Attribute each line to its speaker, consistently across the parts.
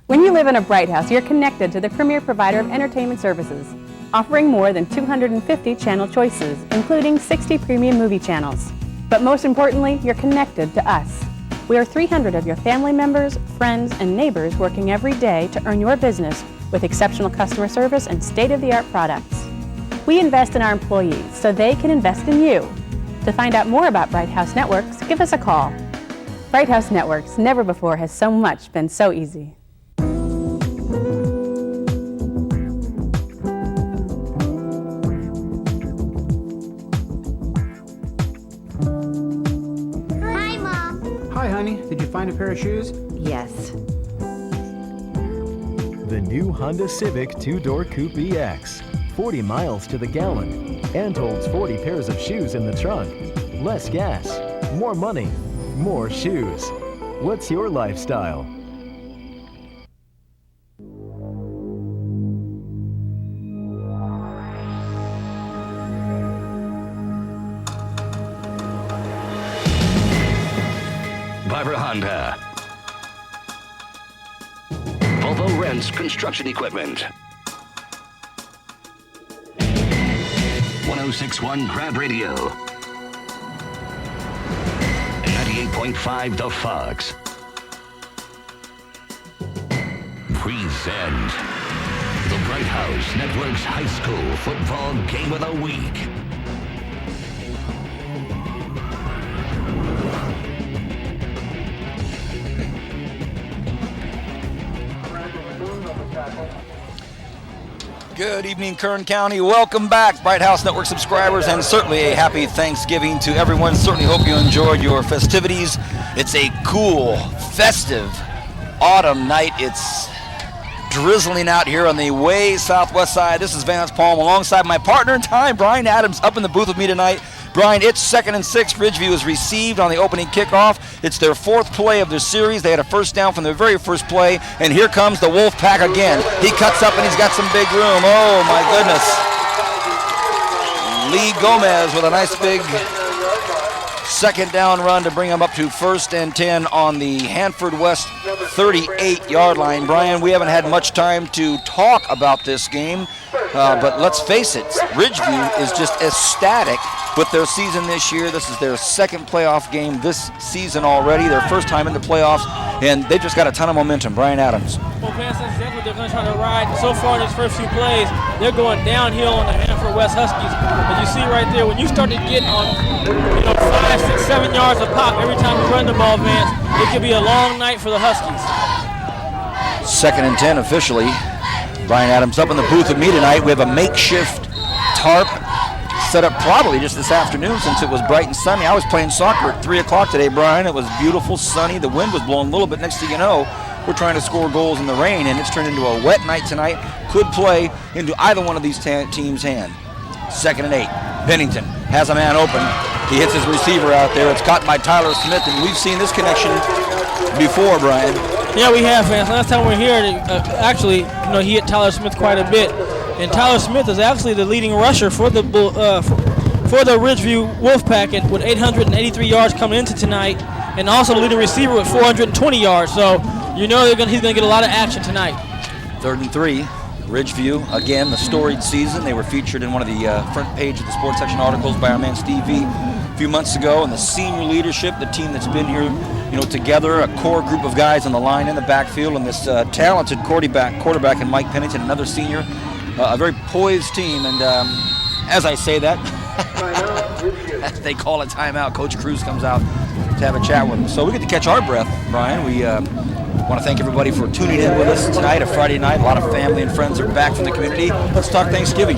Speaker 1: When you live in a Bright House, you're connected to the premier provider of entertainment services, offering more than 250 channel choices, including 60 premium movie channels. But most importantly, you're connected to us. We are 300 of your family members, friends, and neighbors working every day to earn your business with exceptional customer service and state-of-the-art products. We invest in our employees so they can invest in you. To find out more about Bright House Networks, give us a call. Bright House Networks, never before has so much been so easy.
Speaker 2: Hi, Mom.
Speaker 3: Hi, honey. Did you find a pair of shoes?
Speaker 2: Yes.
Speaker 4: The new Honda Civic two-door Coupe EX. 40 miles to the gallon and holds 40 pairs of shoes in the trunk. Less gas, more money, more shoes. What's your lifestyle?
Speaker 5: Barber Honda. Volvo rents construction equipment. 1061 Grab Radio. 98.5 The Fox. Present the Bright House Network's high school football game of the week.
Speaker 6: Good evening, Kern County. Welcome back, Bright House Network subscribers, and certainly a happy Thanksgiving to everyone. Certainly hope you enjoyed your festivities. It's a cool, festive autumn night. It's drizzling out here on the way southwest side. This is Vance Palm alongside my partner in time, Brian Adams, up in the booth with me tonight. Brian, it's 2nd and 6. Ridgeview is received on the opening kickoff. It's their 4th play of their series. They had a first down from their very first play, and here comes the Wolfpack again. He cuts up, and he's got some big room. Oh, my goodness. Lee Gomez with a nice big second down run to bring him up to 1st and 10 on the Handford West 38-yard line. Brian, we haven't had much time to talk about this game, but let's face it, Ridgeview is just ecstatic with their season this year. This is their 2nd playoff game this season already, their first time in the playoffs, and they've just got a ton of momentum. Brian Adams.
Speaker 7: Well, Vance, that's exactly what they're going to try to ride. So far in these first few plays, they're going downhill on the Handford West Huskies. As you see right there, when you start to get on 5, 6, 7 yards of pop every time you run the ball, Vance, it could be a long night for the Huskies.
Speaker 6: 2nd and 10 officially. Brian Adams up in the booth with me tonight. We have a makeshift tarp set up probably just this afternoon since it was bright and sunny. I was playing soccer at 3 o'clock today, Brian. It was beautiful, sunny. The wind was blowing a little bit. Next thing you know, we're trying to score goals in the rain, and it's turned into a wet night tonight. Could play into either one of these teams' hand. 2nd and 8. Bennington has a man open. He hits his receiver out there. It's caught by Tyler Smith, and we've seen this connection before, Brian.
Speaker 7: Yeah, we have, Vance. Last time we were here, actually, he hit Tyler Smith quite a bit. And Tyler Smith is actually the leading rusher for the Ridgeview Wolfpack with 883 yards coming into tonight, and also the leading receiver with 420 yards. So he's going to get a lot of action tonight.
Speaker 6: 3rd and 3. Ridgeview, again, the storied season. They were featured in one of the front page of the sports section articles by our man Steve V a few months ago. And the senior leadership, the team that's been here, together, a core group of guys on the line in the backfield, and this talented quarterback in Mike Pennington, another senior. A very poised team, and as I say that, as they call a timeout, Coach Cruz comes out to have a chat with them. So we get to catch our breath, Brian. We want to thank everybody for tuning in with us tonight, a Friday night. A lot of family and friends are back from the community. Let's talk Thanksgiving.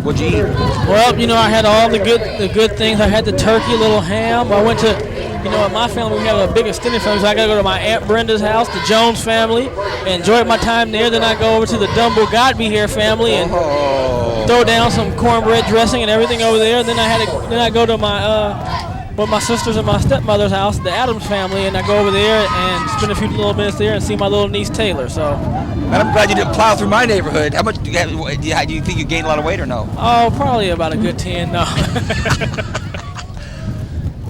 Speaker 6: What'd you eat?
Speaker 7: Well, I had all the good things. I had the turkey, a little ham. I went to in my family, we have a big extended family, so I got to go to my Aunt Brenda's house, the Jones family, and enjoy my time there. Then I go over to the Dumbo God Be Here family and throw down some cornbread dressing and everything over there. Then I go to my sisters and my stepmother's house, the Adams family, and I go over there and spend a few little minutes there and see my little niece Taylor. So,
Speaker 6: and I'm glad you didn't plow through my neighborhood. How much do you think you gained a lot of weight or no?
Speaker 7: Oh, probably about a good 10. No.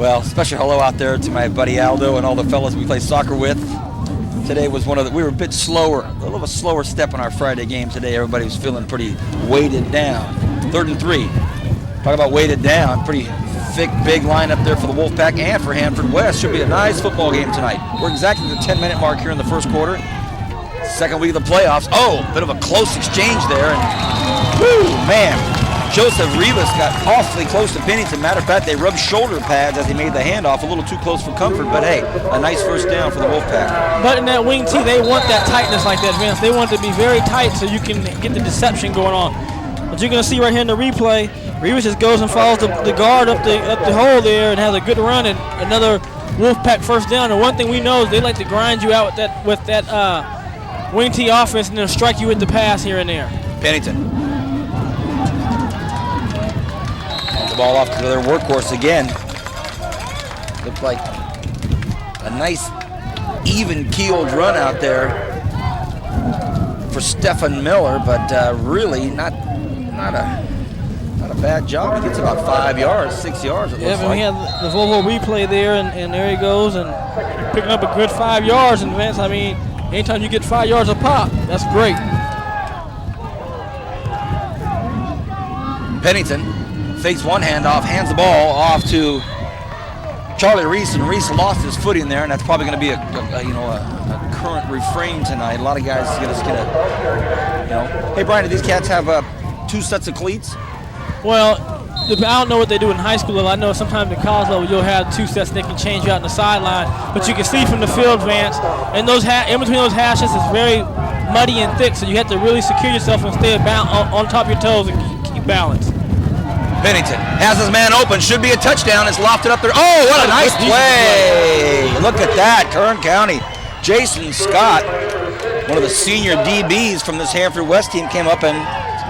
Speaker 6: Well, special hello out there to my buddy Aldo and all the fellas we play soccer with. Today was we were a bit slower, a little bit slower step in our Friday game today. Everybody was feeling pretty weighted down. 3rd and 3. Talk about weighted down. Pretty thick, big lineup there for the Wolfpack and for Handford West. Should be a nice football game tonight. We're exactly at the 10-minute mark here in the first quarter. Second week of the playoffs. Oh, bit of a close exchange there. And, whoo, man. Joseph Rivas got awfully close to Pennington. Matter of fact, they rubbed shoulder pads as he made the handoff. A little too close for comfort, but hey, a nice first down for the Wolfpack.
Speaker 7: But in that wing tee, they want that tightness like that, Vince. They want it to be very tight so you can get the deception going on. But you're going to see right here in the replay, Rivas just goes and follows the guard up the hole there and has a good run and another Wolfpack first down. And one thing we know is they like to grind you out with that wing tee offense and then strike you with the pass here and there.
Speaker 6: Pennington. The ball off to their workhorse again. Looked like a nice, even-keeled run out there for Stephen Miller, but really not a bad job. He gets about 5 yards, 6 yards. It looks like.
Speaker 7: We had the Volvo replay there, and there he goes, and picking up a good 5 yards. And Vince, I mean, anytime you get 5 yards a pop, that's great.
Speaker 6: Pennington fakes one handoff, hands the ball off to Charlie Reese, and Reese lost his footing there, and that's probably going to be a current refrain tonight. A lot of guys just get a. Hey Brian, do these cats have 2 sets of cleats?
Speaker 7: Well, I don't know what they do in high school level. I know sometimes in college level you'll have 2 sets they can change you out in the sideline, but you can see from the field, Vance, and those in between those hashes is very muddy and thick, so you have to really secure yourself and stay on top of your toes and keep balance.
Speaker 6: Pennington has his man open, should be a touchdown. It's lofted up there. Oh, what a nice play. Look at that, Kern County. Jason Scott, one of the senior DBs from this Handford West team, came up and,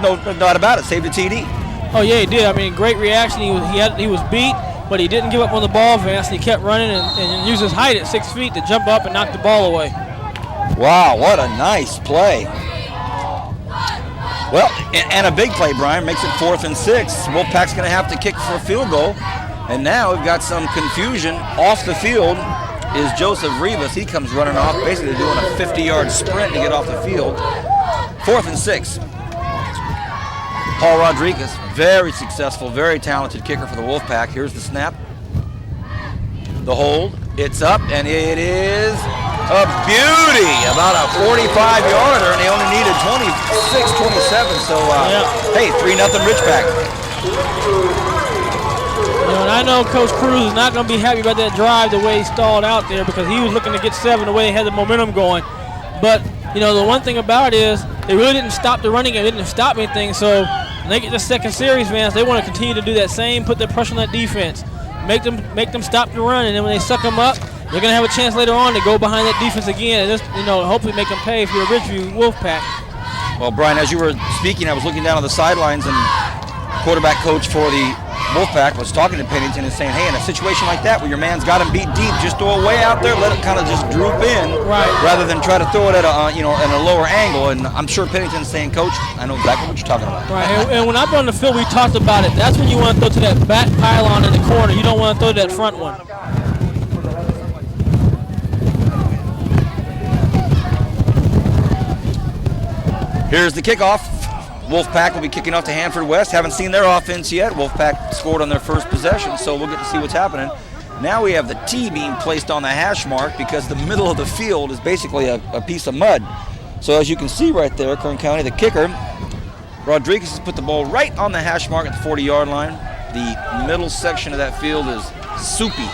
Speaker 6: no doubt about it, saved a TD.
Speaker 7: Oh, yeah, he did. I mean, great reaction. He was beat, but he didn't give up on the ball, Vance. He kept running and used his height at 6 feet to jump up and knock the ball away.
Speaker 6: Wow, what a nice play. Well, and a big play, Brian, makes it 4th and 6. Wolfpack's going to have to kick for a field goal. And now we've got some confusion. Off the field is Joseph Rivas. He comes running off, basically doing a 50-yard sprint to get off the field. 4th and 6. Paul Rodriguez, very successful, very talented kicker for the Wolfpack. Here's the snap. The hold. It's up, and it is a beauty. About a 45-yarder, and they only needed 26, 27. So, hey, 3-0 Ridgeback.
Speaker 7: And I know Coach Cruz is not going to be happy about that drive the way he stalled out there because he was looking to get 7 the way they had the momentum going. But, the one thing about it is they really didn't stop the running game. They didn't stop anything. So when they get the second series, Vance, they want to continue to do that same, put their pressure on that defense, make them stop the run, and then when they suck them up, they're going to have a chance later on to go behind that defense again and just, hopefully make them pay if you're a Ridgeview Wolfpack.
Speaker 6: Well, Brian, as you were speaking, I was looking down on the sidelines, and quarterback coach for the Wolfpack was talking to Pennington and saying, hey, in a situation like that where your man's got him beat deep, just throw it way out there, let him kind of just droop in,
Speaker 7: right,
Speaker 6: rather than try to throw it at a lower angle. And I'm sure Pennington's saying, Coach, I know exactly what you're talking about.
Speaker 7: Right, and when I've been on the field, we talked about it. That's when you want to throw to that back pylon in the corner. You don't want to throw to that front one.
Speaker 6: Here's the kickoff. Wolfpack will be kicking off to Handford West. Haven't seen their offense yet. Wolfpack scored on their first possession, so we'll get to see what's happening. Now we have the T being placed on the hash mark because the middle of the field is basically a piece of mud. So as you can see right there, Kern County, the kicker, Rodriguez has put the ball right on the hash mark at the 40-yard line. The middle section of that field is soupy.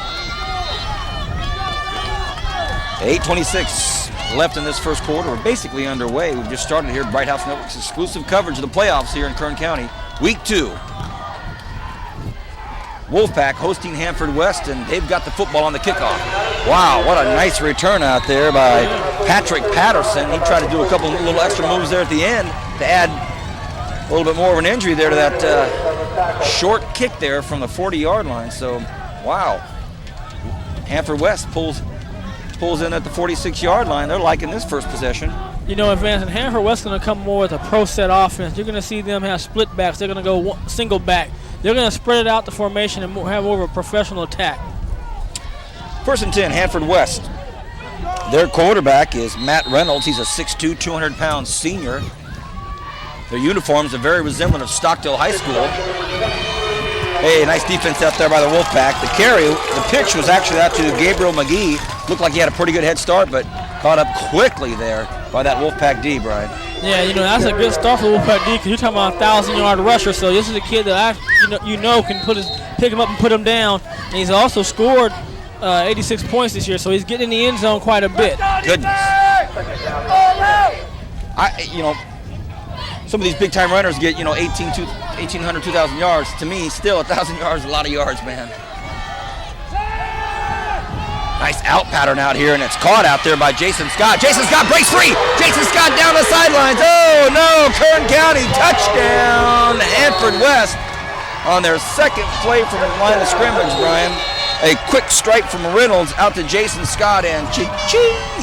Speaker 6: 8:26 left in this first quarter. We're basically underway. We've just started here at Bright House Network's exclusive coverage of the playoffs here in Kern County. Week 2. Wolfpack hosting Handford West, and they've got the football on the kickoff. Wow, what a nice return out there by Patrick Patterson. He tried to do a couple little extra moves there at the end to add a little bit more of an injury there to that short kick there from the 40-yard line. So, wow. Handford West pulls in at the 46-yard line. They're liking this first possession.
Speaker 7: Advance, and Handford West going to come more with a pro set offense. You're going to see them have split backs. They're going to go single back. They're going to spread it out the formation and have more of a professional attack.
Speaker 6: 1st and 10, Handford West. Their quarterback is Matt Reynolds. He's a 6'2", 200-pound senior. Their uniforms are very resemblant of Stockdale High School. Hey, nice defense out there by the Wolfpack. The carry, the pitch was actually out to Gabriel McGee. Looked like he had a pretty good head start, but caught up quickly there by that Wolfpack D, Brian.
Speaker 7: Yeah, that's a good start for Wolfpack D, because you're talking about a 1,000-yard rusher. So this is a kid that can pick him up and put him down. And he's also scored 86 points this year, so he's getting in the end zone quite a bit.
Speaker 6: Goodness. Some of these big-time runners get 1,800, 2,000 yards. To me, still 1,000 yards is a lot of yards, man. Nice out pattern out here, and it's caught out there by Jason Scott. Jason Scott breaks free. Jason Scott down the sidelines. Oh, no, Kern County touchdown. Handford West on their second play from the line of scrimmage, Brian. A quick strike from Reynolds out to Jason Scott, and ching,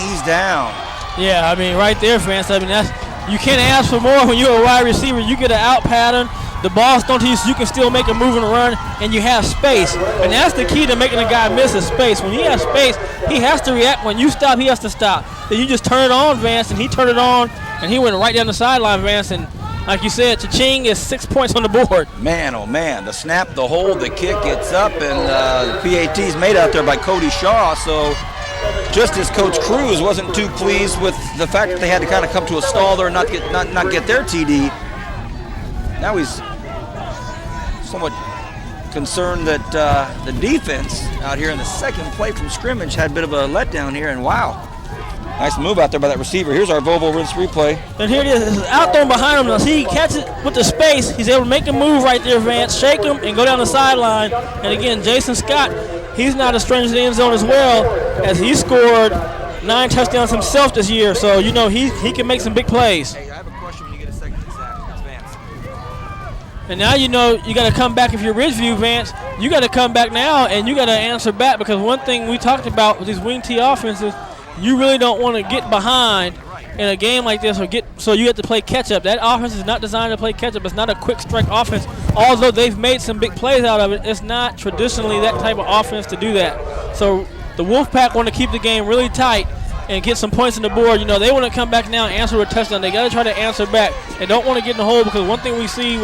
Speaker 6: he's down.
Speaker 7: Yeah, right there, Vance. You can't ask for more when you're a wide receiver. You get an out pattern, the ball's thrown to you so you can still make a move and run, and you have space. And that's the key to making a guy miss is space. When he has space, he has to react. When you stop, he has to stop. Then you just turn it on, Vance, and he turned it on, and he went right down the sideline, Vance. And like you said, cha-ching is 6 points on the board.
Speaker 6: Man, oh man, the snap, the hold, the kick, it's up, and the PAT's made out there by Cody Shaw. So just as Coach Cruz wasn't too pleased with the fact that they had to kind of come to a stall there and not get their TD, now he's somewhat concerned that the defense out here in the second play from scrimmage had a bit of a letdown here, and wow. Nice move out there by that receiver. Here's our Volvo rinse replay.
Speaker 7: And here it is. It's out thrown behind him. Now see, he catches it with the space. He's able to make a move right there, Vance, shake him, and go down the sideline. And again, Jason Scott, he's not a stranger to the end zone as well, as he scored 9 touchdowns himself this year. So, he can make some big plays.
Speaker 6: Hey, I have a question when you get a second to sack. It's Vance.
Speaker 7: And now you got to come back if you're Ridgeview, Vance. You got to come back now, and you got to answer back, because one thing we talked about with these wing T offenses, you really don't want to get behind in a game like this so you have to play catch-up. That offense is not designed to play catch-up. It's not a quick strike offense. Although they've made some big plays out of it, it's not traditionally that type of offense to do that. So the Wolfpack want to keep the game really tight and get some points on the board. They want to come back now and answer with a touchdown. They got to try to answer back. They don't want to get in the hole, because one thing we see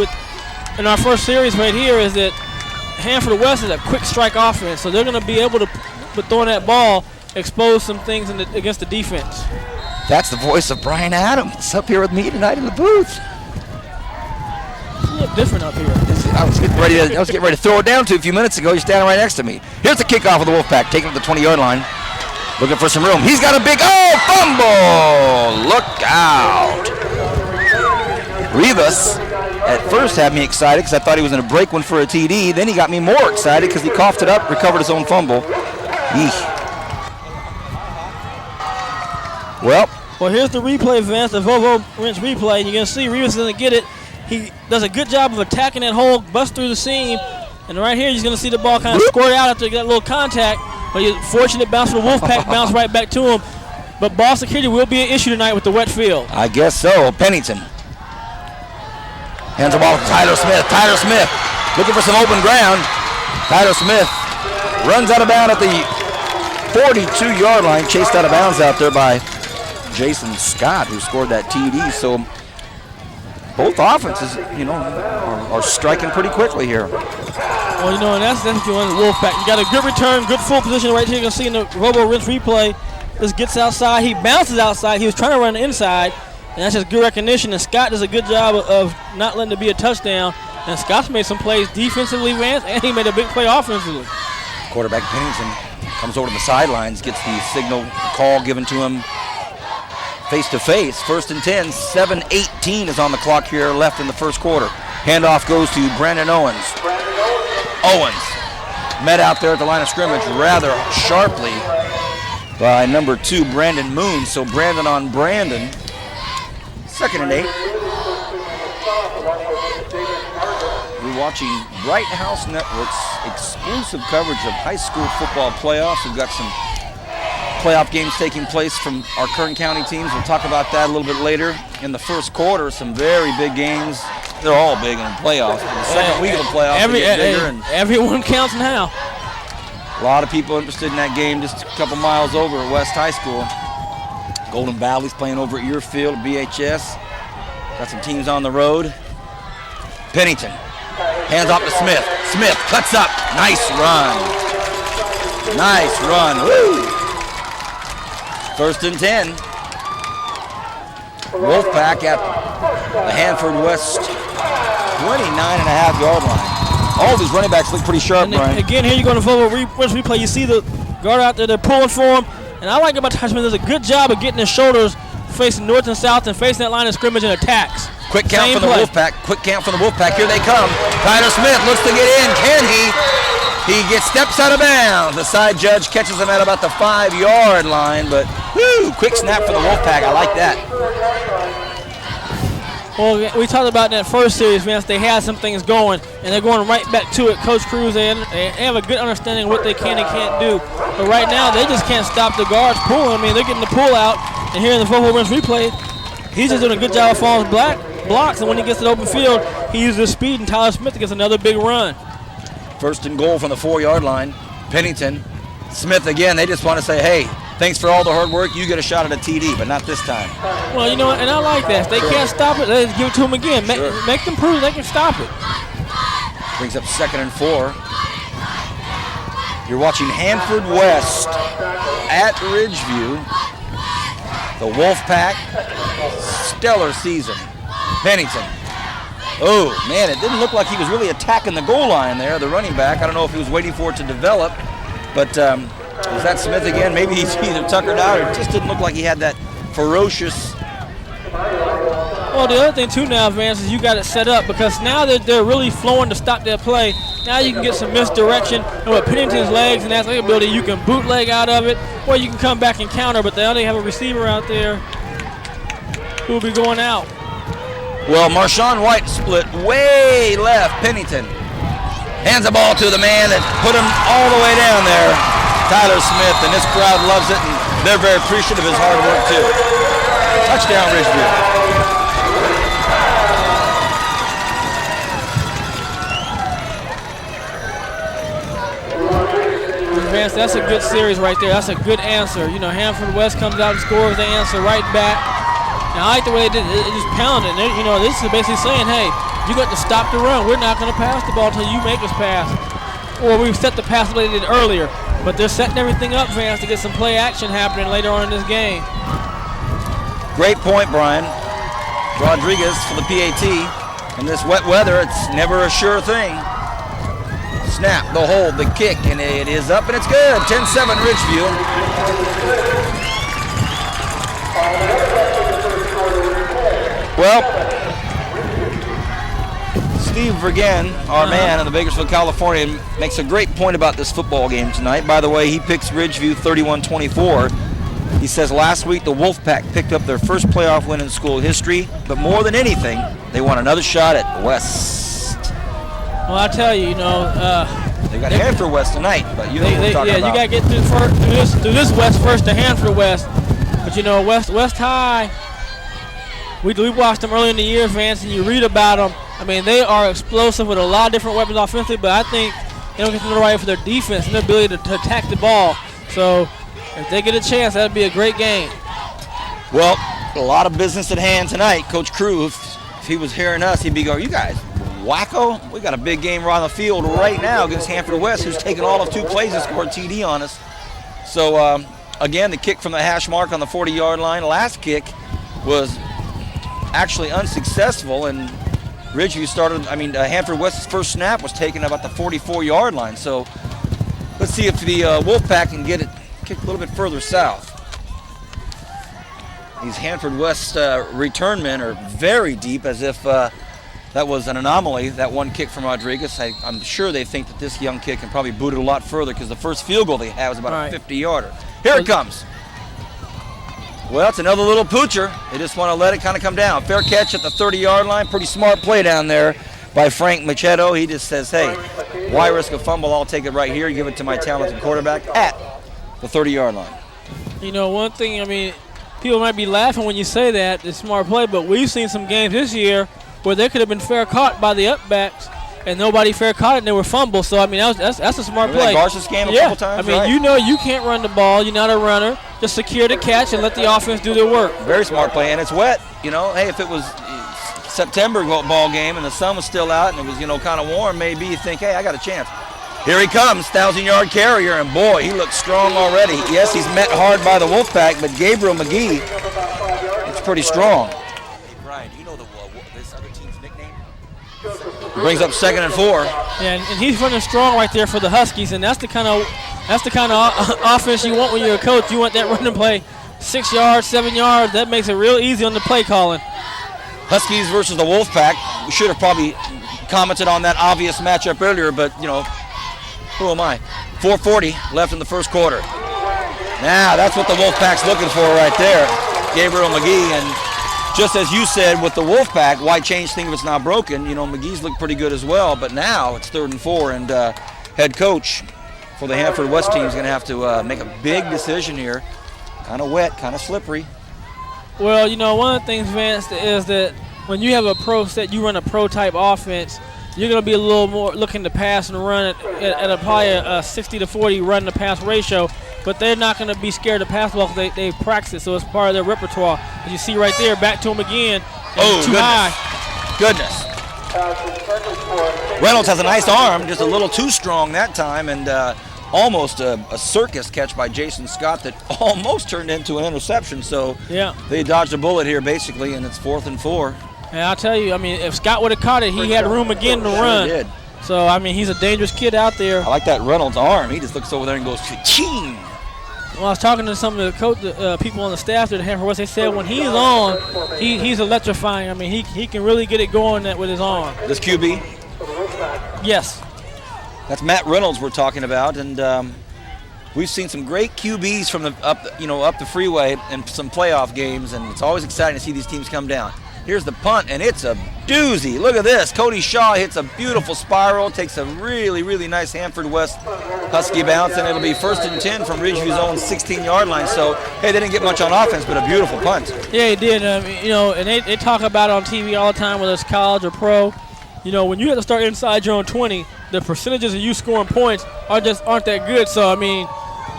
Speaker 7: in our first series right here is that Handford West is a quick strike offense. So they're going to be able to, with throwing that ball, expose some things against the defense.
Speaker 6: That's the voice of Brian Adams up here with me tonight in the booth.
Speaker 7: It's a little different up here.
Speaker 6: I was getting ready to throw it down to a few minutes ago. You're standing right next to me. Here's the kickoff of the Wolfpack, taking it to the 20-yard line. Looking for some room. He's got a big, fumble! Look out! Rivas at first had me excited because I thought he was going to break one for a TD. Then he got me more excited because he coughed it up, recovered his own fumble. Eesh.
Speaker 7: Well, here's the replay, Vance, the Volvo wrench replay. And you're going to see Rivas doesn't get it. He does a good job of attacking that hole, busts through the seam. And right here, you're going to see the ball kind of squirt out after he got a little contact. But he's fortunate bounce for the Wolfpack, bounce right back to him. But ball security will be an issue tonight with the wet field.
Speaker 6: I guess so. Pennington hands the ball to Tyler Smith. Tyler Smith looking for some open ground. Tyler Smith runs out of bounds at the 42-yard line, chased out of bounds out there by Jason Scott, who scored that TD. So both offenses, are striking pretty quickly here.
Speaker 7: Well, and that's what you want in the Wolfpack. You got a good return, good full position right here. You can see in the Robo Rinse replay. This gets outside. He bounces outside. He was trying to run inside, and that's just good recognition. And Scott does a good job of not letting it be a touchdown. And Scott's made some plays defensively, Vance, and he made a big play offensively.
Speaker 6: Quarterback Pennington comes over to the sidelines, gets the signal call given to him face-to-face. 1st and 10, 7:18 is on the clock here left in the first quarter. Handoff goes to Brandon Owens. Owens met out there at the line of scrimmage rather sharply by number 2, Brandon Moon. So Brandon on Brandon. 2nd and 8. We're watching Bright House Network's exclusive coverage of high school football playoffs. We've got some playoff games taking place from our Kern County teams. We'll talk about that a little bit later. In the first quarter, some very big games. They're all big in the playoffs. But the second week of the playoffs, they get bigger. And
Speaker 7: everyone counts now.
Speaker 6: A lot of people interested in that game just a couple miles over at West High School. Golden Valley's playing over at your field, BHS. Got some teams on the road. Pennington, hands off to Smith. Smith cuts up, nice run. Nice run, woo! 1st and 10. Wolfpack at the Handford West 29.5-yard line. All these running backs look pretty sharp, Brian.
Speaker 7: Again, here you go to full replay. You see the guard out there, they're pulling for him. And I like about Tyler Smith, does a good job of getting his shoulders facing north and south and facing that line of scrimmage and attacks.
Speaker 6: Quick count from the Wolfpack. Quick count from the Wolfpack. Here they come. Tyler Smith looks to get in. Can he? He gets steps out of bounds. The side judge catches him at about the 5-yard line, but whoo, quick snap for the Wolfpack. I like that.
Speaker 7: Well, we talked about in that first series, Vince, they had some things going, and they're going right back to it. Coach Cruz, they have a good understanding of what they can and can't do. But right now, they just can't stop the guards pulling. I mean, they're getting the pull out, and here in the 4-4 replay, he's just doing a good job of following blocks, and when he gets to the open field, he uses his speed, and Tyler Smith gets another big run.
Speaker 6: 1st and goal from the 4-yard line. Pennington, Smith again, they just want to say, hey, thanks for all the hard work. You get a shot at a TD, but not this time.
Speaker 7: Well, you know, and I like that. If they can't stop it, let's give it to them again. Make them prove they can stop it.
Speaker 6: Brings up 2nd and 4. You're watching Handford West at Ridgeview. The Wolfpack, stellar season. Pennington. Oh, man, it didn't look like he was really attacking the goal line there, the running back. I don't know if he was waiting for it to develop, but was that Smith again? Maybe he's either tuckered out or it just didn't look like he had that ferocious.
Speaker 7: Well, the other thing, too, now, Vance, is you got it set up because now that they're really flowing to stop their play, now you can get some misdirection. And with Pennington's legs and athletic ability, you can bootleg out of it, or you can come back and counter, but they only have a receiver out there who will be going out.
Speaker 6: Well, Marshawn White split way left. Pennington hands the ball to the man that put him all the way down there, Tyler Smith, and this crowd loves it, and they're very appreciative of his hard work, too. Touchdown, Ridgeview.
Speaker 7: Vance, that's a good series right there. That's a good answer. You know, Handford West comes out and scores. They answer right back. And I like the way they did it. It just pounded. You know, this is basically saying, hey, you got to stop the run. We're not going to pass the ball until you make us pass. Or we've set the pass the way they did earlier. But they're setting everything up, Vance, to get some play action happening later on in this game.
Speaker 6: Great point, Brian. Rodriguez for the PAT. In this wet weather, it's never a sure thing. Snap, the hold, the kick, and it is up, and it's good. 10-7 Ridgeview. Well, Steve Vergen, our man in the Bakersfield, California, makes a great point about this football game tonight. By the way, he picks Ridgeview 31-24. He says last week the Wolfpack picked up their first playoff win in school history, but more than anything, they want another shot at West.
Speaker 7: Well, I tell you, you know,
Speaker 6: they got Handford West tonight, but you know what we're talking about.
Speaker 7: You got to get through this West first to Handford West. But you know, West High, we watched them early in the year, Vance, and you read about them. I mean, they are explosive with a lot of different weapons offensively, but I think they don't get to the right for their defense and their ability to attack the ball. So if they get a chance, that'd be a great game.
Speaker 6: Well, a lot of business at hand tonight. Coach Cruz, if he was hearing us, he'd be going, you guys, wacko, we got a big game right on the field right now against Handford West, who's taken all of 2 plays and scored TD on us. So, again, the kick from the hash mark on the 40-yard line. Last kick was actually unsuccessful, and Ridgeview Handford West's first snap was taken about the 44-yard line. So let's see if the Wolfpack can get it kicked a little bit further south. These Handford West return men are very deep, as if that was an anomaly, that one kick from Rodriguez. I'm sure they think that this young kid can probably boot it a lot further because the first field goal they had was about a 50-yarder. Here it comes. Well, it's another little poocher. They just want to let it kind of come down. Fair catch at the 30-yard line. Pretty smart play down there by Frank Machado. He just says, hey, why risk a fumble? I'll take it right here. Give it to my talented quarterback at the 30-yard line.
Speaker 7: You know, one thing, I mean, people might be laughing when you say that, it's smart play, but we've seen some games this year where they could have been fair caught by the upbacks, and nobody fair caught it, and they were fumbled. So, I mean, that's a smart
Speaker 6: Remember
Speaker 7: play.
Speaker 6: that Garces game a
Speaker 7: Yeah.
Speaker 6: couple times?
Speaker 7: I mean,
Speaker 6: Right.
Speaker 7: you know you can't run the ball. You're not a runner. Just secure the catch and let the offense do their work.
Speaker 6: Very smart play, and it's wet. You know, hey, if it was September ball game and the sun was still out and it was, kind of warm, maybe you think, hey, I got a chance. Here he comes, 1,000-yard carrier, and boy, he looks strong already. Yes, he's met hard by the Wolfpack, but Gabriel McGee, it's pretty strong. Hey, Brian, do you know this other team's nickname? Brings up 2nd and 4.
Speaker 7: Yeah, and he's running strong right there for the Huskies, and that's the kind of offense you want when you're a coach. You want that running play, 6 yards, 7 yards. That makes it real easy on the play calling.
Speaker 6: Huskies versus the Wolfpack. We should have probably commented on that obvious matchup earlier, but, who am I? 4:40 left in the first quarter. Now, that's what the Wolfpack's looking for right there. Gabriel McGee, and just as you said with the Wolfpack, why change things if it's not broken? McGee's looked pretty good as well, but now it's 3rd and 4, and head coach for the Handford West team is going to have to make a big decision here. Kind of wet, kind of slippery.
Speaker 7: Well, one of the things, Vance, is that when you have a pro set, you run a pro-type offense, you're going to be a little more looking to pass and run at probably a 60-40 run-to-pass ratio, but they're not going to be scared to pass well because they practice it, so it's part of their repertoire. As you see right there, back to him again.
Speaker 6: Oh,
Speaker 7: too
Speaker 6: goodness.
Speaker 7: high.
Speaker 6: Goodness. Reynolds has a nice arm, just a little too strong that time, and almost a circus catch by Jason Scott that almost turned into an interception. So
Speaker 7: yeah,
Speaker 6: they dodged a bullet here basically, and it's 4th and 4.
Speaker 7: And I'll tell you, I mean, if Scott would have caught it, he had room again to run.
Speaker 6: Sure did.
Speaker 7: So, I mean, he's a dangerous kid out there.
Speaker 6: I like that Reynolds arm. He just looks over there and goes, ching.
Speaker 7: Well, I was talking to some of the people on the staff at Handford West. They said when he's on, he's electrifying. I mean, he can really get it going with his arm.
Speaker 6: This QB?
Speaker 7: Yes.
Speaker 6: That's Matt Reynolds we're talking about, and we've seen some great QBs from up the freeway in some playoff games, and it's always exciting to see these teams come down. Here's the punt, and it's a doozy. Look at this. Cody Shaw hits a beautiful spiral, takes a really, really nice Handford West Husky bounce, and it'll be 1st and 10 from Ridgeview's own 16-yard line. So, hey, they didn't get much on offense, but a beautiful punt.
Speaker 7: Yeah, he did. And they talk about it on TV all the time, whether it's college or pro. When you have to start inside your own 20, the percentages of you scoring points aren't that good. So, I mean,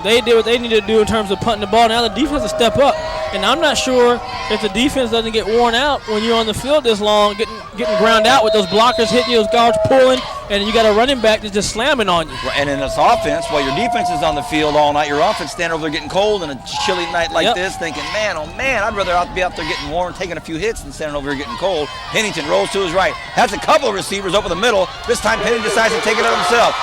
Speaker 7: they did what they needed to do in terms of punting the ball. Now the defense will step up. And I'm not sure if the defense doesn't get worn out when you're on the field this long, getting ground out with those blockers hitting you, those guards pulling, and you got a running back that's just slamming on you.
Speaker 6: And in this offense, while your defense is on the field all night, your offense standing over there getting cold on a chilly night like this, thinking, man, oh man, I'd rather be out there getting warm, taking a few hits than standing over here getting cold. Pennington rolls to his right, has a couple of receivers over the middle. This time Pennington decides to take it out himself.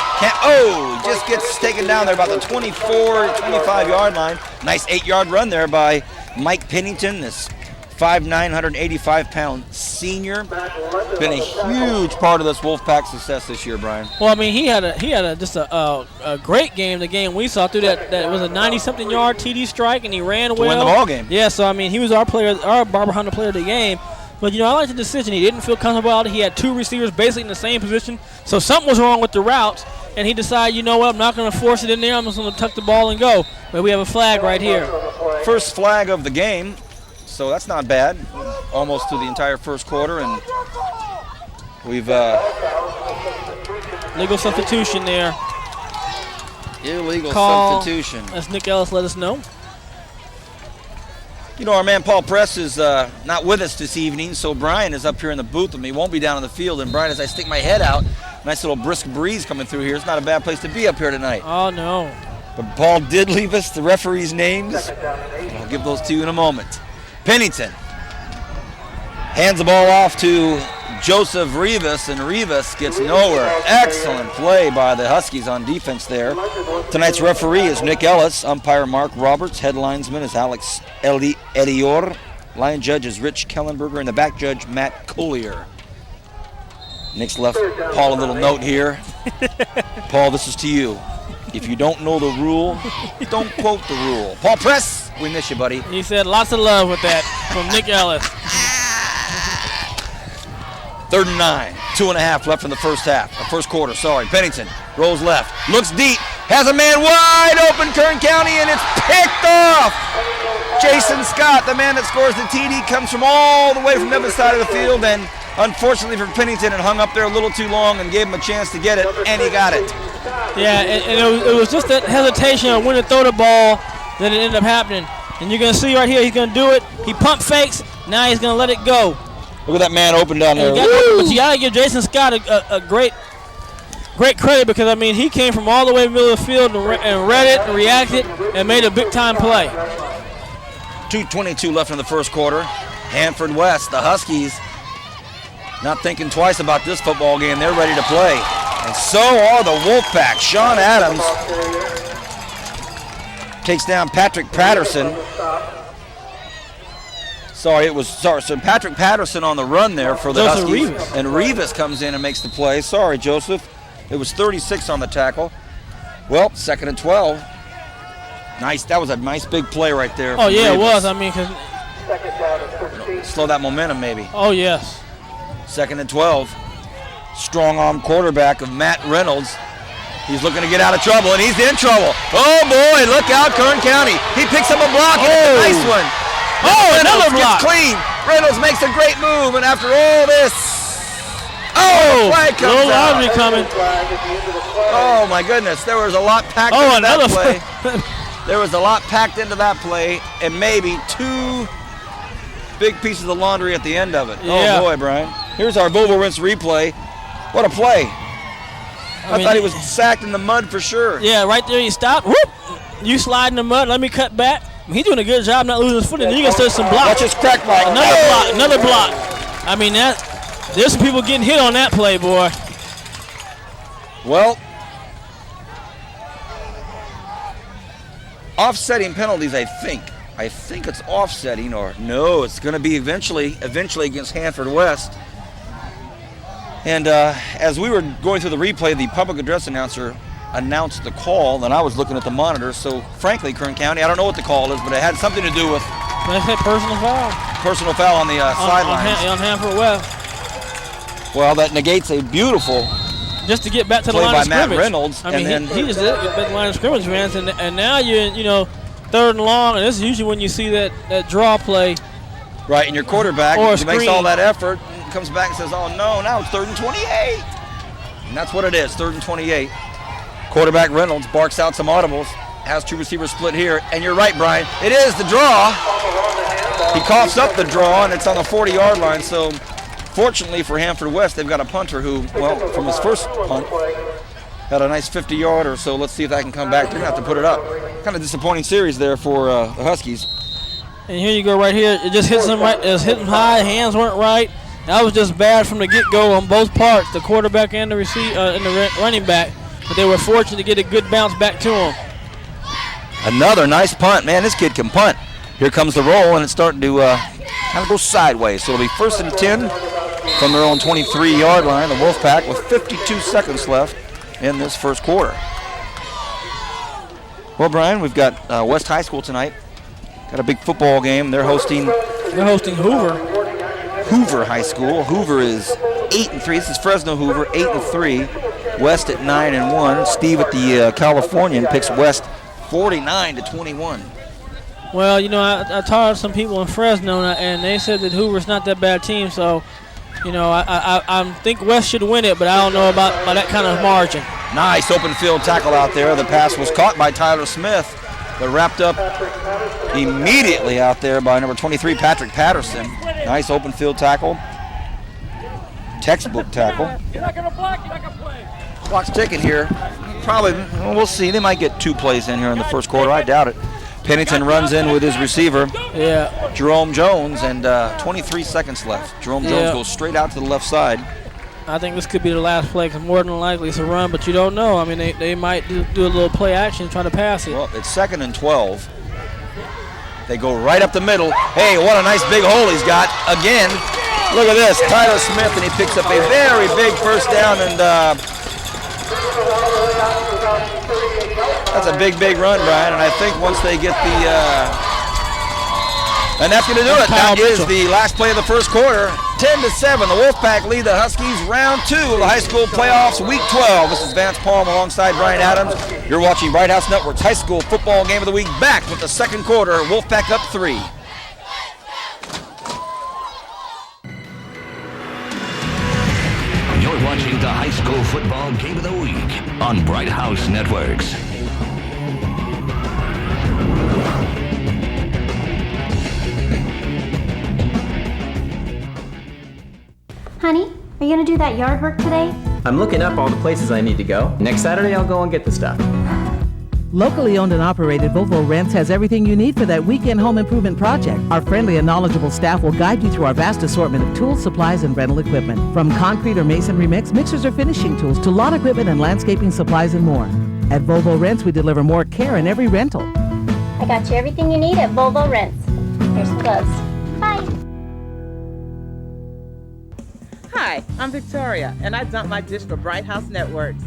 Speaker 6: Just gets taken down there about the 24, 25-yard line. Nice 8-yard run there by Mike Pennington, this 5'9", 185-pound senior. Been a huge part of this Wolfpack success this year, Brian.
Speaker 7: Well, I mean, he had just a great game. The game we saw through that was a 90-something yard TD strike, and he ran well.
Speaker 6: To win the ball game.
Speaker 7: Yeah, so I mean, he was our Barber Hunter player of the game. But I like the decision. He didn't feel comfortable out. He had 2 receivers basically in the same position. So something was wrong with the routes, and he decided, I'm not going to force it in there. I'm just going to tuck the ball and go. But we have a flag right here.
Speaker 6: First flag of the game, so that's not bad. Almost through the entire first quarter, and we've
Speaker 7: legal substitution there.
Speaker 6: Illegal
Speaker 7: Call,
Speaker 6: substitution.
Speaker 7: as Nick Ellis let us know.
Speaker 6: Our man Paul Press is not with us this evening, so Brian is up here in the booth with me. He won't be down on the field. And Brian, as I stick my head out, nice little brisk breeze coming through here. It's not a bad place to be up here tonight.
Speaker 7: Oh, no.
Speaker 6: But Paul did leave us the referees' names. I'll give those to you in a moment. Pennington hands the ball off to Joseph Rivas, and Rivas gets nowhere. Excellent play by the Huskies on defense there. Tonight's referee is Nick Ellis. Umpire Mark Roberts. Head linesman is Alex Elior. Line judge is Rich Kellenberger, and the back judge, Matt Collier. Nick's left Paul a little note here. Paul, this is to you. If you don't know the rule, don't quote the rule. Paul Press, we miss you, buddy.
Speaker 7: He said lots of love with that from Nick Ellis.
Speaker 6: 3rd and 9, 2.5 left in the first quarter. Pennington rolls left, looks deep, has a man wide open, Kern County, and it's picked off. Jason Scott, the man that scores the TD, comes from all the way from the other side of the field, and Unfortunately for Pennington, it hung up there a little too long and gave him a chance to get it, and he got it.
Speaker 7: Yeah, and it was just that hesitation of when to throw the ball that it ended up happening. And you're going to see right here, he's going to do it. He pump fakes. Now he's going to let it go.
Speaker 6: Look at that man open down there.
Speaker 7: But you got to give Jason Scott a great credit because, I mean, he came from all the way in the middle of the field and read it and reacted and made a big-time play.
Speaker 6: 2:22 left in the first quarter. Handford West, the Huskies, not thinking twice about this football game. They're ready to play. And so are the Wolfpack. Sean Adams takes down Patrick Patterson. So Patrick Patterson on the run there for the
Speaker 7: Joseph
Speaker 6: Huskies.
Speaker 7: Rivas.
Speaker 6: And Rivas comes in and makes the play. Sorry, Joseph. It was 36 on the tackle. Well, 2nd and 12. Nice. That was a nice big play right there.
Speaker 7: Oh, yeah,
Speaker 6: Rivas.
Speaker 7: it was. I mean, because.
Speaker 6: Slow that momentum, maybe.
Speaker 7: Oh, yes.
Speaker 6: 2nd and 12. Strong arm quarterback of Matt Reynolds. He's looking to get out of trouble, and he's in trouble. Oh, boy, look out, Kern County. He picks up a block, and it's a nice one.
Speaker 7: Oh,
Speaker 6: Reynolds
Speaker 7: another block.
Speaker 6: gets clean. Reynolds makes a great move, and after all this, flag comes
Speaker 7: little
Speaker 6: out.
Speaker 7: Audrey coming.
Speaker 6: Oh, my goodness, there was a lot packed into that play. There was a lot packed into that play, and maybe 2 big pieces of laundry at the end of it.
Speaker 7: Yeah.
Speaker 6: Oh, boy, Brian. Here's our Volvo Rinse replay. What a play. I thought he was sacked in the mud for sure.
Speaker 7: Yeah, right there he stopped. Whoop! You slide in the mud, let me cut back. He's doing a good job not losing his foot, and then you can start some blocks.
Speaker 6: Watch his crack block.
Speaker 7: Another block. I mean, there's some people getting hit on that play, boy.
Speaker 6: Well, offsetting penalties, I think. I think it's offsetting, or no, it's going to be eventually against Handford West. And as we were going through the replay, the public address announcer announced the call, and I was looking at the monitor. So, frankly, Kern County, I don't know what the call is, but it had something to do with
Speaker 7: They said personal foul.
Speaker 6: Personal foul on the sidelines.
Speaker 7: On Handford West.
Speaker 6: Well, that negates a beautiful
Speaker 7: just to get back to the
Speaker 6: play
Speaker 7: line
Speaker 6: by
Speaker 7: of scrimmage.
Speaker 6: Matt Reynolds.
Speaker 7: I mean, he just did get back to the line of scrimmage, man. And now you're, 3rd and long, and this is usually when you see that draw play.
Speaker 6: Right, and your quarterback
Speaker 7: Or a
Speaker 6: makes
Speaker 7: screen.
Speaker 6: all that effort, comes back and says, oh no, now it's 3rd and 28. And that's what it is, 3rd and 28. Quarterback Reynolds barks out some audibles, has 2 receivers split here, and you're right, Brian, it is the draw. He coughs up the draw, and it's on the 40-yard line, so fortunately for Handford West, they've got a punter who, well, from his first punt, had a nice 50-yarder, so let's see if that can come back. They're going to have to put it up. Kind of disappointing series there for the Huskies.
Speaker 7: And here you go right here. It just hits him right. It was hitting high. Hands weren't right. That was just bad from the get-go on both parts, the quarterback and the running back. But they were fortunate to get a good bounce back to him.
Speaker 6: Another nice punt. Man, this kid can punt. Here comes the roll, and it's starting to kind of go sideways. So it'll be 1st and 10 from their own 23-yard line. The Wolfpack with 52 seconds left in this first quarter. Well, Brian, we've got West High School tonight. Got a big football game. They're hosting Hoover High School. Hoover is 8-3. This is Fresno Hoover, 8-3. West at 9-1. Steve at the Californian picks West 49-21.
Speaker 7: Well, I talked to some people in Fresno, and they said that Hoover's not that bad team. So, I think West should win it, but I don't know about by that kind of margin.
Speaker 6: Nice open field tackle out there. The pass was caught by Tyler Smith, but wrapped up immediately out there by number 23, Patrick Patterson. Nice open field tackle. Textbook tackle.
Speaker 7: You're not going to block, you're not going to play.
Speaker 6: Clock's ticking here. Probably, well, we'll see. They might get 2 plays in here in the first quarter. I doubt it. Pennington runs in with his receiver, Jerome Jones, and 23 seconds left. Jerome Jones goes straight out to the left side.
Speaker 7: I think this could be the last play because more than likely it's a run, but you don't know. I mean, they might do a little play action trying to pass it.
Speaker 6: Well, it's 2nd and 12. They go right up the middle. Hey, what a nice big hole he's got. Again, look at this. Tyler Smith, and he picks up a very big first down, and that's a big run, Brian. And I think once they get the and that's going to do it. That is the last play of the first quarter. 10-7. The Wolfpack lead the Huskies round 2 of the high school playoffs, week 12. This is Vance Palm alongside Brian Adams. You're watching Bright House Network's high school football game of the week. Back with the second quarter. Wolfpack up 3.
Speaker 5: the high school football game of the week on Bright House Networks.
Speaker 2: Honey, are you gonna do that yard work today?
Speaker 8: I'm looking up all the places I need to go. Next Saturday, I'll go and get the stuff.
Speaker 9: Locally owned and operated, Volvo Rents has everything you need for that weekend home improvement project. Our friendly and knowledgeable staff will guide you through our vast assortment of tools, supplies, and rental equipment. From concrete or masonry mix, mixers or finishing tools, to lawn equipment and landscaping supplies and more. At Volvo Rents, we deliver more care in every rental.
Speaker 2: I got you everything you need at Volvo Rents. Here's some gloves. Bye.
Speaker 10: Hi, I'm Victoria, and I dump my dish for Bright House Networks.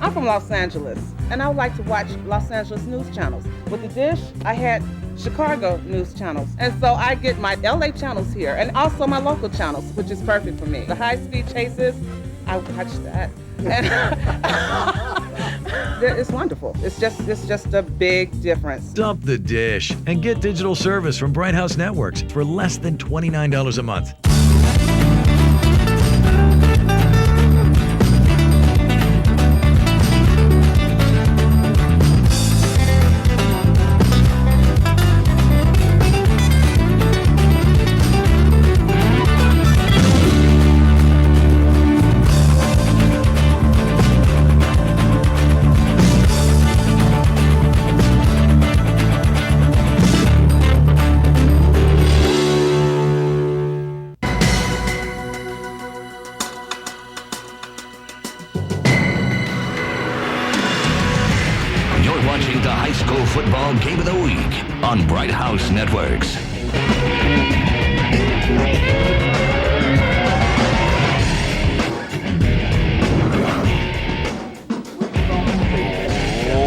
Speaker 10: I'm from Los Angeles, and I would like to watch Los Angeles news channels. With the dish, I had Chicago news channels, and so I get my LA channels here, and also my local channels, which is perfect for me. The high-speed chases, I watch that. And it's wonderful. It's just a big difference.
Speaker 11: Dump the dish and get digital service from Bright House Networks for less than $29 a month.
Speaker 5: Watching the high school football game of the week on Bright House Networks.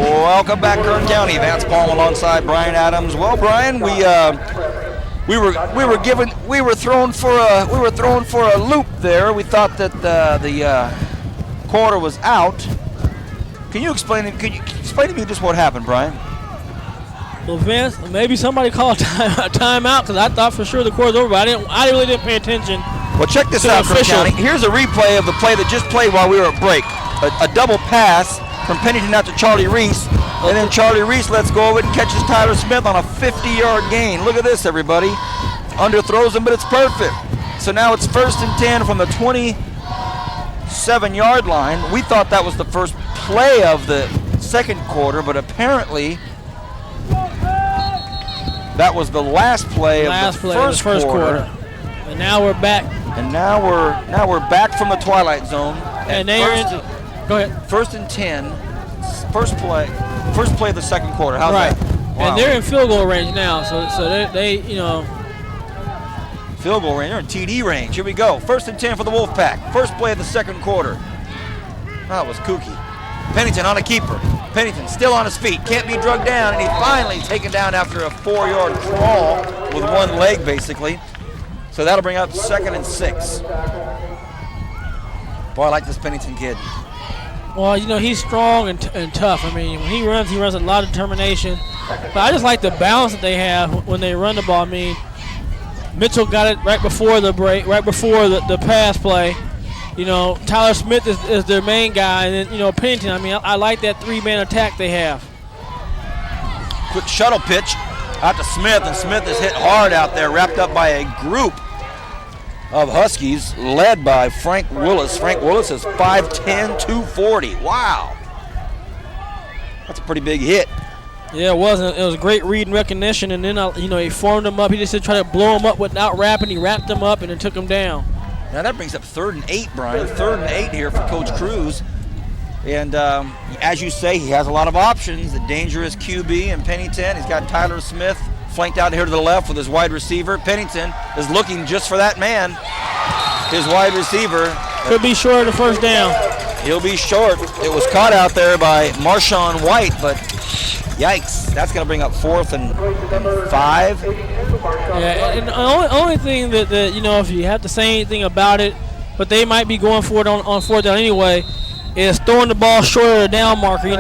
Speaker 6: Welcome back, Kern County. Vance Palm alongside Brian Adams. Well, Brian, we were thrown for a loop there. We thought that the quarter was out. Can you explain to me just what happened, Brian?
Speaker 7: Well, Vince, maybe somebody called a timeout because I thought for sure the quarter's over, but I really didn't pay attention.
Speaker 6: Well, check this out, Kern County. Here's a replay of the play that just played while we were at break. A double pass from Pennington out to Charlie Reese, and then Charlie Reese lets go of it and catches Tyler Smith on a 50-yard gain. Look at this, everybody. Underthrows him, but it's perfect. So now it's 1st and 10 from the 27-yard line. We thought that was the first play of the second quarter, but apparently that was the last play of the first quarter.
Speaker 7: And now we're back.
Speaker 6: And now we're back from the twilight zone.
Speaker 7: And they are go ahead.
Speaker 6: 1st and 10. First play of the second quarter. How's
Speaker 7: right.
Speaker 6: that? Wow.
Speaker 7: And they're in field goal range now, so they
Speaker 6: field goal range. They're in TD range. Here we go. 1st and 10 for the Wolfpack. First play of the second quarter. That was kooky. Pennington on a keeper. Pennington still on his feet. Can't be drugged down, and he's finally taken down after a 4-yard crawl with one leg, basically. So that'll bring up 2nd and 6. Boy, I like this Pennington kid.
Speaker 7: Well, he's strong and tough. I mean, when he runs a lot of determination. But I just like the balance that they have when they run the ball. I mean, Mitchell got it right before the break, right before the pass play. Tyler Smith is their main guy, and then, Pennington, I mean, I like that 3-man attack they have.
Speaker 6: Quick shuttle pitch out to Smith, and Smith is hit hard out there, wrapped up by a group of Huskies led by Frank Willis. Frank Willis is 5'10", 240. Wow. That's a pretty big hit.
Speaker 7: Yeah, it was. It was a great read and recognition, and then, he formed him up. He just tried to blow him up without wrapping. He wrapped him up and then took him down.
Speaker 6: Now that brings up 3rd and 8, Brian. 3rd and 8 here for Coach Cruz. And as you say, he has a lot of options. The dangerous QB in Pennington. He's got Tyler Smith flanked out here to the left with his wide receiver. Pennington is looking just for that man, his wide receiver.
Speaker 7: Could be short of the first down.
Speaker 6: He'll be short. It was caught out there by Marshawn White, but yikes. That's going to bring up 4th and 5.
Speaker 7: Yeah, and the only thing that if you have to say anything about it, but they might be going for it on 4th down anyway, is throwing the ball short of the down marker. You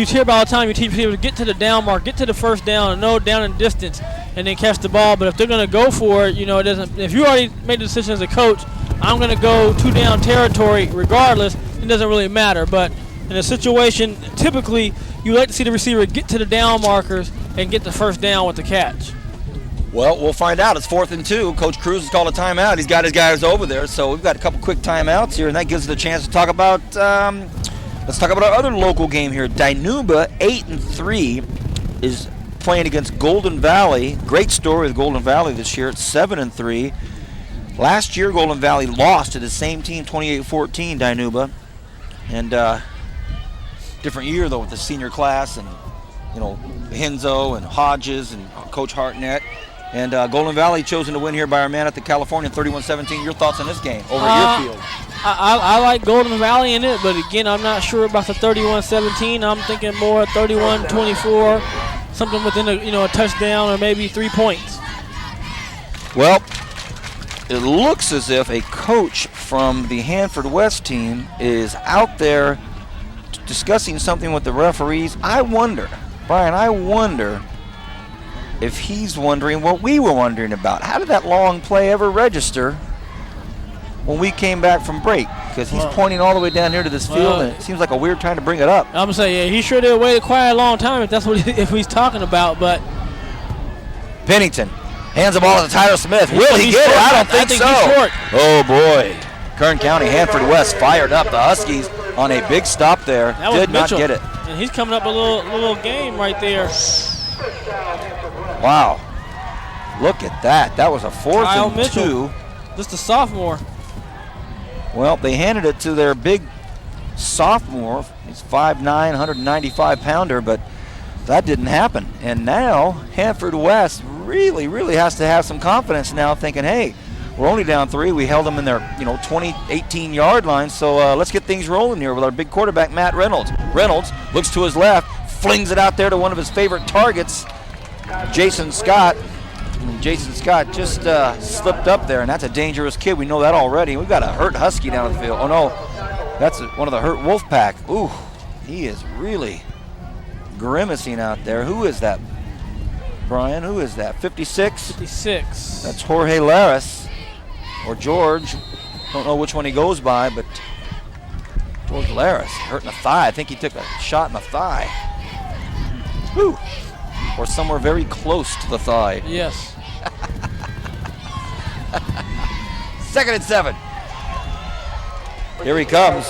Speaker 7: hear about all the time, you teach people to get to the down mark, get to the first down, and no down and distance. and then catch the ball. But if they're going to go for it, it doesn't. If you already made the decision as a coach, I'm going to go 2 down territory regardless, it doesn't really matter. But in a situation, typically you like to see the receiver get to the down markers and get the first down with the catch.
Speaker 6: Well, we'll find out. It's 4th and 2. Coach Cruz has called a timeout. He's got his guys over there, so we've got a couple quick timeouts here, and that gives us a chance to talk about. Let's talk about our other local game here. Dinuba, 8-3, is playing against Golden Valley. Great story with Golden Valley this year. It's 7-3. Last year, Golden Valley lost to the same team, 28-14, Dinuba, and different year though with the senior class and Henzo and Hodges and Coach Hartnett. And Golden Valley chosen to win here by our man at the California, 31-17. Your thoughts on this game over your field?
Speaker 7: I like Golden Valley in it, but again, I'm not sure about the 31-17. I'm thinking more 31-24, something within a touchdown or maybe 3 points.
Speaker 6: Well, it looks as if a coach from the Handford West team is out there discussing something with the referees. I wonder, Brian, if he's wondering what we were wondering about. How did that long play ever register when we came back from break? Because he's pointing all the way down here to this field, and it seems like a weird time to bring it up.
Speaker 7: I'm going to say, yeah, he sure did wait quite a long time if that's what if he's talking about, but.
Speaker 6: Pennington hands the ball to Tyler Smith. Will he get it? I don't think so.
Speaker 7: He's short.
Speaker 6: Oh, boy. Kern County, Handford West fired up. The Huskies on a big stop there. Did not get it.
Speaker 7: And he's coming up a little game right there.
Speaker 6: Wow. Look at that. That was a 4th and
Speaker 7: Mitchell,
Speaker 6: 2.
Speaker 7: Just a sophomore.
Speaker 6: Well, they handed it to their big sophomore. He's 5'9", 195-pounder, but that didn't happen. And now Handford West really, really has to have some confidence now, thinking, hey, we're only down 3. We held them in their 20, 18-yard line, so let's get things rolling here with our big quarterback, Matt Reynolds. Reynolds looks to his left, flings it out there to one of his favorite targets, Jason Scott. And Jason Scott just slipped up there, and that's a dangerous kid. We know that already. We've got a hurt Husky down the field. Oh, no, that's one of the hurt Wolfpack. Ooh, he is really grimacing out there. Who is that, Brian? Who is that? 56?
Speaker 7: 56.
Speaker 6: That's Jorge Laris, or George. Don't know which one he goes by, but George Laris hurting the thigh. I think he took a shot in the thigh. Whew. Or somewhere very close to the thigh.
Speaker 7: Yes.
Speaker 6: 2nd and 7. Here he comes.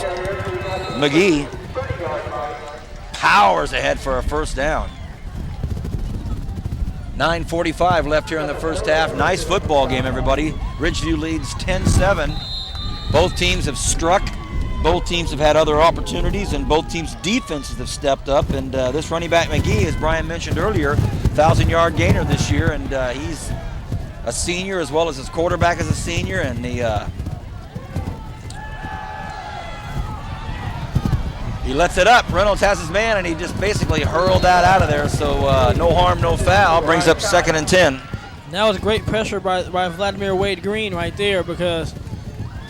Speaker 6: McGee powers ahead for a first down. 9:45 left here in the first half. Nice football game, everybody. Ridgeview leads 10-7. Both teams have struck. Both teams have had other opportunities, and both teams' defenses have stepped up. And this running back, McGee, as Brian mentioned earlier, 1,000-yard gainer this year, and he's a senior as well as his quarterback is a senior. And he lets it up. Reynolds has his man, and he just basically hurled that out of there. So no harm, no foul. Brings up 2nd and 10.
Speaker 7: That was great pressure by Vladimir Wade Green right there, because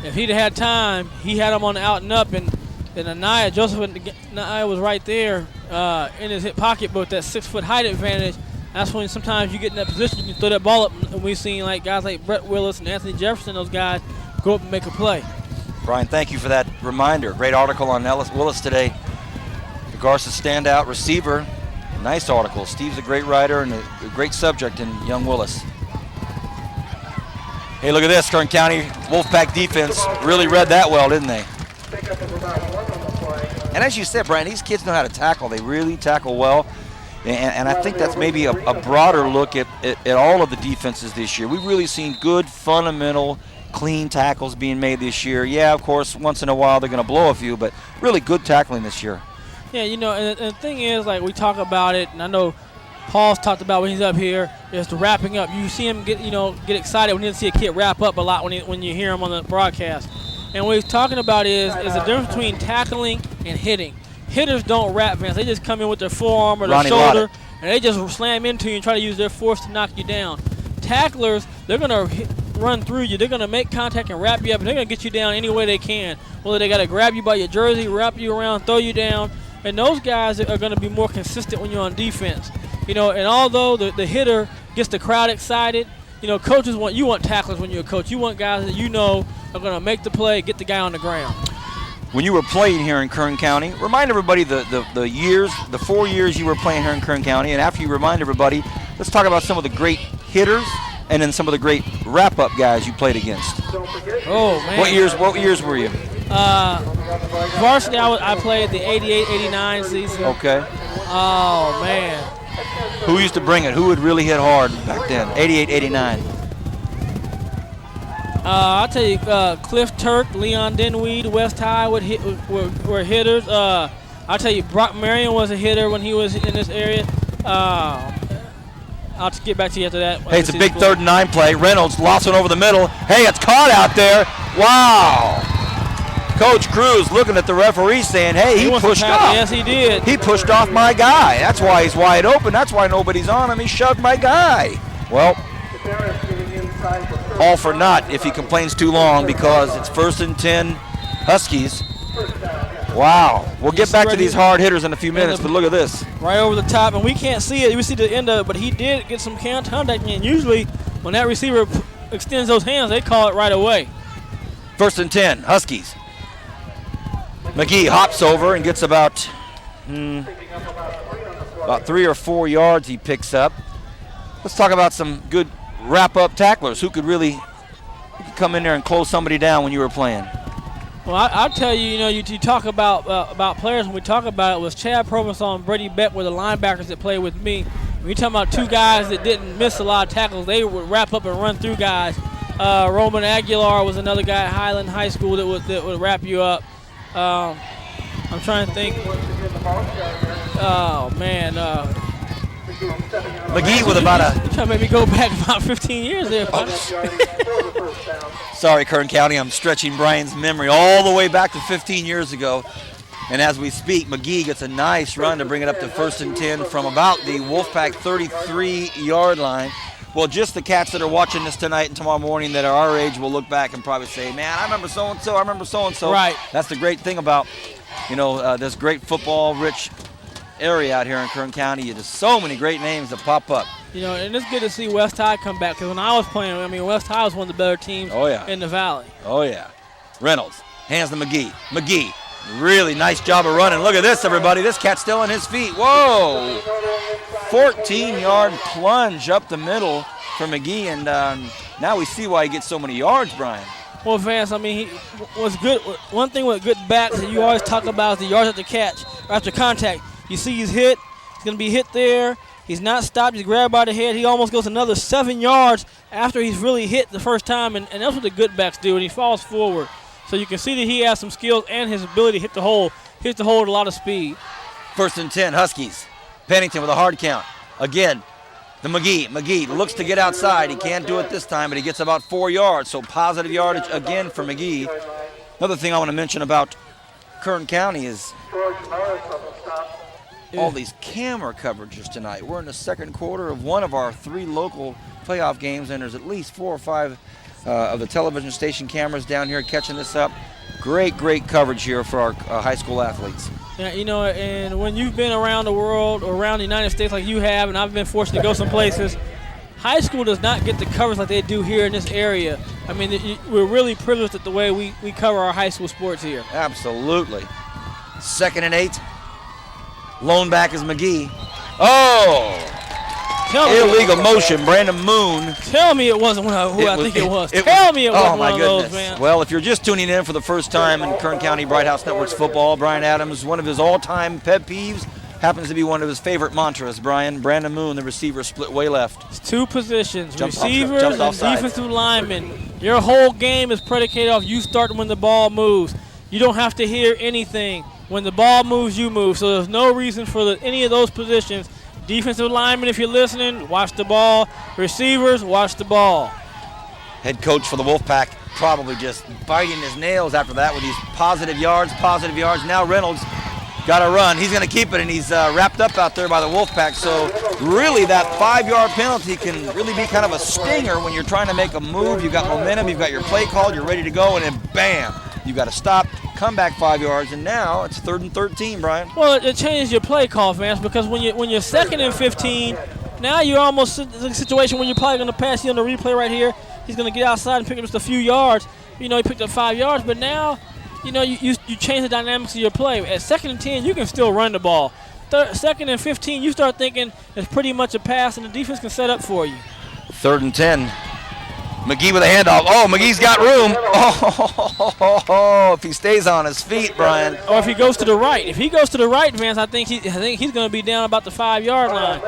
Speaker 7: if he'd had time, he had him on the out and up, and Anaya, Joseph Anaya was right there in his hip pocket, but with that 6-foot height advantage, that's when sometimes you get in that position, you can throw that ball up, and we've seen like guys like Brett Willis and Anthony Jefferson, those guys, go up and make a play.
Speaker 6: Brian, thank you for that reminder. Great article on Willis today. The Garza standout receiver. Nice article. Steve's a great writer and a great subject in young Willis. Hey, look at this. Kern County Wolfpack defense really read that well, didn't they? And as you said, Brian, these kids know how to tackle. They really tackle well. And I think that's maybe a broader look at all of the defenses this year. We've really seen good, fundamental, clean tackles being made this year. Yeah, of course, once in a while they're going to blow a few, but really good tackling this year.
Speaker 7: Yeah, and the thing is, like, we talk about it, and I know Paul's talked about when he's up here, is the wrapping up. You see him get excited when you see a kid wrap up a lot when you hear him on the broadcast. And what he's talking about is the difference between tackling and hitting. Hitters don't wrap, man. They just come in with their forearm or their shoulder, and they just slam into you and try to use their force to knock you down. Tacklers, they're going to run through you. They're going to make contact and wrap you up, and they're going to get you down any way they can. Whether they got to grab you by your jersey, wrap you around, throw you down. And those guys are going to be more consistent when you're on defense. And although the hitter gets the crowd excited. You know, coaches you want tacklers when you're a coach. You want guys that you know are going to make the play, get the guy on the ground.
Speaker 6: When you were playing here in Kern County, remind everybody the 4 years you were playing here in Kern County, and after you remind everybody, let's talk about some of the great hitters and then some of the great wrap-up guys you played against.
Speaker 7: Oh, man.
Speaker 6: What years were you?
Speaker 7: Varsity, I played the 88-89 season.
Speaker 6: Okay.
Speaker 7: Oh, man.
Speaker 6: Who used to bring it? Who would really hit hard back then? 88-89.
Speaker 7: I'll tell you, Cliff Turk, Leon Denweed, West High were hitters. I'll tell you, Brock Marion was a hitter when he was in this area. I'll just get back to you after that.
Speaker 6: Hey, it's a big 3rd and 9 play. Reynolds lost one over the middle. Hey, it's caught out there. Wow. Coach Cruz looking at the referee saying, hey, he pushed off.
Speaker 7: Yes, he did.
Speaker 6: He pushed off my guy. That's why he's wide open. That's why nobody's on him. He shoved my guy. Well, all for naught if he complains too long because it's 1st and 10 Huskies. Wow. We'll get back to these hard hitters in a few minutes, but look at this.
Speaker 7: Right over the top, and we can't see it. We see the end of it, but he did get some contact, and usually when that receiver extends those hands, they call it right away.
Speaker 6: 1st and 10, Huskies. McGee hops over and gets about 3 or 4 yards he picks up. Let's talk about some good wrap-up tacklers who could come in there and close somebody down when you were playing.
Speaker 7: Well, I'll tell you, you talk about players. When we talk about it, was Chad Provençal and Brady Beck were the linebackers that played with me. When you're talking about 2 guys that didn't miss a lot of tackles, they would wrap up and run through guys. Roman Aguilar was another guy at Highland High School that would wrap you up. I'm trying to think. Oh, man.
Speaker 6: McGee with about a...
Speaker 7: You're trying to make me go back about 15 years there.
Speaker 6: Sorry, Kern County. I'm stretching Brian's memory all the way back to 15 years ago. And as we speak, McGee gets a nice run to bring it up to 1st and 10 from about the Wolfpack 33-yard line. Well, just the cats that are watching this tonight and tomorrow morning that are our age will look back and probably say, man, I remember so-and-so, I remember so-and-so.
Speaker 7: Right.
Speaker 6: That's the great thing about, this great football-rich area out here in Kern County. There's so many great names that pop up.
Speaker 7: And it's good to see West High come back because when I was playing, West High was one of the better teams in the Valley.
Speaker 6: Oh, yeah. Reynolds hands to McGee. McGee, really nice job of running. Look at this, everybody. This cat's still on his feet. Whoa. 14-yard plunge up the middle for McGee, and now we see why he gets so many yards, Brian.
Speaker 7: Well, Vance, he was good. One thing with good backs that you always talk about is the yards after catch, or after contact. You see he's hit. He's going to be hit there. He's not stopped. He's grabbed by the head. He almost goes another 7 yards after he's really hit the first time, and that's what the good backs do, and he falls forward. So you can see that he has some skills and his ability to hit the hole at a lot of speed.
Speaker 6: 1st and 10, Huskies. Pennington with a hard count. Again, the McGee looks to get outside. He can't do it this time, but he gets about 4 yards, so positive yardage again for McGee. Another thing I want to mention about Kern County is all these camera coverages tonight. We're in the 2nd quarter of one of our 3 local playoff games, and there's at least 4 or 5 of the television station cameras down here catching this up. Great coverage here for our high school athletes.
Speaker 7: Yeah, and when you've been around the world or around the United States like you have, and I've been fortunate to go some places, high school does not get the coverage like they do here in this area. We're really privileged at the way we cover our high school sports here.
Speaker 6: Absolutely. 2nd and 8. Lone back is McGee. Oh! Illegal motion, Brandon Moon.
Speaker 7: Tell me it wasn't who I think it was. Tell me it wasn't one of those, man.
Speaker 6: Well, if you're just tuning in for the first time in Kern County Bright House Networks football, Brian Adams, one of his all-time pet peeves, happens to be one of his favorite mantras. Brandon Moon, the receiver, split way left.
Speaker 7: It's 2 positions, receivers and defensive linemen. Your whole game is predicated off you starting when the ball moves. You don't have to hear anything. When the ball moves, you move. So there's no reason for any of those positions. Defensive linemen, if you're listening, watch the ball. Receivers, watch the ball.
Speaker 6: Head coach for the Wolfpack probably just biting his nails after that with these positive yards. Now Reynolds got a run. He's going to keep it, and he's wrapped up out there by the Wolfpack. So really that 5-yard penalty can really be kind of a stinger when you're trying to make a move. You've got momentum, you've got your play called, you're ready to go, and then bam, you've got to stop, come back 5 yards, and now it's 3rd and 13, Brian.
Speaker 7: Well, it changes your play call, Vance, because when you're 2nd and 15, Now you're almost in a situation where you're probably going to pass. On the replay right here, he's going to get outside and pick up just a few yards. He picked up 5 yards, but now, you change the dynamics of your play. At 2nd and 10, you can still run the ball. 2nd and 15, you start thinking it's pretty much a pass, and the defense can set up for you.
Speaker 6: 3rd and 10. McGee with a handoff. Oh, McGee's got room. Oh, if he stays on his feet, Brian.
Speaker 7: Or if he goes to the right. If he goes to the right, Vance, I think he's going to be down about the 5-yard line.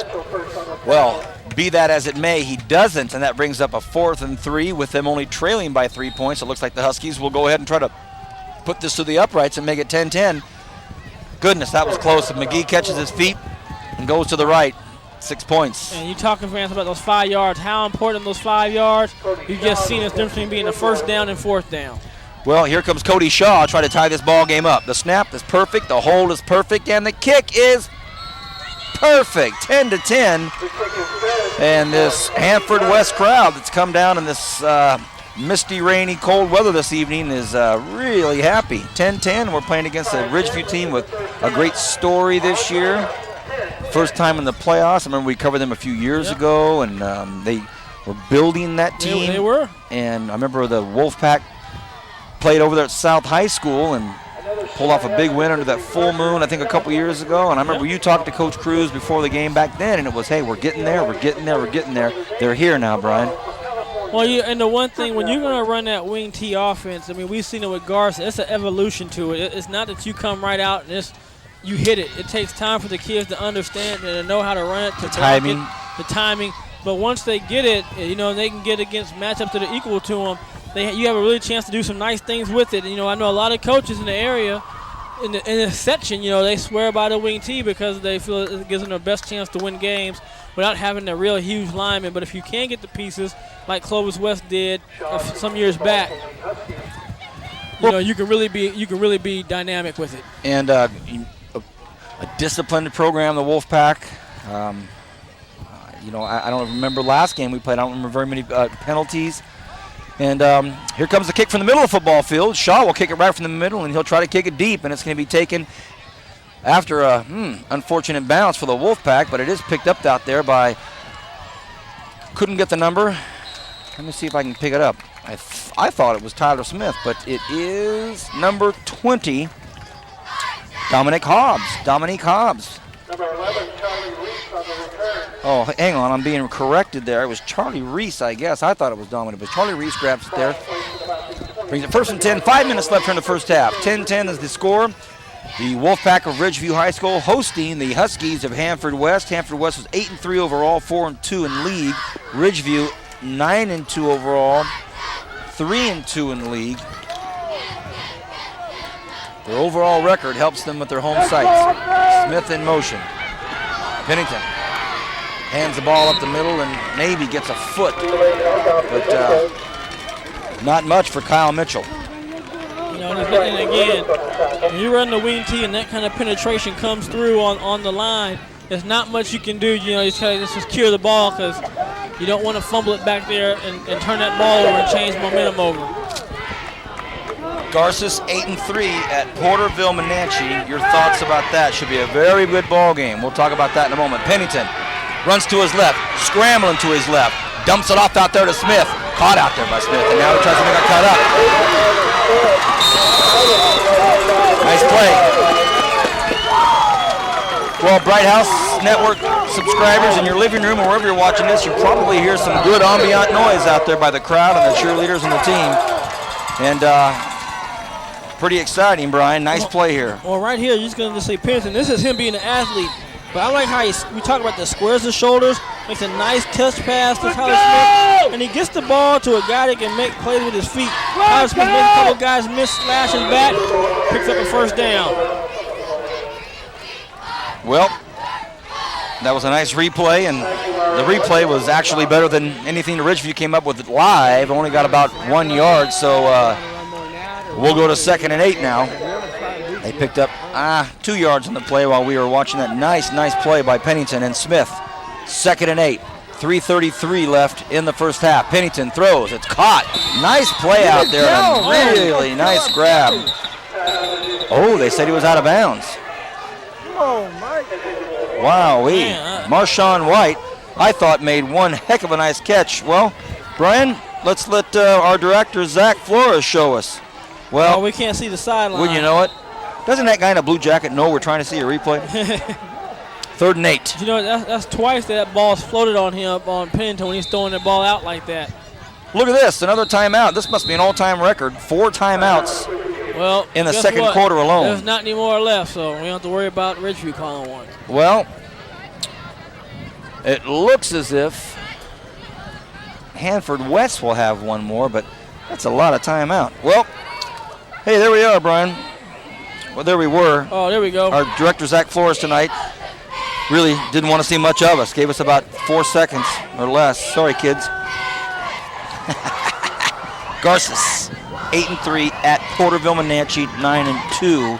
Speaker 6: Well, be that as it may, he doesn't, and that brings up a 4th and 3 with them only trailing by 3 points. It looks like the Huskies will go ahead and try to put this to the uprights and make it 10-10. Goodness, that was close. If McGee catches his feet and goes to the right, 6 points.
Speaker 7: And you talking, Vance, about those 5 yards. How important those 5 yards? You've just seen this difference between being a 1st down and 4th down.
Speaker 6: Well, here comes Cody Shaw trying to tie this ball game up. The snap is perfect, the hold is perfect, and the kick is perfect. 10-10. And this Handford West crowd that's come down in this misty, rainy, cold weather this evening is really happy. 10-10. We're playing against a Ridgeview team with a great story this year. First time in the playoffs. I remember we covered them a few years ago, and they were building that team.
Speaker 7: They were.
Speaker 6: And I remember the Wolfpack played over there at South High School and pulled off a big win under that full moon, I think, a couple years ago. And I remember you talked to Coach Cruz before the game back then, and it was, hey, we're getting there, we're getting there, we're getting there. They're here now, Brian.
Speaker 7: Well, and the one thing, when you're going to run that wing T offense, I mean, we've seen it with Garza. It's an evolution to it. It's not that you come right out and you hit it. It takes time for the kids to understand and to know how to run it, to block it, the timing. But once they get it, they can get against matchups that are equal to them. You have a really chance to do some nice things with it. And, I know a lot of coaches in the area, in this section, they swear by the wing T because they feel it gives them the best chance to win games without having a real huge lineman. But if you can get the pieces like Clovis West did some years back, you can really be dynamic with it.
Speaker 6: And a disciplined program, the Wolfpack. I don't remember last game we played. I don't remember very many penalties. And here comes the kick from the middle of the football field. Shaw will kick it right from the middle, and he'll try to kick it deep, and it's going to be taken after a unfortunate bounce for the Wolfpack, but it is picked up out there by, couldn't get the number. Let me see if I can pick it up. I thought it was Tyler Smith, but it is number 20, Dominique Hobbs.
Speaker 12: Number 11, Charlie Reese on the return.
Speaker 6: Oh, hang on, I'm being corrected there. It was Charlie Reese, I guess. I thought it was Dominic, but Charlie Reese grabs it there. Brings it 1st and 10, 5 minutes left here in the first half. 10-10 is the score. The Wolfpack of Ridgeview High School hosting the Huskies of Handford West. Handford West was 8-3 overall, 4-2 in league. Ridgeview 9-2 overall, 3-2 in league. Their overall record helps them with their home sites. Smith in motion. Pennington hands the ball up the middle and maybe gets a foot, but not much for Kyle Mitchell.
Speaker 7: And again, when you run the wing T and that kind of penetration comes through on the line, there's not much you can do. You just secure the ball because you don't want to fumble it back there and turn that ball over and change momentum over.
Speaker 6: Garces 8-3 at Porterville, Menanche. Your thoughts about that? Should be a very good ball game. We'll talk about that in a moment. Pennington runs to his left, scrambling to his left, dumps it off out there to Smith. Caught out there by Smith, and now he tries to make a cut up. Nice play. Well, Bright House Network subscribers in your living room or wherever you're watching this, you probably hear some good ambient noise out there by the crowd and the cheerleaders and the team. And pretty exciting, Brian. Nice play here.
Speaker 7: Well, right here, you're just going to say Pennington. This is him being an athlete. But I like how we talk about the squares the shoulders, makes a nice touch pass to Tyler Smith, and he gets the ball to a guy that can make plays with his feet. Tyler Smith makes a couple guys miss, slashing back, picks up a 1st down.
Speaker 6: Well, that was a nice replay, and the replay was actually better than anything the Ridgeview came up with live. Only got about 1 yard, so we'll go to 2nd and 8 now. They picked up 2 yards on the play while we were watching that nice play by Pennington and Smith. 2nd and 8, 3:33 left in the first half. Pennington throws, it's caught. Nice play out there, and a really nice grab. Oh, they said he was out of bounds.
Speaker 12: Oh, Mike.
Speaker 6: Wow, Marshawn White I thought made one heck of a nice catch. Well, Brian, let's let our director, Zach Flores, show us. Well,
Speaker 7: we can't see the sideline.
Speaker 6: Wouldn't you know it? Doesn't that guy in a blue jacket know we're trying to see a replay? 3rd and 8.
Speaker 7: You know, that's twice that ball's floated on him on Pennington when he's throwing the ball out like that.
Speaker 6: Look at this, another timeout. This must be an all-time record. 4 timeouts in the second quarter alone.
Speaker 7: There's not any more left, so we don't have to worry about Ridgeview calling one.
Speaker 6: Well, it looks as if Handford West will have one more, but that's a lot of timeout. Well, hey, there we are, Brian. Well, there we were.
Speaker 7: Oh, there we go.
Speaker 6: Our director, Zach Flores, tonight really didn't want to see much of us. Gave us about 4 seconds or less. Sorry, kids. Garces, 8-3 at Porterville, Menachie, 9-2.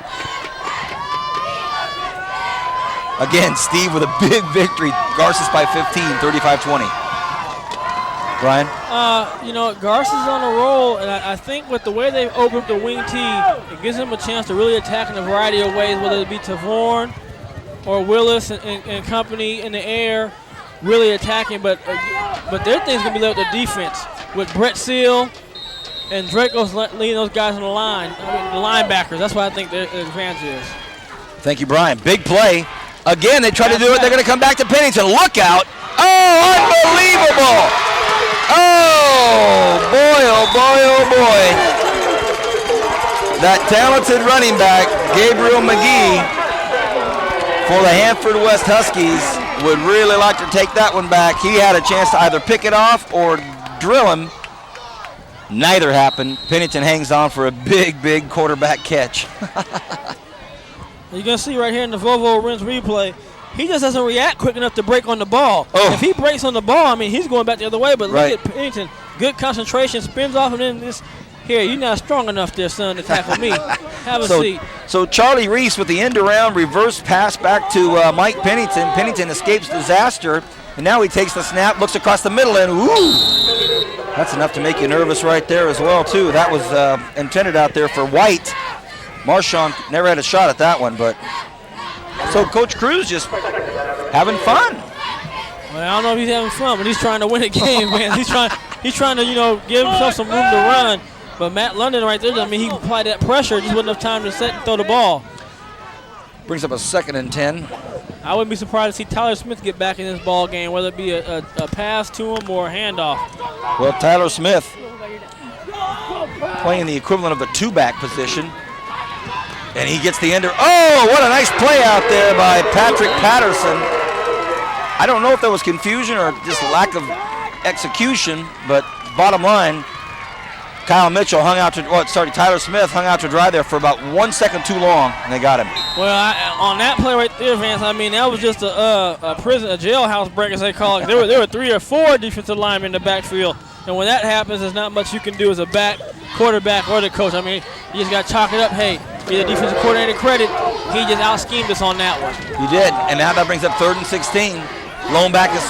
Speaker 6: Again, Steve with a big victory. Garces by 15, 35-20. Brian?
Speaker 7: You know, Garces is on a roll, and I think with the way they've opened the wing tee, it gives them a chance to really attack in a variety of ways, whether it be Tavorn or Willis and company in the air, really attacking. But their thing's going to be led with the defense, with Brett Seal and Draco's leading those guys on the line. I mean, the linebackers. That's what I think their advantage is.
Speaker 6: Thank you, Brian. Big play. Again, they try to do it. They're going to come back to Pennington. Look out. Oh, unbelievable. Oh, boy, oh, boy, oh, boy. That talented running back, Gabriel McGee, for the Handford West Huskies, would really like to take that one back. He had a chance to either pick it off or drill him. Neither happened. Pennington hangs on for a big, big quarterback catch.
Speaker 7: You're going to see right here in the Volvo Rins replay, he just doesn't react quick enough to break on the ball.
Speaker 6: Oh.
Speaker 7: If he breaks on the ball, I mean, he's going back the other way. But
Speaker 6: right.
Speaker 7: Look at Pennington. Good concentration, spins off, and then this. Here, you're not strong enough there, son, to tackle me. Have a seat.
Speaker 6: So Charlie Reese with the end-around reverse pass back to Mike Pennington. Pennington escapes disaster, and now he takes the snap, looks across the middle, and ooh! That's enough to make you nervous right there as well, too. That was intended out there for White. Marshawn never had a shot at that one, but so Coach Cruz just having fun.
Speaker 7: Well, I don't know if he's having fun, but he's trying to win a game, man. He's trying to, give himself some room to run. But Matt London right there, I mean, he applied that pressure, just wasn't enough time to set and throw the ball.
Speaker 6: Brings up a 2nd and 10.
Speaker 7: I wouldn't be surprised to see Tyler Smith get back in this ball game, whether it be a pass to him or a handoff.
Speaker 6: Well, Tyler Smith playing the equivalent of the 2-back position. And he gets the ender. Oh, what a nice play out there by Patrick Patterson. I don't know if there was confusion or just lack of execution, but bottom line, Tyler Smith hung out to dry there for about 1 second too long, and they got him.
Speaker 7: Well, on that play right there, Vance, I mean, that was just a jailhouse break, as they call it. There were 3 or 4 defensive linemen in the backfield, and when that happens, there's not much you can do as a quarterback, or the coach. I mean, you just got to chalk it up. Hey, give the defensive coordinator credit. He just out-schemed us on that one.
Speaker 6: He did, and now that brings up 3rd and 16. Lone back is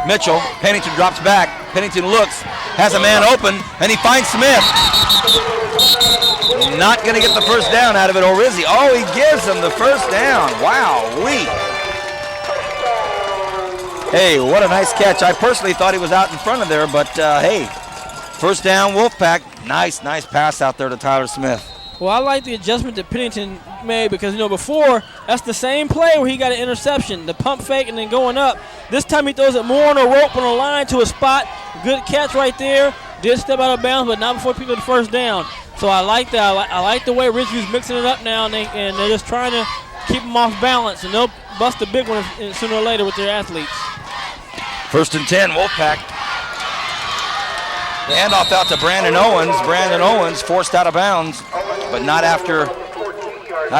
Speaker 6: Mitchell. Pennington drops back. Pennington looks, has a man open, and he finds Smith. Not going to get the first down out of it, or is he? Oh, he gives him the first down. Wow-wee. Hey, what a nice catch. I personally thought he was out in front of there, but hey, first down, Wolfpack. Nice pass out there to Tyler Smith.
Speaker 7: Well, I like the adjustment that Pennington made because, before, that's the same play where he got an interception, the pump fake and then going up. This time he throws it more on a rope on a line to a spot. Good catch right there. Did step out of bounds, but not before people get the first down. So I like that. I like the way Ridgeview's mixing it up now, and they're just trying to keep them off balance, and they'll bust a big one sooner or later with their athletes.
Speaker 6: 1st and 10, Wolfpack. The handoff out to Brandon Owens. Brandon Owens forced out of bounds, but not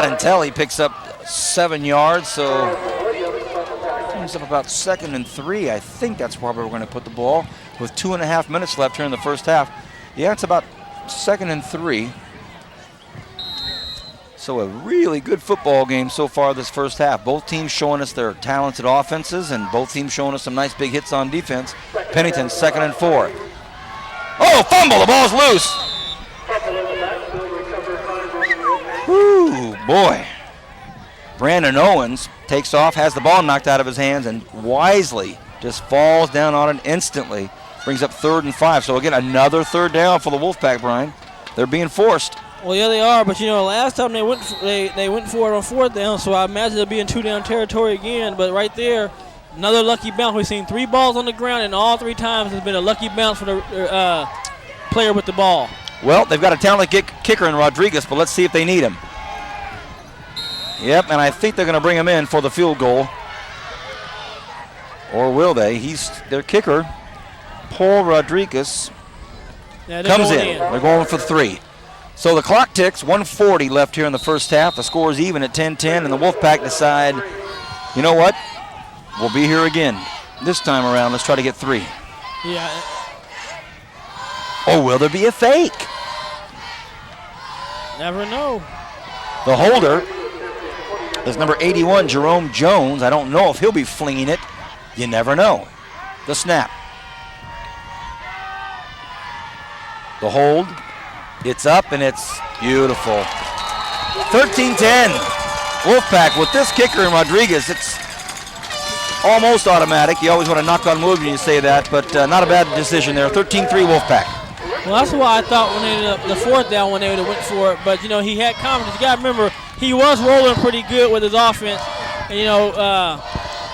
Speaker 6: until he picks up 7 yards. So he's up about 2nd and 3. I think that's where we're going to put the ball with 2.5 minutes left here in the first half. Yeah, it's about 2nd and 3. So a really good football game so far this first half. Both teams showing us their talented offenses, and both teams showing us some nice big hits on defense. Pennington 2nd and 4. Oh, fumble, the ball's loose. Whoo, boy. Brandon Owens takes off, has the ball knocked out of his hands, and wisely just falls down on it instantly. Brings up 3rd and 5. So again, another 3rd down for the Wolfpack, Brian. They're being forced.
Speaker 7: Well, yeah, they are. But last time they went for it on 4th down. So I imagine they'll be in 2-down territory again. But right there, another lucky bounce. We've seen 3 balls on the ground, and all 3 times has been a lucky bounce for the player with the ball.
Speaker 6: Well, they've got a talented kicker in Rodriguez, but let's see if they need him. Yep, and I think they're going to bring him in for the field goal. Or will they? He's their kicker. Paul Rodriguez comes in. They're going for 3. So the clock ticks, 1:40 left here in the first half. The score is even at 10-10, and the Wolfpack decide, you know what? We'll be here again. This time around, let's try to get 3.
Speaker 7: Yeah.
Speaker 6: Or will there be a fake?
Speaker 7: Never know.
Speaker 6: The holder is number 81, Jerome Jones. I don't know if he'll be flinging it. You never know. The snap. The hold, it's up and it's beautiful. 13-10, Wolfpack with this kicker in Rodriguez. It's almost automatic. You always want to knock on wood when you say that, but not a bad decision there. 13-3 Wolfpack.
Speaker 7: Well, that's why I thought when they ended up the 4th down when they would have went for it. But he had confidence. You got to remember he was rolling pretty good with his offense. And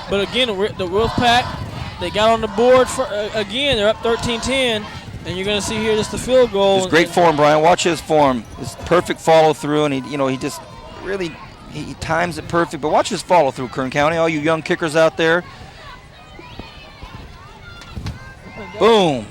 Speaker 7: but again the Wolfpack, they got on the board for again. They're up 13-10. And you're going to see here just the field goal.
Speaker 6: It's great form, Brian. Watch his form. His perfect follow through, and he just really he times it perfect. But watch his follow through, Kern County. All you young kickers out there. Boom.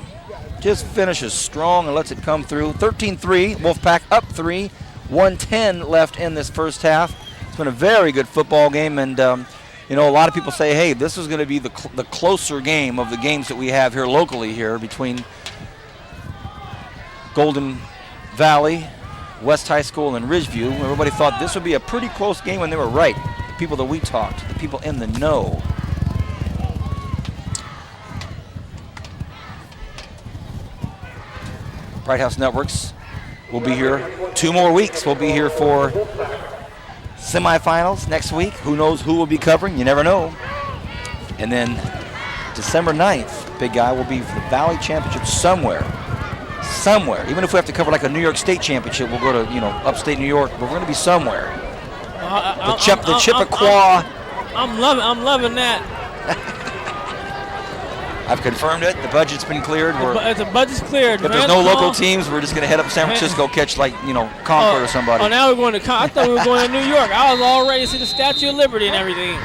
Speaker 6: Just finishes strong and lets it come through. 13-3. Wolfpack up 3. 1:10 left in this first half. It's been a very good football game, and a lot of people say, hey, this is going to be the closer game of the games that we have here locally here between Golden Valley, West High School, and Ridgeview. Everybody thought this would be a pretty close game, and they were right. The people that we talked, the people in the know. Bright House Networks will be here 2 more weeks. We'll be here for semifinals next week. Who knows who we'll be covering? You never know. And then December 9th, big guy, will be for the Valley Championship somewhere. Even if we have to cover like a New York State championship, we'll go to upstate New York. But we're going to be somewhere. The Chippewa.
Speaker 7: I'm loving that.
Speaker 6: I've confirmed it. The budget's been cleared.
Speaker 7: The budget's cleared.
Speaker 6: But there's no local teams. We're just going to head up to San Francisco, catch Concord or somebody.
Speaker 7: Oh, now we're going to. I thought we were going to New York. I was all ready to see the Statue of Liberty and everything.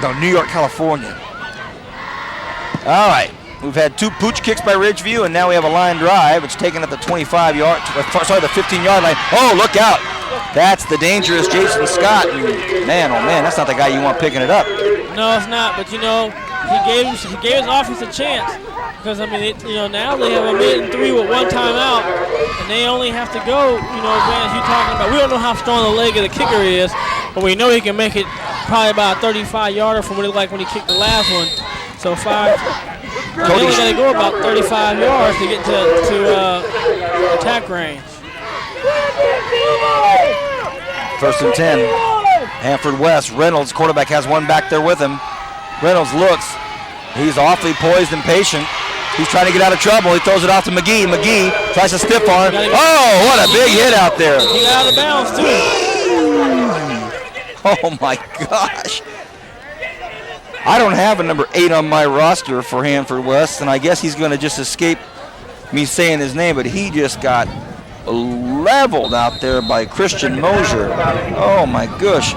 Speaker 6: No, New York, California. All right. We've had 2 pooch kicks by Ridgeview, and now we have a line drive. It's taken at the 15-yard line. Oh, look out. That's the dangerous Jason Scott. Man, oh man, that's not the guy you want picking it up.
Speaker 7: No, it's not. But he gave his offense a chance because now they have a 1-3 with 1 timeout, and they only have to go. As you talking about, we don't know how strong the leg of the kicker is, but we know he can make it probably about a 35-yarder from what it looked like when he kicked the last one. So 5. They only got to go about 35 yards to get to attack range.
Speaker 6: 1st and 10. Handford West. Reynolds, quarterback, has one back there with him. Reynolds looks. He's awfully poised and patient. He's trying to get out of trouble. He throws it off to McGee. McGee tries to stiff arm. Oh, what a big hit out there.
Speaker 7: He got out of bounds, too.
Speaker 6: Oh, my gosh. I don't have a number 8 on my roster for Handford West, and I guess he's going to just escape me saying his name, but he just got leveled out there by Christian Mosier. Oh, my gosh.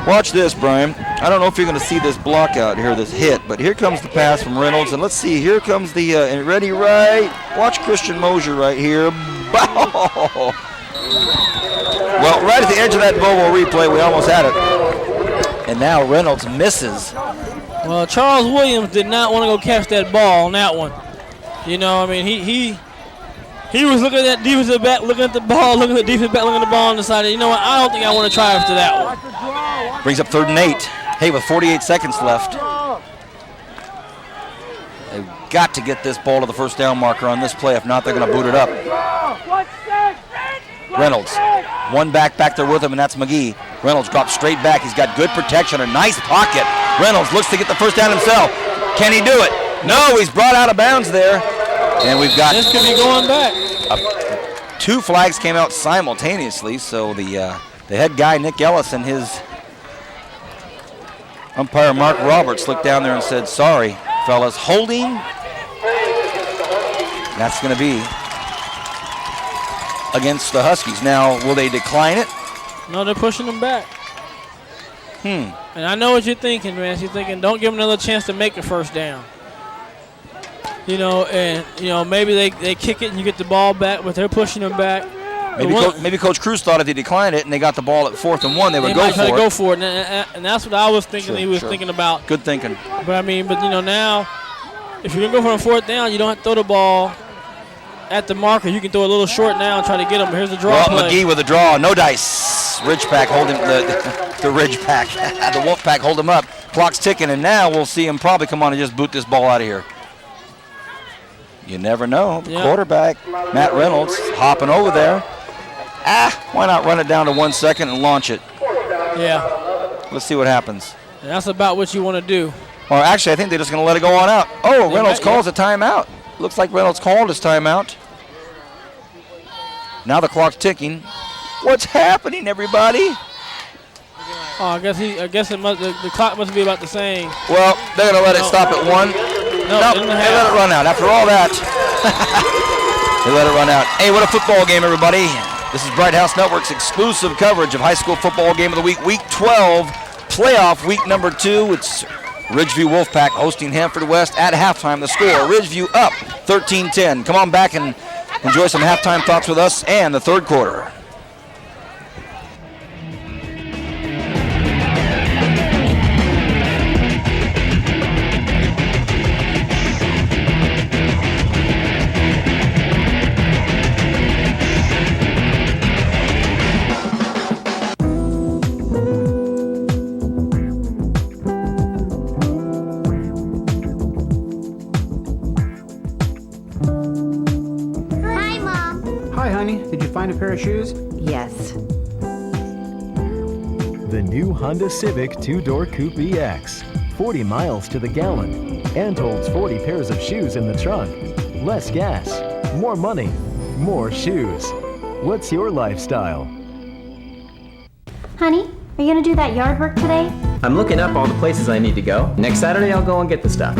Speaker 6: Watch this, Brian. I don't know if you're going to see this block out here, this hit, but here comes the pass from Reynolds, and let's see. Here comes the ready right. Watch Christian Mosier right here. Well, right at the edge of that Bobo replay, we almost had it. And now Reynolds misses.
Speaker 7: Well, Charles Williams did not want to go catch that ball on that one. He was looking at that defensive back, looking at the ball, looking at the defensive back, looking at the ball, and decided, I don't think I want to try after that one.
Speaker 6: Brings up 3rd and 8. Hey, with 48 seconds left. They've got to get this ball to the 1st down marker on this play. If not, they're going to boot it up. Reynolds, one back there with him, and that's McGee. Reynolds drops straight back. He's got good protection, a nice pocket. Reynolds looks to get the first down himself. Can he do it? No, he's brought out of bounds there. And we've got...
Speaker 7: This could be going back.
Speaker 6: 2 flags came out simultaneously, so the head guy, Nick Ellis, and his umpire, Mark Roberts, looked down there and said, sorry, fellas, holding. That's going to be against the Huskies. Now, will they decline it?
Speaker 7: No, they're pushing them back. And I know what you're thinking, man. You're thinking, don't give them another chance to make a first down. You know, and, you know, maybe they kick it and you get the ball back, but they're pushing them back.
Speaker 6: Maybe Coach Cruz thought if they declined it and they got the ball at 4th and 1, they would go for it.
Speaker 7: Go for it, and that's what I was thinking he was thinking about.
Speaker 6: Good thinking.
Speaker 7: But, I mean, you know, now, if you're going to go for a 4th down, you don't have to throw the ball at the marker. You can throw a little short now and try to get them. Here's the draw play.
Speaker 6: McGee with a draw. No dice. Ridgepack holding the Ridgepack. The Wolfpack hold him up. Clock's ticking, and now we'll see him probably come on and just boot this ball out of here. You never know. The quarterback, Matt Reynolds, hopping over there. Why not run it down to 1 second and launch it?
Speaker 7: Yeah.
Speaker 6: Let's see what happens.
Speaker 7: And that's about what you want to do.
Speaker 6: Or actually, I think they're just going to let it go on out. Oh, Reynolds calls a timeout. Looks like Reynolds called his timeout. Now the clock's ticking. What's happening, everybody?
Speaker 7: Oh, I guess the clock must be about the same.
Speaker 6: Well, they're going to let it stop at 1. No, they let it run out. After all that, they let it run out. Hey, what a football game, everybody. This is Bright House Network's exclusive coverage of high school football game of the week, Week 12, playoff week number 2. It's Ridgeview Wolfpack hosting Handford West at halftime. The score, Ridgeview up 13-10. Come on back and enjoy some halftime thoughts with us and the third quarter.
Speaker 3: Find a pair of shoes?
Speaker 13: Yes.
Speaker 4: The new Honda Civic 2-door Coupe EX. 40 miles to the gallon and holds 40 pairs of shoes in the trunk. Less gas, more money, more shoes. What's your lifestyle?
Speaker 2: Honey, are you going to do that yard work today?
Speaker 8: I'm looking up all the places I need to go. Next Saturday, I'll go and get the stuff.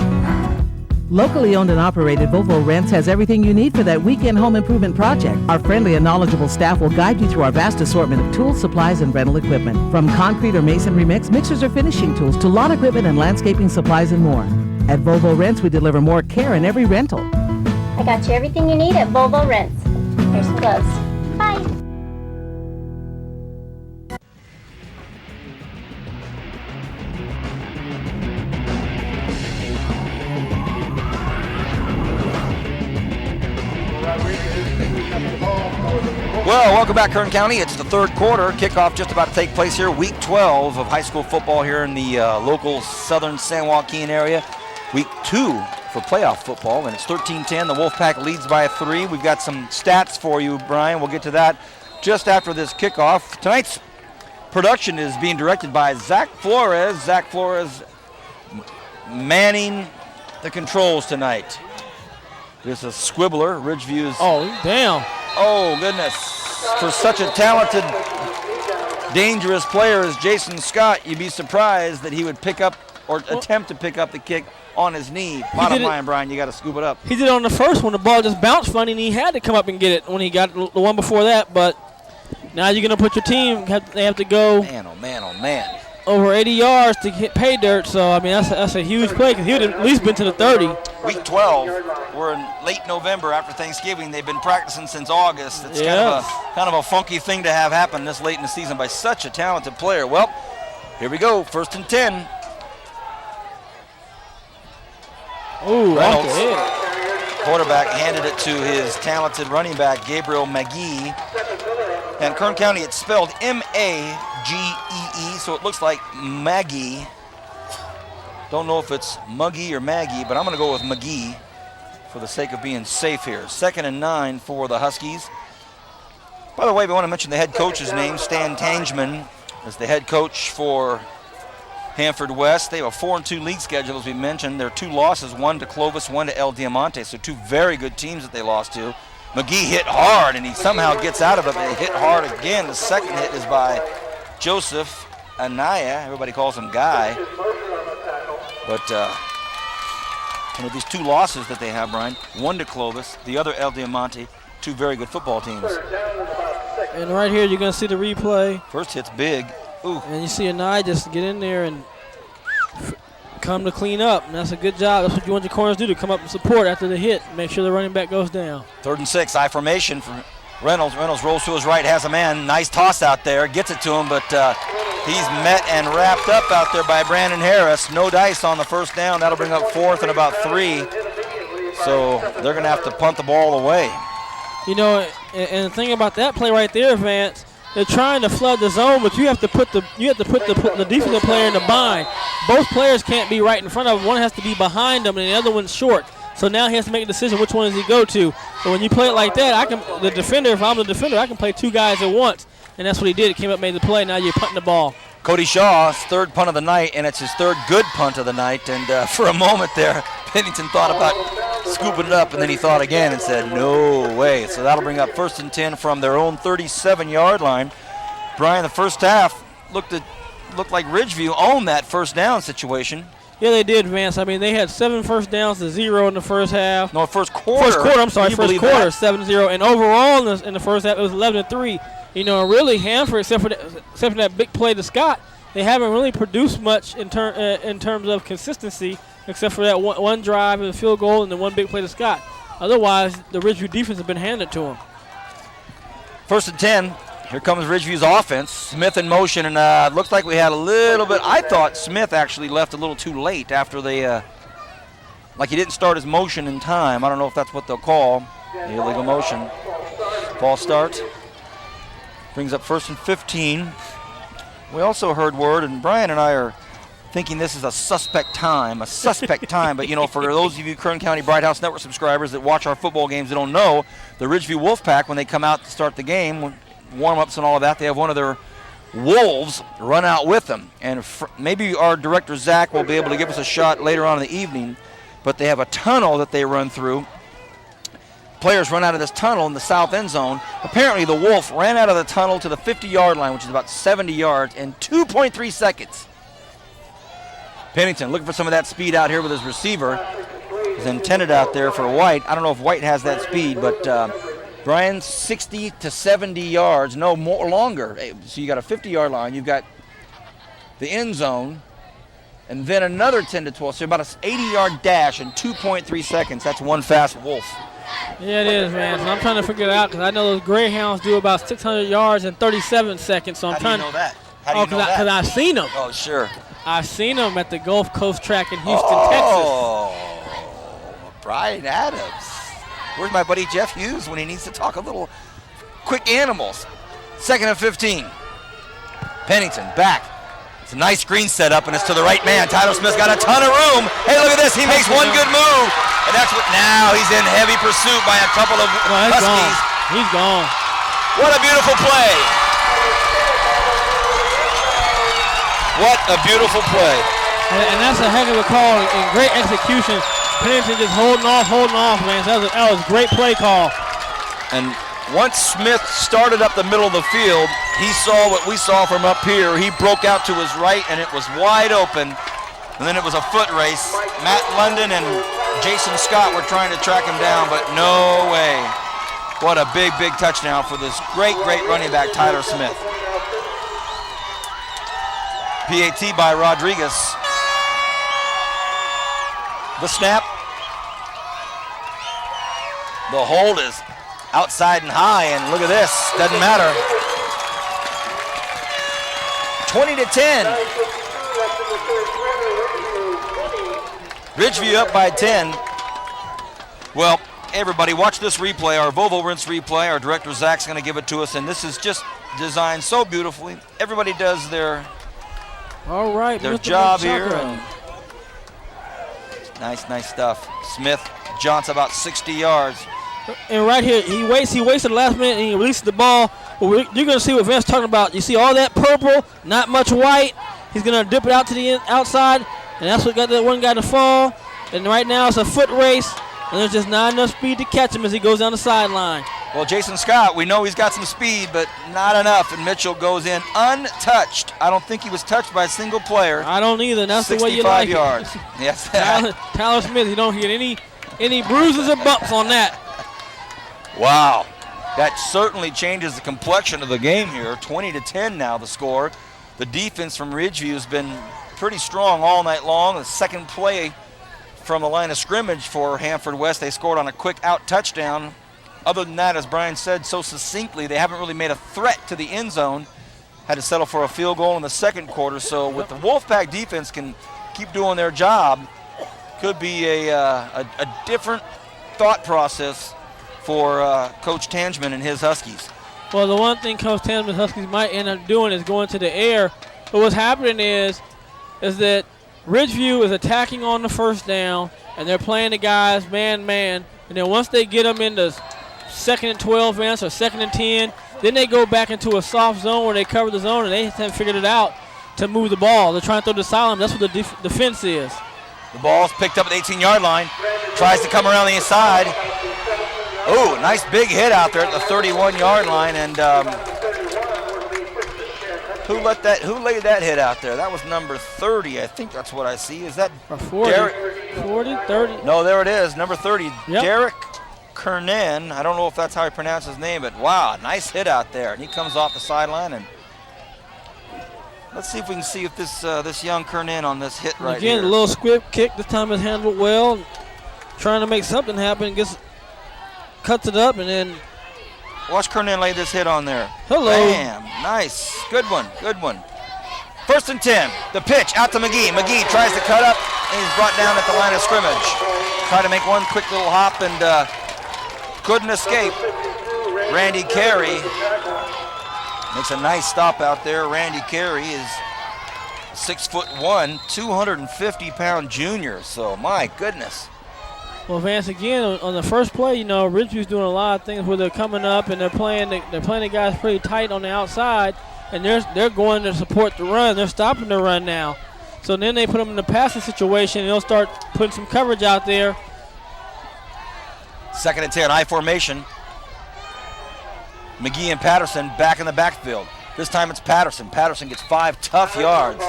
Speaker 9: Locally owned and operated Volvo Rents has everything you need for that weekend home improvement project. Our friendly and knowledgeable staff will guide you through our vast assortment of tools, supplies, and rental equipment. From concrete or masonry mix, mixers or finishing tools, to lawn equipment and landscaping supplies and more. At Volvo Rents, we deliver more care in every rental.
Speaker 2: I got you everything you need at Volvo Rents. Here's some gloves. Bye.
Speaker 6: Well, welcome back, Kern County. It's the third quarter. Kickoff just about to take place here. Week 12 of high school football here in the local southern San Joaquin area. Week 2 for playoff football, and it's 13-10. The Wolfpack leads by 3. We've got some stats for you, Brian. We'll get to that just after this kickoff. Tonight's production is being directed by Zach Flores. Zach Flores manning the controls tonight. There's a squibbler. Ridgeview's.
Speaker 7: Oh, damn.
Speaker 6: Oh, goodness. For such a talented, dangerous player as Jason Scott, you'd be surprised that he would pick up or attempt to pick up the kick on his knee. Bottom line, Brian, you got to scoop it up.
Speaker 7: He did it on the first one. The ball just bounced funny, and he had to come up and get it when he got the one before that. But now you're going to put your team, they have to go
Speaker 6: man, oh, man, oh, man.
Speaker 7: over 80 yards to hit pay dirt. So, I mean, that's a huge play because he would have at least been to the 30.
Speaker 6: Week 12, we're in late November after Thanksgiving. They've been practicing since August. It's kind of a funky thing to have happen this late in the season by such a talented player. Well, here we go, 1st and 10.
Speaker 7: Ooh,
Speaker 6: Reynolds, quarterback, handed it to his talented running back, Gabriel McGee. And Kern County, it's spelled M-A-G-E-E, so it looks like Maggie. Don't know if it's Muggy or Maggie, but I'm going to go with McGee for the sake of being safe here. 2nd and 9 for the Huskies. By the way, we want to mention the head coach's name. Stan Tangman is the head coach for Handford West. They have a 4-2 league schedule, as we mentioned. Their 2 losses, one to Clovis, one to El Diamante, so 2 very good teams that they lost to. McGee hit hard, and he somehow gets out of it, but he hit hard again. The second hit is by Joseph Anaya. Everybody calls him Guy. But these 2 losses that they have, Brian, one to Clovis, the other El Diamante, 2 very good football teams.
Speaker 7: And right here, you're going to see the replay.
Speaker 6: First hit's big. Ooh.
Speaker 7: And you see Anaya just get in there and come to clean up. And that's a good job. That's what you want your corners to do, to come up and support after the hit. Make sure the running back goes down.
Speaker 6: 3rd and 6, I formation for Reynolds. Reynolds rolls to his right, has a man. Nice toss out there. Gets it to him, but he's met and wrapped up out there by Brandon Harris. No dice on the first down. That'll bring up 4th and about 3. So they're going to have to punt the ball away.
Speaker 7: You know, and the thing about that play right there, Vance, they're trying to flood the zone, but you have to put the defensive player in the bind. Both players can't be right in front of him. One has to be behind him, and the other one's short. So now he has to make a decision which one does he go to. But when you play it like that, if I'm the defender, I can play 2 guys at once. And that's what he did. He came up, made the play. Now you're punting the ball.
Speaker 6: Cody Shaw's 3rd punt of the night, and it's his 3rd good punt of the night. And for a moment there, Pennington thought about scooping it up, and then he thought again and said, no way. So that'll bring up 1st and 10 from their own 37-yard line. Brian, the first half looked like Ridgeview owned that first down situation.
Speaker 7: Yeah, they did, Vance. I mean, they had 7 first downs to 0 in the first half.
Speaker 6: No, first quarter.
Speaker 7: First quarter, 7-0. And overall in the first half, it was 11-3. You know, really, Handford, except for that big play to Scott, they haven't really produced much in terms of consistency, except for that one drive and a field goal and the one big play to Scott. Otherwise, the Ridgeview defense has been handed to them.
Speaker 6: 1st and 10. Here comes Ridgeview's offense. Smith in motion, and looks like we had a little bit. I thought Smith actually left a little too late after they, like he didn't start his motion in time. I don't know if that's what they'll call the illegal motion. False start. Brings up 1st and 15. We also heard word, and Brian and I are thinking this is a suspect time, but you know, for those of you Kern County Bright House Network subscribers that watch our football games that don't know, the Ridgeview Wolfpack, when they come out to start the game, warm-ups and all of that, they have one of their wolves run out with them. And maybe our director, Zach, will be able to give us a shot later on in the evening, but they have a tunnel that they run through. Players run out of this tunnel in the south end zone. Apparently, the Wolf ran out of the tunnel to the 50-yard line, which is about 70 yards, in 2.3 seconds. Pennington looking for some of that speed out here with his receiver. Is intended out there for White. I don't know if White has that speed, but Brian, 60 to 70 yards, no more longer. So you got a 50-yard line. You've got the end zone, and then another 10 to 12. So about an 80-yard dash in 2.3 seconds. That's one fast Wolf.
Speaker 7: Yeah, it is, man. So I'm trying to figure it out because I know those Greyhounds do about 600 yards in 37 seconds. So I'm
Speaker 6: How do you know that? How do you know that?
Speaker 7: Because I've seen them.
Speaker 6: Oh, sure.
Speaker 7: I've seen them at the Gulf Coast track in Houston,
Speaker 6: Texas. Brian Adams. Where's my buddy Jeff Hughes when he needs to talk a little quick animals? 2nd and 15. Pennington back. It's a nice screen set up, and it's to the right man. Tyler Smith's got a ton of room. Hey, look at this. He makes one good move. And that's what now he's in heavy pursuit by a couple of Huskies.
Speaker 7: He's gone.
Speaker 6: What a beautiful play. What a beautiful play.
Speaker 7: And that's a heck of a call and great execution. Pennington just holding off, man. That was a great play call.
Speaker 6: And once Smith started up the middle of the field, he saw what we saw from up here. He broke out to his right, and it was wide open. And then it was a foot race. Matt London and Jason Scott were trying to track him down, but no way. What a big, big touchdown for this great, great running back, Tyler Smith. PAT by Rodriguez. The snap. The hold is outside and high, and look at this. Doesn't matter. 20 to 10. Ridgeview up by 10. Well, everybody, watch this replay. Our Volvo Rinse replay. Our director, Zach's going to give it to us, and this is just designed so beautifully. Everybody does their job here. Nice stuff. Smith jaunts about 60 yards.
Speaker 7: And right here, he wasted the last minute, and he releases the ball. Well, you're going to see what Vince's talking about. You see all that purple, not much white, He's going to dip it out to the outside, and that's what got that one guy to fall. And right now it's a foot race, and there's just not enough speed to catch him as he goes down the sideline.
Speaker 6: Well, Jason Scott, we know he's got some speed, but not enough, and Mitchell goes in untouched. I don't think he was touched by a single player.
Speaker 7: I don't either, and that's the way you like
Speaker 6: 65 yards. Yes.
Speaker 7: Tyler Smith, you don't get any bruises or bumps on that.
Speaker 6: Wow. That certainly changes the complexion of the game here. 20-10 now the score. The defense from Ridgeview has been pretty strong all night long. The second play from the line of scrimmage for Handford West, they scored on a quick out touchdown. Other than that, as Brian said so succinctly, they haven't really made a threat to the end zone. Had to settle for a field goal in the second quarter. So with the Wolfpack defense can keep doing their job, could be a different thought process for Coach Tangeman and his Huskies.
Speaker 7: Well, the one thing Coach Tangeman Huskies might end up doing is going to the air. But what's happening is that Ridgeview is attacking on the first down, and they're playing the guys man-man. And then once they get them into 2nd and 12 or 2nd and 10, then they go back into a soft zone where they cover the zone, and they haven't figured it out to move the ball. They're trying to throw the sideline. That's what the defense is.
Speaker 6: The ball's picked up at the 18-yard line. Tries to come around the inside. Oh, nice big hit out there at the 31-yard line, and who laid that hit out there? That was number 30. I think that's what I see. Is that
Speaker 7: 40, 30?
Speaker 6: No, there it is, number 30.
Speaker 7: Yep.
Speaker 6: Derek Kernan. I don't know if that's how he pronounced his name, but wow, nice hit out there. And he comes off the sideline, and let's see if we can see if this young Kernan on this hit right here.
Speaker 7: Again, a little squib kick. This time is handled well. Trying to make something happen. Cuts it up, and then
Speaker 6: watch Kernan lay this hit on there.
Speaker 7: Hello.
Speaker 6: Bam. Nice. Good one. Good one. 1st and 10. The pitch out to McGee. McGee tries to cut up, and he's brought down at the line of scrimmage. Tried to make one quick little hop and couldn't escape. Randy Carey makes a nice stop out there. Randy Carey is 6'1", 250-pound junior. So my goodness.
Speaker 7: Well, Vance, again on the first play, Ridgeview's doing a lot of things where they're coming up and they're playing the guys pretty tight on the outside, and they're going to support the run. They're stopping the run now. So then they put them in the passing situation, and they'll start putting some coverage out there.
Speaker 6: 2nd and 10, I formation. McGee and Patterson back in the backfield. This time it's Patterson. Patterson gets 5 tough yards.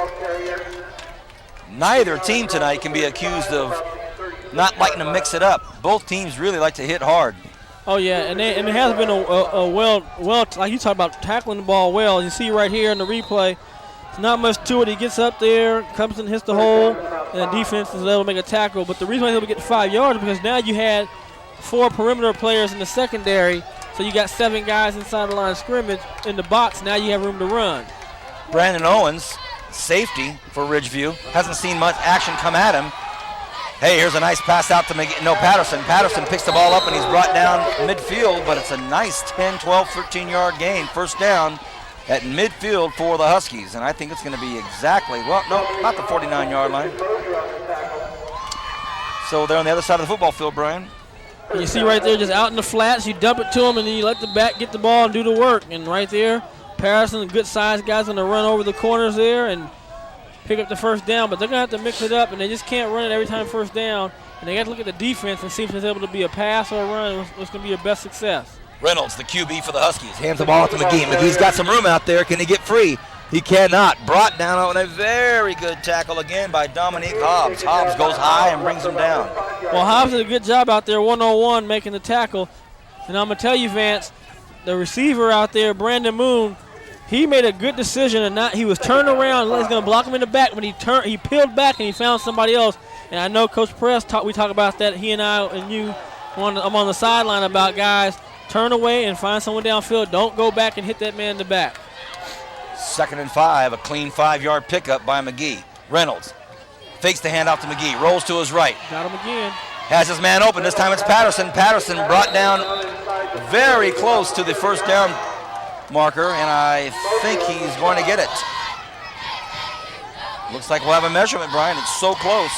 Speaker 6: Neither team tonight can be accused of not liking to mix it up. Both teams really like to hit hard.
Speaker 7: Oh yeah, and it has been a well, like you talked about tackling the ball well. You see right here in the replay, it's not much to it. He gets up there, comes and hits the hole, and the defense is able to make a tackle. But the reason why he's able to get 5 yards is because now you had 4 perimeter players in the secondary, so you got 7 guys inside the line of scrimmage in the box. Now you have room to run.
Speaker 6: Brandon Owens, safety for Ridgeview, hasn't seen much action come at him. Hey, here's a nice pass out to Patterson. Patterson picks the ball up, and he's brought down midfield, but it's a nice 10, 12, 13-yard gain. First down at midfield for the Huskies, and I think it's going to be exactly, well, no, not the 49-yard line. So they're on the other side of the football field, Brian.
Speaker 7: And you see right there, just out in the flats, you dump it to him, and then you let the back get the ball and do the work. And right there, Patterson, good-sized guys, going to run over the corners there and pick up the first down, but they're going to have to mix it up, and they just can't run it every time first down. And they got to look at the defense and see if it's able to be a pass or a run. What's going to be your best success.
Speaker 6: Reynolds, the QB for the Huskies, hands the ball to McGee. McGee's got some room out there. Can he get free? He cannot. Brought down on a very good tackle again by Dominique Hobbs. Hobbs goes high and brings him down.
Speaker 7: Well, Hobbs did a good job out there, 1-on-1, making the tackle. And I'm going to tell you, Vance, the receiver out there, Brandon Moon, he made a good decision, and he was turned around. He's going to block him in the back, but he peeled back and he found somebody else. And I know Coach Press we talk about that. He and I and you, I'm on the sideline about guys turn away and find someone downfield. Don't go back and hit that man in the back.
Speaker 6: 2nd and 5, a clean 5-yard pickup by McGee. Reynolds fakes the handoff to McGee, rolls to his right.
Speaker 7: Got him again.
Speaker 6: Has his man open. This time it's Patterson. Patterson brought down very close to the first down marker, and I think he's going to get it. Looks like we'll have a measurement, Brian. It's so close.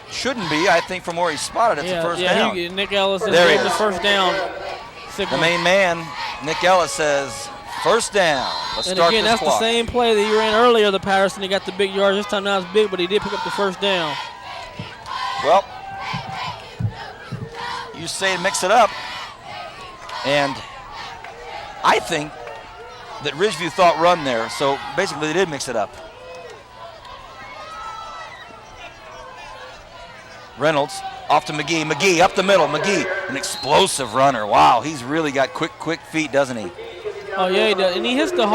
Speaker 6: Shouldn't be, I think, from where he spotted. It's a first down.
Speaker 7: Nick Ellis is
Speaker 6: there
Speaker 7: the first down signal.
Speaker 6: The main man, Nick Ellis, says First down. Let's
Speaker 7: And
Speaker 6: start
Speaker 7: again,
Speaker 6: this
Speaker 7: that's
Speaker 6: clock.
Speaker 7: the same play that he ran earlier, the Patterson. He got the big yards. This time not as big, but he did pick up the first down.
Speaker 6: Well, you say mix it up. And I think that Ridgeview thought run there, so basically they did mix it up. Reynolds off to McGee. McGee up the middle. McGee, an explosive runner. Wow, he's really got quick feet, doesn't he?
Speaker 7: Oh yeah, he does, and he hits the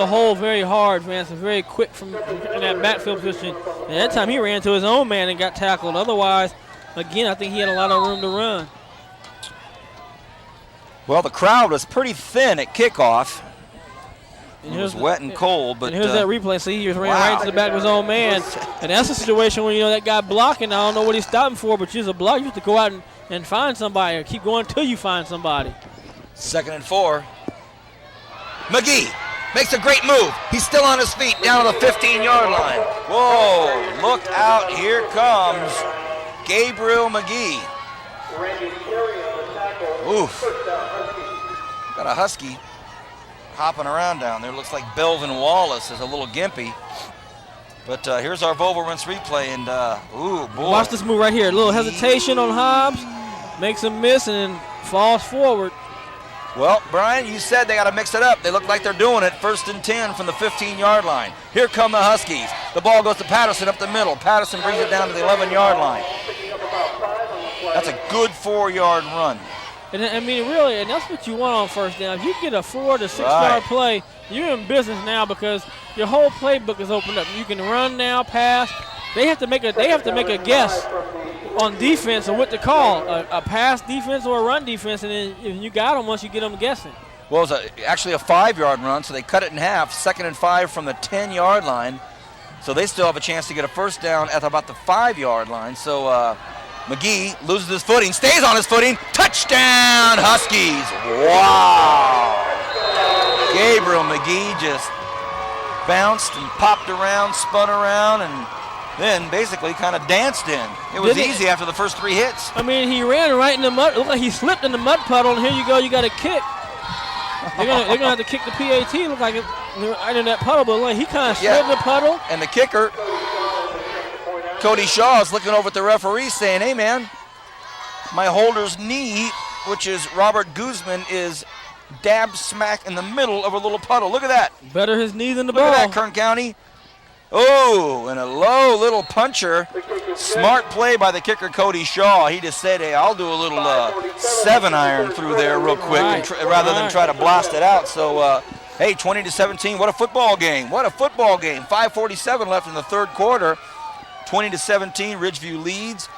Speaker 7: hole very hard, man. So very quick from in that backfield position. And that time he ran to his own man and got tackled. Otherwise, again, I think he had a lot of room to run.
Speaker 6: Well, the crowd was pretty thin at kickoff.
Speaker 7: And
Speaker 6: it was wet and cold, but
Speaker 7: and here's that replay. See, he just ran right to the back of his own man, and that's a situation where that guy blocking. I don't know what he's stopping for, but you're a block. You have to go out and find somebody, or keep going until you find somebody.
Speaker 6: 2nd and 4. McGee makes a great move. He's still on his feet down to the 15-yard line. Whoa, look out. Here comes Gabriel McGee. Oof. Got a Husky hopping around down there. Looks like Belvin Wallace is a little gimpy. But here's our Volvo Rinse replay, and ooh, boy.
Speaker 7: Watch this move right here. A little hesitation on Hobbs. Makes him miss and then falls forward.
Speaker 6: Well, Brian, you said they got to mix it up. They look like they're doing it. 1st and 10 from the 15-yard line. Here come the Huskies. The ball goes to Patterson up the middle. Patterson brings it down to the 11-yard line. That's a good 4-yard run.
Speaker 7: And I mean, really, and that's what you want on first down. If you get a 4 to 6-yard play, you're in business now because your whole playbook is opened up. You can run now, pass. They have to make a guess on defense and what to call, a pass defense or a run defense, and then if you got them once you get them guessing.
Speaker 6: Well, it was actually a 5-yard run, so they cut it in half. 2nd and 5 from the 10-yard line. So they still have a chance to get a first down at about the 5-yard line. So McGee loses his footing, stays on his footing. Touchdown, Huskies. Wow. Gabriel McGee just bounced and popped around, spun around, and then basically kind of danced in. It was easy after the first 3 hits.
Speaker 7: I mean, he ran right in the mud. It looked like he slipped in the mud puddle, and here you go, you got a kick. They're gonna have to kick the PAT. Look like it right in that puddle, but like he kind of slid in the puddle.
Speaker 6: And the kicker, Cody Shaw, is looking over at the referee saying, hey man, my holder's knee, which is Robert Guzman, is dab smack in the middle of a little puddle. Look at that.
Speaker 7: Better his knee than the ball.
Speaker 6: Look at that, Kern County. Oh, and a low little puncher. Smart play by the kicker, Cody Shaw. He just said, hey, I'll do a little 7-iron through there real quick rather than try to blast it out. So, hey, 20-17, what a football game. What a football game. 5:47 left in the 3rd quarter. 20-17, Ridgeview leads.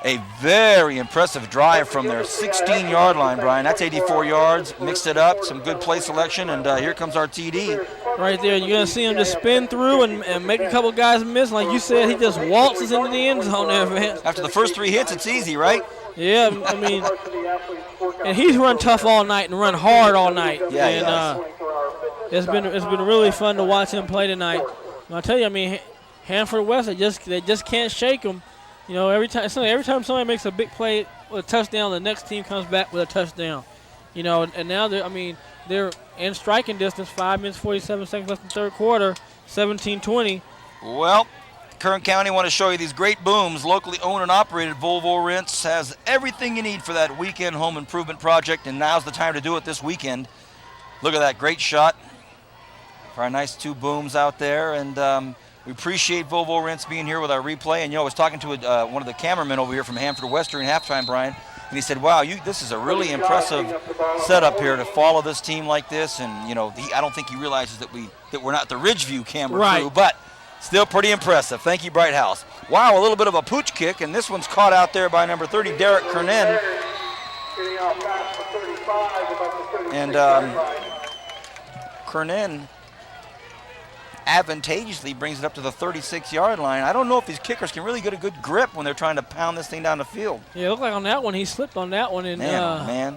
Speaker 6: A very impressive drive from their 16-yard line, Brian. That's 84 yards. Mixed it up, some good play selection, and here comes our TD.
Speaker 7: Right there, you're going to see him just spin through and make a couple guys miss. Like you said, he just waltzes into the end zone there, man.
Speaker 6: After the first 3 hits, it's easy, right?
Speaker 7: Yeah, I mean, and he's run tough all night and run hard all night.
Speaker 6: Yeah,
Speaker 7: and it's been really fun to watch him play tonight. And I'll tell you, I mean, Handford West, they just can't shake him. You know, every time somebody makes a big play with a touchdown, the next team comes back with a touchdown. You know, and now they're in striking distance. 5 minutes 47 seconds left in the 3rd quarter. 17-20.
Speaker 6: Well, Kern County want to show you these great booms. Locally owned and operated, Volvo Rinse has everything you need for that weekend home improvement project, and now's the time to do it this weekend. Look at that great shot for our nice 2 booms out there, and we appreciate Volvo Rinse being here with our replay. And, you know, I was talking to one of the cameramen over here from Handford West during halftime, Brian, and he said, wow, this is a really impressive setup here to follow this team like this. And, you know, I don't think he realizes that we're not the Ridgeview camera crew, but still pretty impressive. Thank you, Bright House. Wow, a little bit of a pooch kick, and this one's caught out there by number 30, Derek Kernan. And Kernan advantageously brings it up to the 36-yard line. I don't know if these kickers can really get a good grip when they're trying to pound this thing down the field.
Speaker 7: Yeah, it looked like on that one he slipped on that one and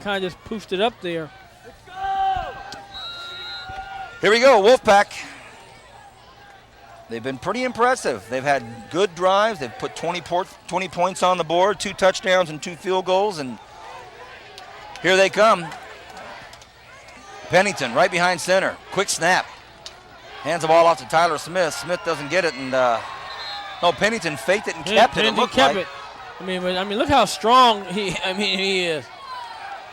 Speaker 7: kind of just poofed it up there.
Speaker 6: Here we go, Wolfpack. They've been pretty impressive. They've had good drives. They've put 20 points on the board, 2 touchdowns and 2 field goals, and here they come. Pennington right behind center. Quick snap. Hands the ball off to Tyler Smith. Smith doesn't get it, and Pennington faked it and kept it. It looked like.
Speaker 7: It. I mean, look how strong he is.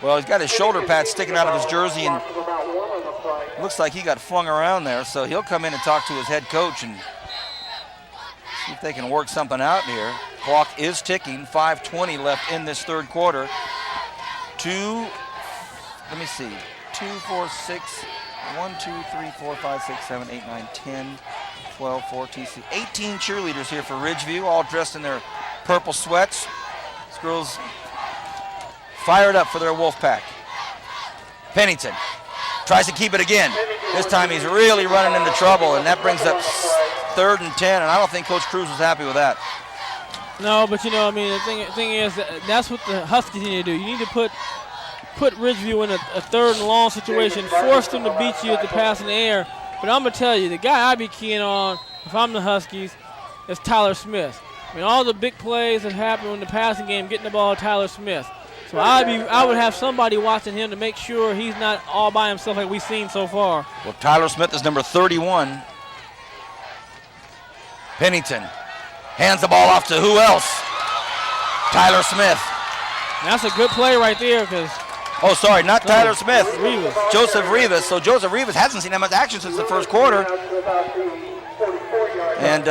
Speaker 6: Well, he's got his shoulder pad sticking out of his jersey, and looks like he got flung around there. So he'll come in and talk to his head coach and see if they can work something out here. Clock is ticking. 5:20 left in this third quarter. 2, 4, 6, 1, 2, 3, 4, 5, 6, 7, 8, 9, 10, 12, 14, 18 cheerleaders here for Ridgeview, all dressed in their purple sweats. These girls fired up for their Wolfpack. Pennington tries to keep it again. This time he's really running into trouble, and that brings up 3rd and 10, and I don't think Coach Cruz was happy with that.
Speaker 7: No, but the thing is, that's what the Huskies need to do. You need to put Ridgeview in a 3rd and long situation, force them to beat you at the pass in the air. But I'm going to tell you, the guy I'd be keying on, if I'm the Huskies, is Tyler Smith. I mean, all the big plays that happen in the passing game, getting the ball to Tyler Smith. So I would have somebody watching him to make sure he's not all by himself like we've seen so far.
Speaker 6: Well, Tyler Smith is number 31. Pennington hands the ball off to who else? Tyler Smith.
Speaker 7: That's a good play right there because...
Speaker 6: Oh, sorry, not Tyler Smith.
Speaker 7: Rivas.
Speaker 6: Joseph Rivas. So Joseph Rivas hasn't seen that much action since the first quarter. And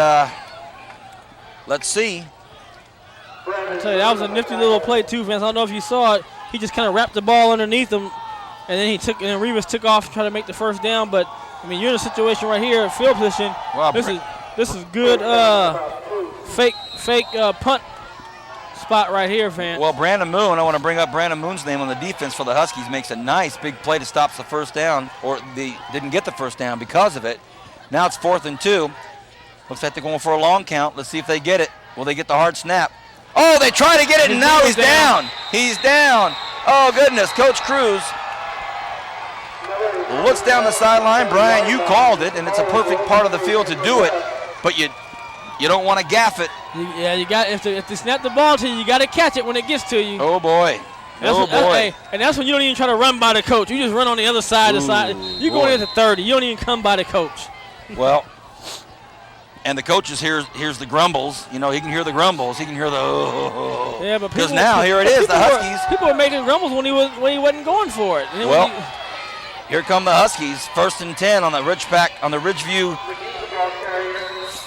Speaker 6: let's see.
Speaker 7: I tell you, that was a nifty little play too, fans. I don't know if you saw it. He just kind of wrapped the ball underneath him, and then Rivas took off trying to make the first down. But I mean, you're in a situation right here, field position.
Speaker 6: Wow,
Speaker 7: this is good fake punt spot right here, fans.
Speaker 6: Well, Brandon Moon, I want to bring up Brandon Moon's name on the defense for the Huskies, makes a nice big play to stop the first down, or they didn't get the first down because of it. Now it's 4th and 2. Looks like they're going for a long count. Let's see if they get it. Will they get the hard snap? Oh, they try to get it, and now he's down. He's down. Oh, goodness. Coach Cruz looks down the sideline. Brian, you called it, and it's a perfect part of the field to do it, but you don't want to gaff it.
Speaker 7: Yeah, you got if they snap the ball to you, you got to catch it when it gets to you.
Speaker 6: Oh, boy.
Speaker 7: And that's when you don't even try to run by the coach. You just run on the other side. You go into 30. You don't even come by the coach.
Speaker 6: Well, and the coach hears the grumbles. You know, he can hear the grumbles. He can hear the
Speaker 7: Yeah, but
Speaker 6: because now here it is, the Huskies.
Speaker 7: People were making grumbles when he wasn't going for it.
Speaker 6: Well, here come the Huskies. 1st and 10 on the Ridgeview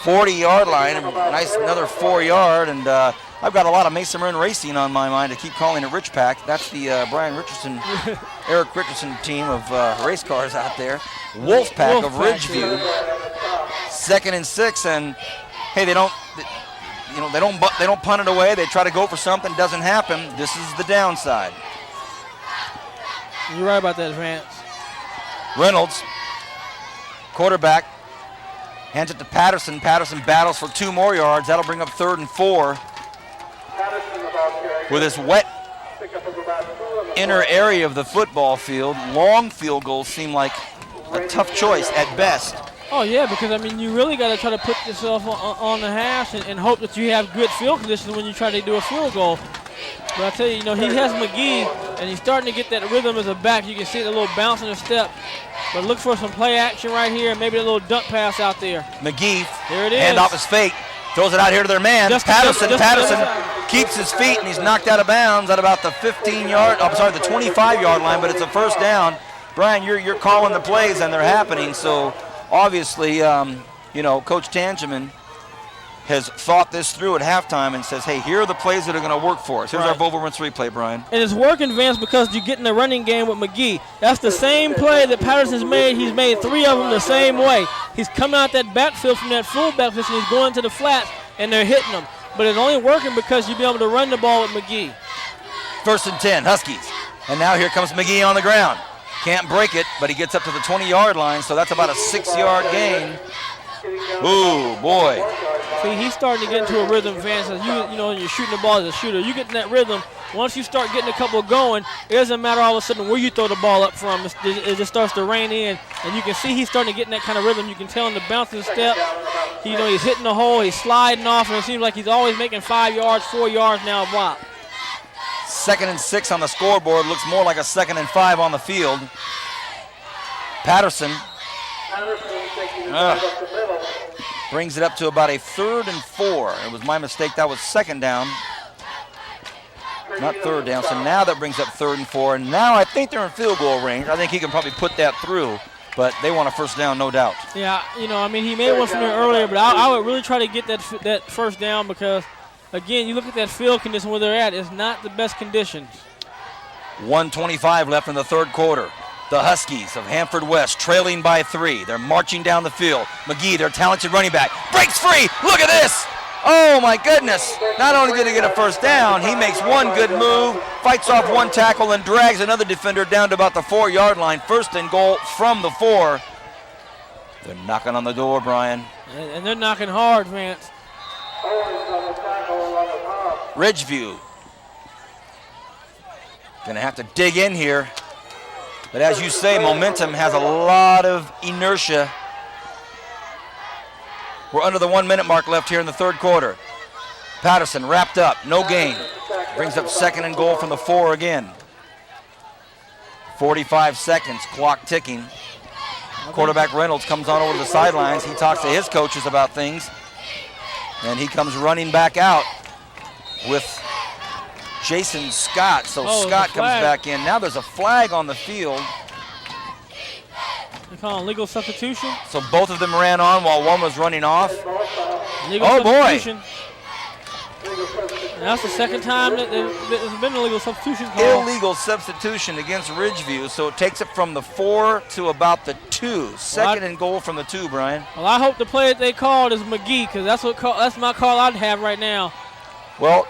Speaker 6: 40-yard line. Nice another 4-yard, and I've got a lot of Mason Marin Racing on my mind to keep calling it Ridgepack. That's the Brian Richardson, Eric Richardson team of race cars out there. Wolfpack of Ridgeview. 2nd and 6, and hey, they don't punt it away. They try to go for something, doesn't happen. This is the downside.
Speaker 7: You're right about that, Vance.
Speaker 6: Reynolds, quarterback, hands it to Patterson. Patterson battles for 2 more yards. That'll bring up 3rd and 4. With this wet inner area of the football field, long field goals seem like a tough choice at best.
Speaker 7: Oh, yeah, because, I mean, you really got to try to put yourself on the hash and hope that you have good field conditions when you try to do a field goal. But I tell you, he has McGee, and he's starting to get that rhythm as a back. You can see the little bounce in the step. But look for some play action right here, and maybe a little dump pass out there.
Speaker 6: McGee,
Speaker 7: there it is.
Speaker 6: Hand off his fake, throws it out here to their man. Patterson keeps his feet, and he's knocked out of bounds at about the 25-yard line, but it's a first down. Brian, you're calling the plays, and they're happening, so obviously, Coach Tangeman has thought this through at halftime and says, hey, here are the plays that are going to work for us. Here's our Volvo Rinse replay, Brian.
Speaker 7: And it's working, Vance, because you get in the running game with McGee. That's the same play that Patterson's made. He's made 3 of them the same way. He's coming out that backfield from that fullback position. He's going to the flats, and they're hitting him. But it's only working because you'll be able to run the ball with McGee.
Speaker 6: 1st and 10, Huskies. And now here comes McGee on the ground. Can't break it, but he gets up to the 20-yard line, so that's about a 6-yard gain. Ooh, boy.
Speaker 7: See, he's starting to get into a rhythm, Vance. As you're shooting the ball as a shooter. You get in that rhythm. Once you start getting a couple going, it doesn't matter all of a sudden where you throw the ball up from. It just starts to rain in, and you can see he's starting to get in that kind of rhythm. You can tell in the bouncing step. He's hitting the hole. He's sliding off, and it seems like he's always making 5 yards, 4 yards now a block.
Speaker 6: 2nd and 6 on the scoreboard. Looks more like a 2nd and 5 on the field. Patterson brings it up to about a 3rd and 4. It was my mistake. That was 2nd down, not 3rd down. So now that brings up 3rd and 4. And now I think they're in field goal range. I think he can probably put that through, but they want a 1st down, no doubt.
Speaker 7: Yeah, you know, I mean, he made one from there earlier, but I would really try to get that 1st down because, again, you look at that field condition where they're at, it's not the best conditions.
Speaker 6: 1:25 left in the 3rd quarter. The Huskies of Handford West trailing by 3. They're marching down the field. McGee, their talented running back, breaks free. Look at this. Oh, my goodness. Not only did he get a 1st down, he makes one good move, fights off one tackle, and drags another defender down to about the 4-yard line. 1st and goal from the 4. They're knocking on the door, Brian.
Speaker 7: And they're knocking hard, Vance.
Speaker 6: Ridgeview going to have to dig in here. But as you say, momentum has a lot of inertia. We're under the 1-minute mark left here in the 3rd quarter. Patterson wrapped up, no gain. Brings up 2nd and goal from the 4 again. 45 seconds, clock ticking. Quarterback Reynolds comes on over to the sidelines. He talks to his coaches about things. And he comes running back out with Jason Scott. So Scott comes back in. Now there's a flag on the field.
Speaker 7: They call it legal substitution.
Speaker 6: So both of them ran on while one was running off.
Speaker 7: Legal
Speaker 6: substitution.
Speaker 7: And that's the 2nd time that there's been a legal substitution call.
Speaker 6: Illegal substitution against Ridgeview. So it takes it from the 4 to about the 2. 2nd and goal from the 2, Brian.
Speaker 7: Well, I hope the play that they called is McGee, because that's my call I'd have right now.
Speaker 6: Well,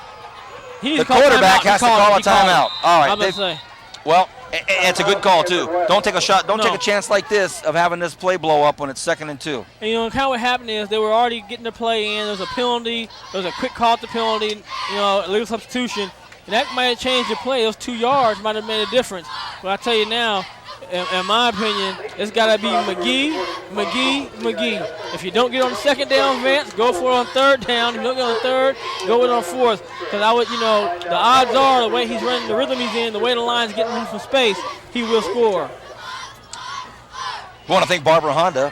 Speaker 6: the quarterback has to call a timeout. All right.
Speaker 7: I'm going to say.
Speaker 6: Well, it's a good call, too. Don't take a shot. Don't take a chance like this of having this play blow up when it's 2nd and 2.
Speaker 7: And, you know, kind of what happened is they were already getting the play in. There was a penalty. There was a quick call at the penalty, you know, legal substitution. And that might have changed the play. Those 2 yards might have made a difference. But I tell you now, in my opinion, it's got to be McGee. If you don't get on the 2nd down, Vance, go for it on 3rd down. If you don't get on the 3rd, go with it on 4th. Because I would, you know, the odds are the way he's running, the rhythm he's in, the way the line's getting him some space, he will score.
Speaker 6: We want to thank Barbara Honda.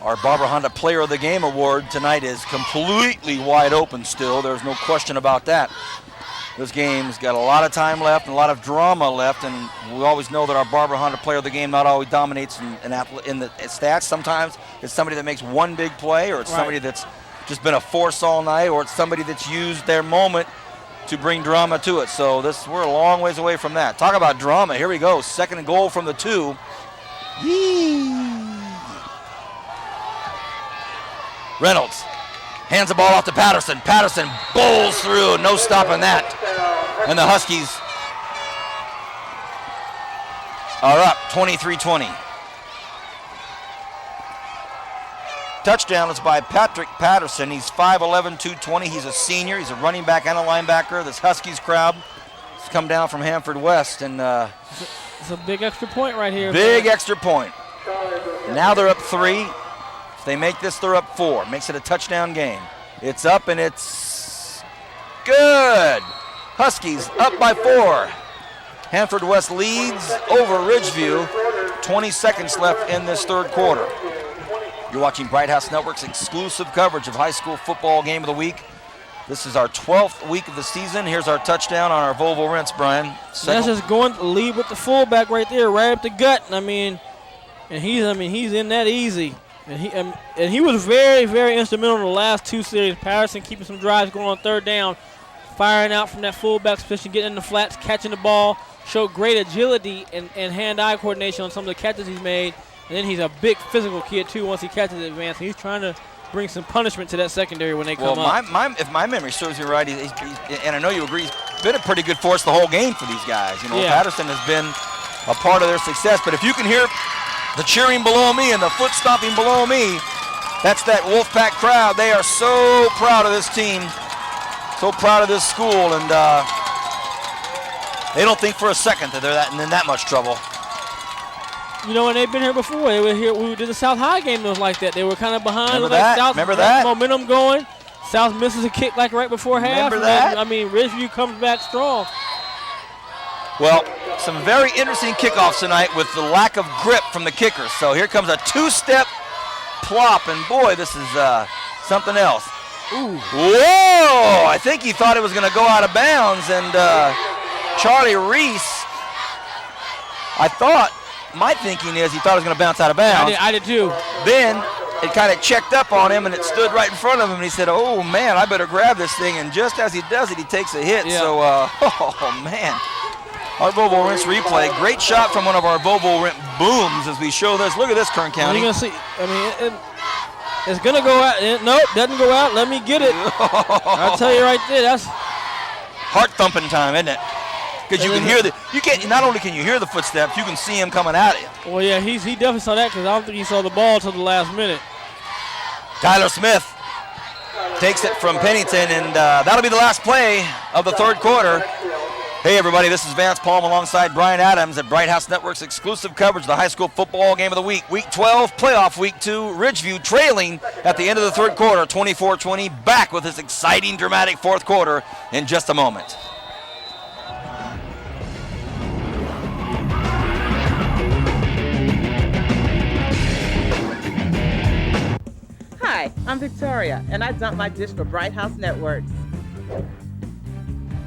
Speaker 6: Our Barbara Honda Player of the Game award tonight is completely wide open still. There's no question about that. This game's got a lot of time left and a lot of drama left, and we always know that our Barbara Honda Player of the Game not always dominates in the stats. Sometimes it's somebody that makes one big play, or it's somebody that's just been a force all night, or it's somebody that's used their moment to bring drama to it. So we're a long ways away from that. Talk about drama. Here we go. 2nd and goal from the 2. Reynolds hands the ball off to Patterson. Patterson bowls through. No stopping that. And the Huskies are up 23-20. Touchdown is by Patrick Patterson. He's 5'11", 220. He's a senior. He's a running back and a linebacker. This Huskies crowd has come down from Handford West. And
Speaker 7: it's a big extra point right here.
Speaker 6: Big extra point. Now they're up 3. If they make this, they're up 4. Makes it a touchdown game. It's up and it's good. Huskies up by 4. Handford West leads over Ridgeview. 20 seconds left in this 3rd quarter. You're watching Bright House Network's exclusive coverage of high school football game of the week. This is our 12th week of the season. Here's our touchdown on our Volvo Rents, Brian.
Speaker 7: That's just going to lead with the fullback right there, right up the gut. And he's in that easy. And he was very, very instrumental in the last 2 series. Patterson keeping some drives going on 3rd down, firing out from that fullback position, getting in the flats, catching the ball, showed great agility and hand-eye coordination on some of the catches he's made. And then he's a big physical kid, too, once he catches it advanced. He's trying to bring some punishment to that secondary when they come up.
Speaker 6: If my memory serves me right, he's, and I know you agree, he's been a pretty good force the whole game for these guys. You know, Patterson has been a part of their success. But if you can hear the cheering below me and the foot stomping below me, that's that Wolfpack crowd. They are so proud of this team, so proud of this school, and they don't think for a second that they're in that much trouble.
Speaker 7: You know, and they've been here before. They were here. We did the South High game. It was like that. They were kind of behind.
Speaker 6: Remember that?
Speaker 7: South,
Speaker 6: Remember that?
Speaker 7: Momentum going. South misses a kick like right before half.
Speaker 6: Remember that?
Speaker 7: Then, Ridgeview comes back strong.
Speaker 6: Well, some very interesting kickoffs tonight with the lack of grip from the kickers. So here comes a two-step plop, and boy, this is something else. Ooh. Whoa! I think he thought it was going to go out of bounds, and Charlie Reese, my thinking is he thought it was going to bounce out of bounds.
Speaker 7: I did too.
Speaker 6: Then it kind of checked up on him, and it stood right in front of him, and he said, oh, man, I better grab this thing. And just as he does it, he takes a hit. Yeah. So, oh, man. Our Volvo Rinse replay. Great shot from one of our Volvo Rinse booms as we show this. Look at this, Kern County.
Speaker 7: You're going to see, I mean, it's going to go out. Nope, doesn't go out. Let me get it. I'll tell you right there, that's
Speaker 6: heart-thumping time, isn't it? Because you can hear not only can you hear the footsteps, you can see him coming at you.
Speaker 7: Well, yeah, he definitely saw that because I don't think he saw the ball until the last minute.
Speaker 6: Tyler Smith takes it from Pennington, and that'll be the last play of the third quarter. Hey, everybody, this is Vance Palm alongside Brian Adams at Bright House Network's exclusive coverage of the high school football game of the week. Week 12, playoff week 2, Ridgeview trailing at the end of the third quarter, 24-20, back with this exciting, dramatic fourth quarter in just a moment.
Speaker 10: Hi, I'm Victoria, and I dump my dish for Bright House Networks.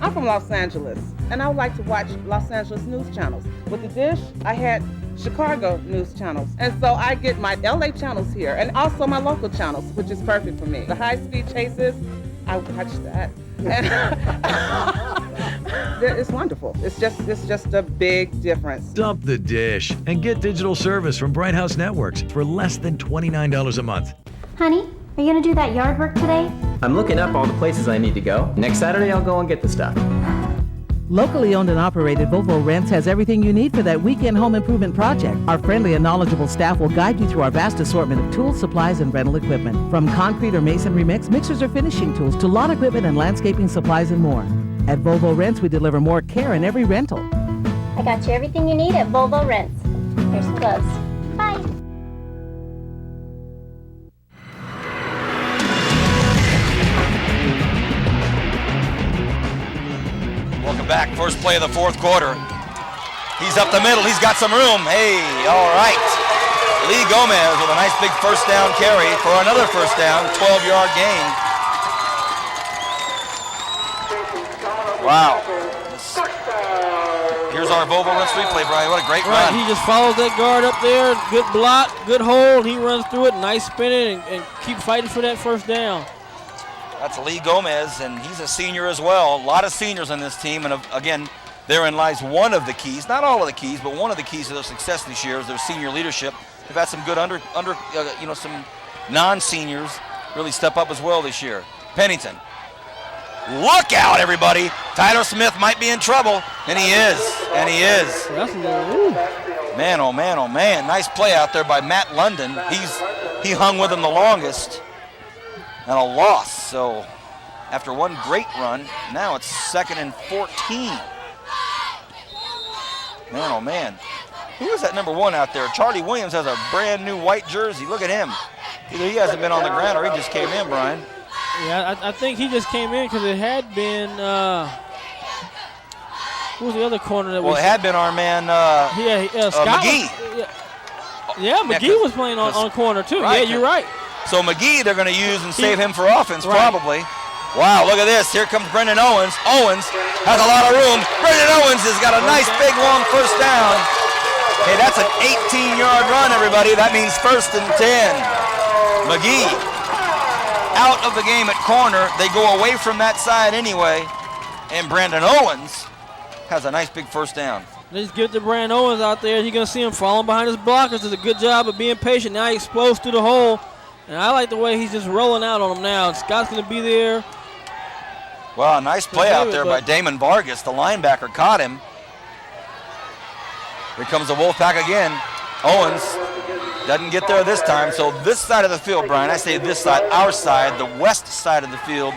Speaker 10: I'm from Los Angeles, and I would like to watch Los Angeles news channels. With the dish, I had Chicago news channels, and so I get my LA channels here, and also my local channels, which is perfect for me. The high-speed chases, I watch that. And it's wonderful. It's just a big difference.
Speaker 11: Dump the dish and get digital service from Bright House Networks for less than $29 a month.
Speaker 2: Honey, are you going to do that yard work today?
Speaker 8: I'm looking up all the places I need to go. Next Saturday, I'll go and get the stuff.
Speaker 9: Locally owned and operated Volvo Rents has everything you need for that weekend home improvement project. Our friendly and knowledgeable staff will guide you through our vast assortment of tools, supplies, and rental equipment. From concrete or masonry mix, mixers or finishing tools, to lawn equipment and landscaping supplies and more. At Volvo Rents, we deliver more care in every rental.
Speaker 2: I got you everything you need at Volvo Rents. Here's some gloves. Bye.
Speaker 6: Welcome back. First play of the fourth quarter. He's up the middle. He's got some room. Hey, all right. Lee Gomez with a nice big first down carry for another first down, 12-yard gain. Wow. Here's our Volvo Rinse replay, Brian. What a great run.
Speaker 7: He just follows that guard up there. Good block, good hold. He runs through it. Nice spinning and keep fighting for that first down.
Speaker 6: That's Lee Gomez, and he's a senior as well. A lot of seniors on this team, and again, therein lies one of the keys, not all of the keys, but one of the keys to their success this year is their senior leadership. They've had some good some non-seniors really step up as well this year. Pennington. Look out, everybody. Tyler Smith might be in trouble, and he is, Man, oh man, oh man. Nice play out there by Matt London. He hung with him the longest. And a loss, so after one great run, now it's 2nd and 14. Man, oh man. Who is that number 1 out there? Charlie Williams has a brand new white jersey. Look at him. Either he hasn't been on the ground or he just came in, Brian.
Speaker 7: Yeah, I think he just came in because it had been, who was the other corner that
Speaker 6: it had been our man,
Speaker 7: Scott
Speaker 6: McGee.
Speaker 7: McGee was playing on corner too. Right. Yeah, you're right.
Speaker 6: So McGee, they're going to use and save him for offense, probably. Wow, look at this. Here comes Brendan Owens. Owens has a lot of room. Brendan Owens has got a nice, big, long first down. Hey, that's an 18-yard run, everybody. That means 1st and 10. McGee out of the game at corner. They go away from that side anyway. And Brandon Owens has a nice, big first down.
Speaker 7: They just give it to Brandon Owens out there. You're going to see him falling behind his blockers. Does a good job of being patient. Now he explodes through the hole. And I like the way he's just rolling out on him now. Scott's going to be there.
Speaker 6: Well, a nice play out there by Damon Vargas. The linebacker caught him. Here comes the Wolfpack again. Owens doesn't get there this time. So this side of the field, Brian, I say this side, our side, the west side of the field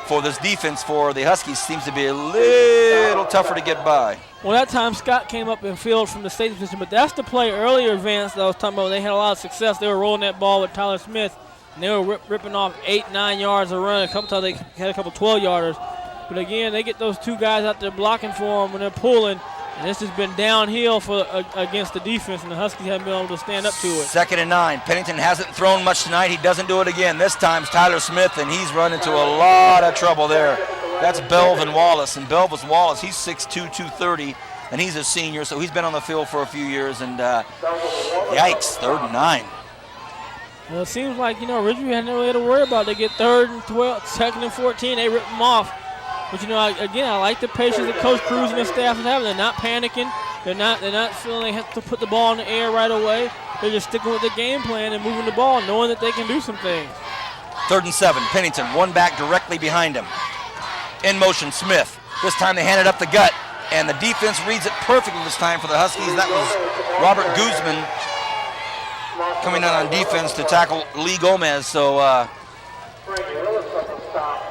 Speaker 6: for this defense for the Huskies seems to be a little tougher to get by.
Speaker 7: Well, that time Scott came up and fielded from the safety position, but that's the play earlier, Vance, that I was talking about. They had a lot of success. They were rolling that ball with Tyler Smith, and they were ripping off 8-9 yards a run. A couple times they had a couple 12-yarders. But again, they get those two guys out there blocking for them when they're pulling, And this has been downhill against the defense, and the Huskies haven't been able to stand up to it.
Speaker 6: 2nd and 9. Pennington hasn't thrown much tonight. He doesn't do it again. This time's Tyler Smith, and he's run into a lot of trouble there. That's Belvin Wallace, and Belvin Wallace, he's 6'2", 230, and he's a senior, so he's been on the field for a few years, and yikes, 3rd and 9.
Speaker 7: Well, it seems like, Ridgeview had no way to worry about. They get 3rd and 12, 2nd and 14, they rip them off. But, again, I like the patience that Coach Cruz and his staff is having. They're not panicking. They're not feeling they have to put the ball in the air right away. They're just sticking with the game plan and moving the ball, knowing that they can do some things. 3rd
Speaker 6: and 7, Pennington, one back directly behind him. In motion, Smith. This time they handed up the gut, and the defense reads it perfectly this time for the Huskies. That was Robert Guzman coming in on defense to tackle Lee Gomez. So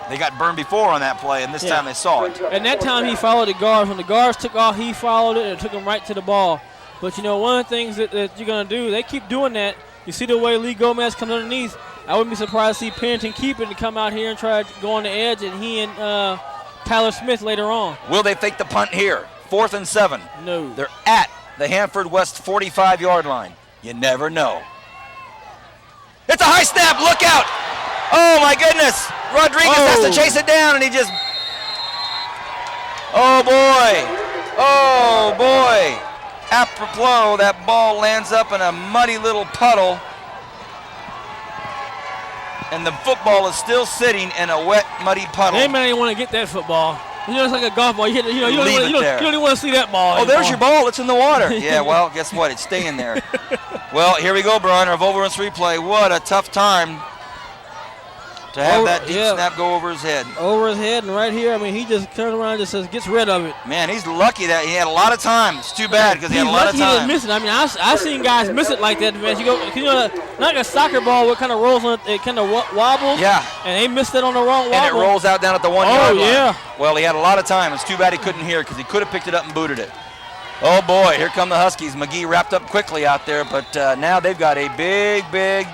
Speaker 6: they got burned before on that play, and this time they saw it.
Speaker 7: And that time he followed the guards. When the guards took off, he followed it and took him right to the ball. But, one of the things that you're going to do, they keep doing that. You see the way Lee Gomez comes underneath. I wouldn't be surprised to see Pennington keep it and come out here and try to go on the edge, and he and Tyler Smith later on.
Speaker 6: Will they fake the punt here? 4th and 7.
Speaker 7: No.
Speaker 6: They're at the Handford West 45-yard line. You never know. It's a high snap. Look out. Oh, my goodness. Rodriguez has to chase it down, and he just... Oh, boy. Oh, boy. Apropos, that ball lands up in a muddy little puddle, and the football is still sitting in a wet, muddy puddle.
Speaker 7: They may not want to get that football. It's like a golf ball. You don't even want to see that ball.
Speaker 6: Oh, there's your ball. It's in the water. Yeah, well, guess what? It's staying there. Well, here we go, Brian. Our Volverance replay. What a tough time to have that deep snap go over his head.
Speaker 7: Over his head, and right here, he just turns around and just says, gets rid of it.
Speaker 6: Man, he's lucky that he had a lot of time. It's too bad because he had a lot of time.
Speaker 7: He's lucky he didn't miss it. I've seen guys miss it like that, man. Not like a soccer ball where it kind of rolls on it kind of wobbles.
Speaker 6: Yeah.
Speaker 7: And they missed it on the wrong wobble.
Speaker 6: And it rolls out down at the 1 yard line.
Speaker 7: Oh, yeah.
Speaker 6: Well, he had a lot of time. It's too bad he couldn't hear because he could have picked it up and booted it. Oh, boy, here come the Huskies. McGee wrapped up quickly out there, but now they've got a big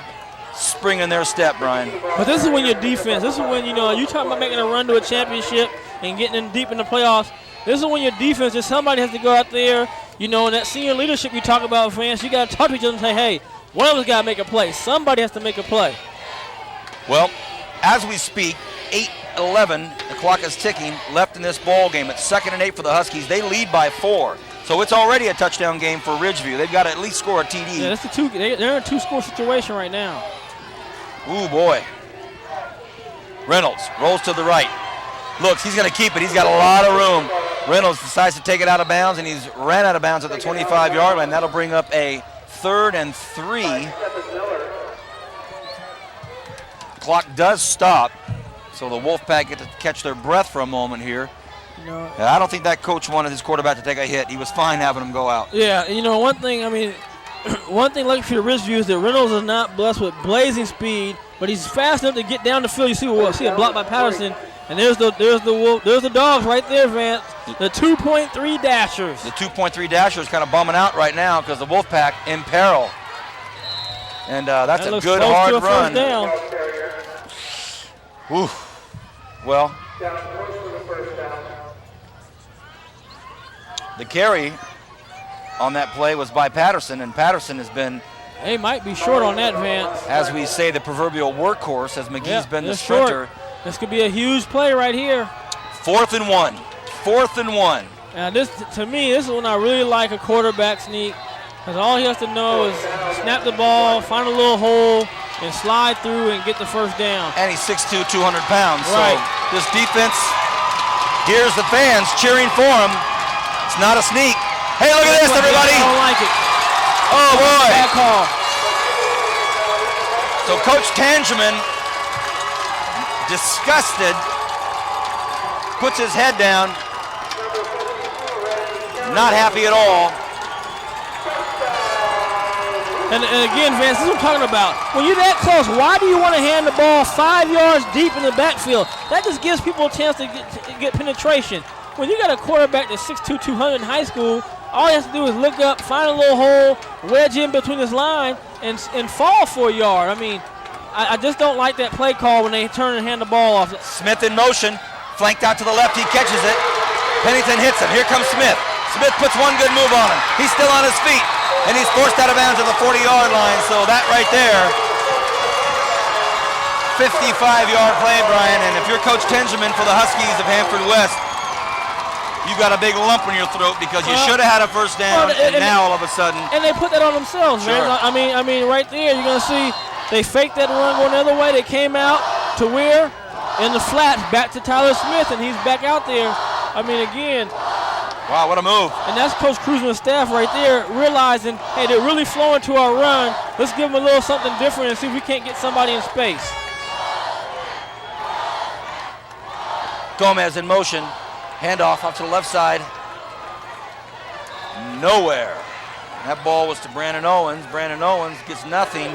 Speaker 6: spring in their step, Brian.
Speaker 7: But this is when your defense, this is when, you talking about making a run to a championship and getting in deep in the playoffs. This is when your defense, just somebody has to go out there, and that senior leadership you talk about, fans, you got to talk to each other and say, hey, one of us got to make a play. Somebody has to make a play.
Speaker 6: Well, as we speak, 8:11, the clock is ticking, left in this ball game. It's 2nd and 8 for the Huskies. They lead by 4. So it's already a touchdown game for Ridgeview. They've got to at least score a TD.
Speaker 7: Yeah, they're in a 2-score situation right now.
Speaker 6: Ooh, boy. Reynolds rolls to the right. Looks, he's going to keep it. He's got a lot of room. Reynolds decides to take it out of bounds, and he's ran out of bounds at the 25-yard line. That'll bring up a 3rd and 3. Clock does stop, so the Wolfpack get to catch their breath for a moment here. I don't think that coach wanted his quarterback to take a hit. He was fine having him go out.
Speaker 7: Yeah, one thing lucky for the Ridgeview is that Reynolds is not blessed with blazing speed, but he's fast enough to get down the field. You see a block by Patterson, and there's the dogs right there, Vance. The 2.3 Dashers.
Speaker 6: The 2.3 Dashers kind of bumming out right now because the Wolfpack in peril. And that's a good hard run.
Speaker 7: Down.
Speaker 6: Whew. Well, the carry on that play was by Patterson, and Patterson has been...
Speaker 7: They might be short on that, Vance.
Speaker 6: As we say, the proverbial workhorse, as McGee's been the sprinter.
Speaker 7: Short. This could be a huge play right here.
Speaker 6: 4th and 1. 4th and 1.
Speaker 7: Now, to me, this is when I really like a quarterback sneak, because all he has to know is snap the ball, find a little hole, and slide through and get the first down.
Speaker 6: And he's 6'2", 200 pounds.
Speaker 7: Right.
Speaker 6: So this defense, here's the fans cheering for him. It's not a sneak. Hey, look at this, everybody.
Speaker 7: I don't like it.
Speaker 6: Oh, boy.
Speaker 7: Bad call.
Speaker 6: So Coach Tangeman, disgusted, puts his head down. Not happy at all.
Speaker 7: And again, Vance, this is what I'm talking about. When you're that close, why do you want to hand the ball 5 yards deep in the backfield? That just gives people a chance to get penetration. When you got a quarterback that's 6'2", 200 in high school, all he has to do is look up, find a little hole, wedge in between his line, and fall for a yard. I just don't like that play call when they turn and hand the ball off.
Speaker 6: Smith in motion, flanked out to the left, he catches it. Pennington hits him. Here comes Smith. Smith puts one good move on him. He's still on his feet, and he's forced out of bounds at the 40-yard line. So that right there, 55-yard play, Brian. And if you're Coach Tenjamin for the Huskies of Handford West, you got a big lump in your throat because you should have had a first down, and now all of a sudden.
Speaker 7: And they put that on themselves, man. I mean, right there, you're going to see they faked that run going the other way. They came out to Weir in the flats, back to Tyler Smith, and he's back out there. I mean, again.
Speaker 6: Wow, what a move.
Speaker 7: And that's Coach Cruz and the staff right there realizing, hey, they're really flowing to our run. Let's give them a little something different and see if we can't get somebody in space.
Speaker 6: Gomez in motion. Handoff off to the left side. Nowhere. That ball was to Brandon Owens. Brandon Owens gets nothing.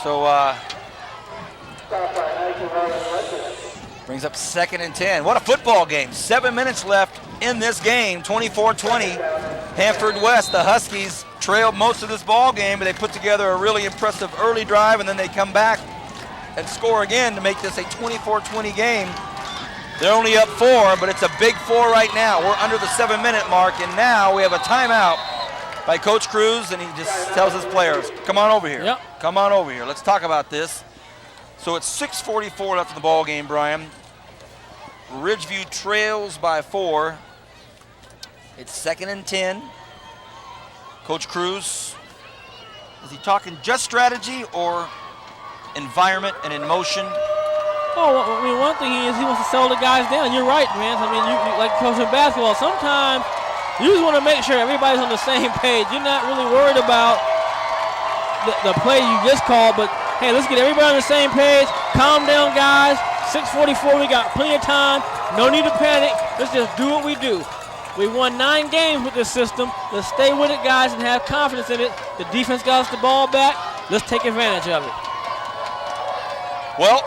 Speaker 6: So, brings up 2nd and 10. What a football game. 7 minutes left in this game. 24-20. Handford West, the Huskies, trailed most of this ball game, but they put together a really impressive early drive, and then they come back and score again to make this a 24-20 game. They're only up 4, but it's a big 4 right now. We're under the 7-minute mark, and now we have a timeout by Coach Cruz, and he just tells his players, come on over here.
Speaker 7: Yep.
Speaker 6: Come on over here. Let's talk about this. So it's 6:44 left in the ball game, Brian. Ridgeview trails by 4. It's 2nd and 10. Coach Cruz, is he talking just strategy or environment and in motion?
Speaker 7: Oh, I mean, one thing is he wants to settle the guys down. You're right, man. I mean, you like coaching basketball, sometimes you just want to make sure everybody's on the same page. You're not really worried about the play you just called, but hey, let's get everybody on the same page. Calm down, guys. 6:44, we got plenty of time. No need to panic. Let's just do what we do. We won 9 games with this system. Let's stay with it, guys, and have confidence in it. The defense got us the ball back. Let's take advantage of it.
Speaker 6: Well,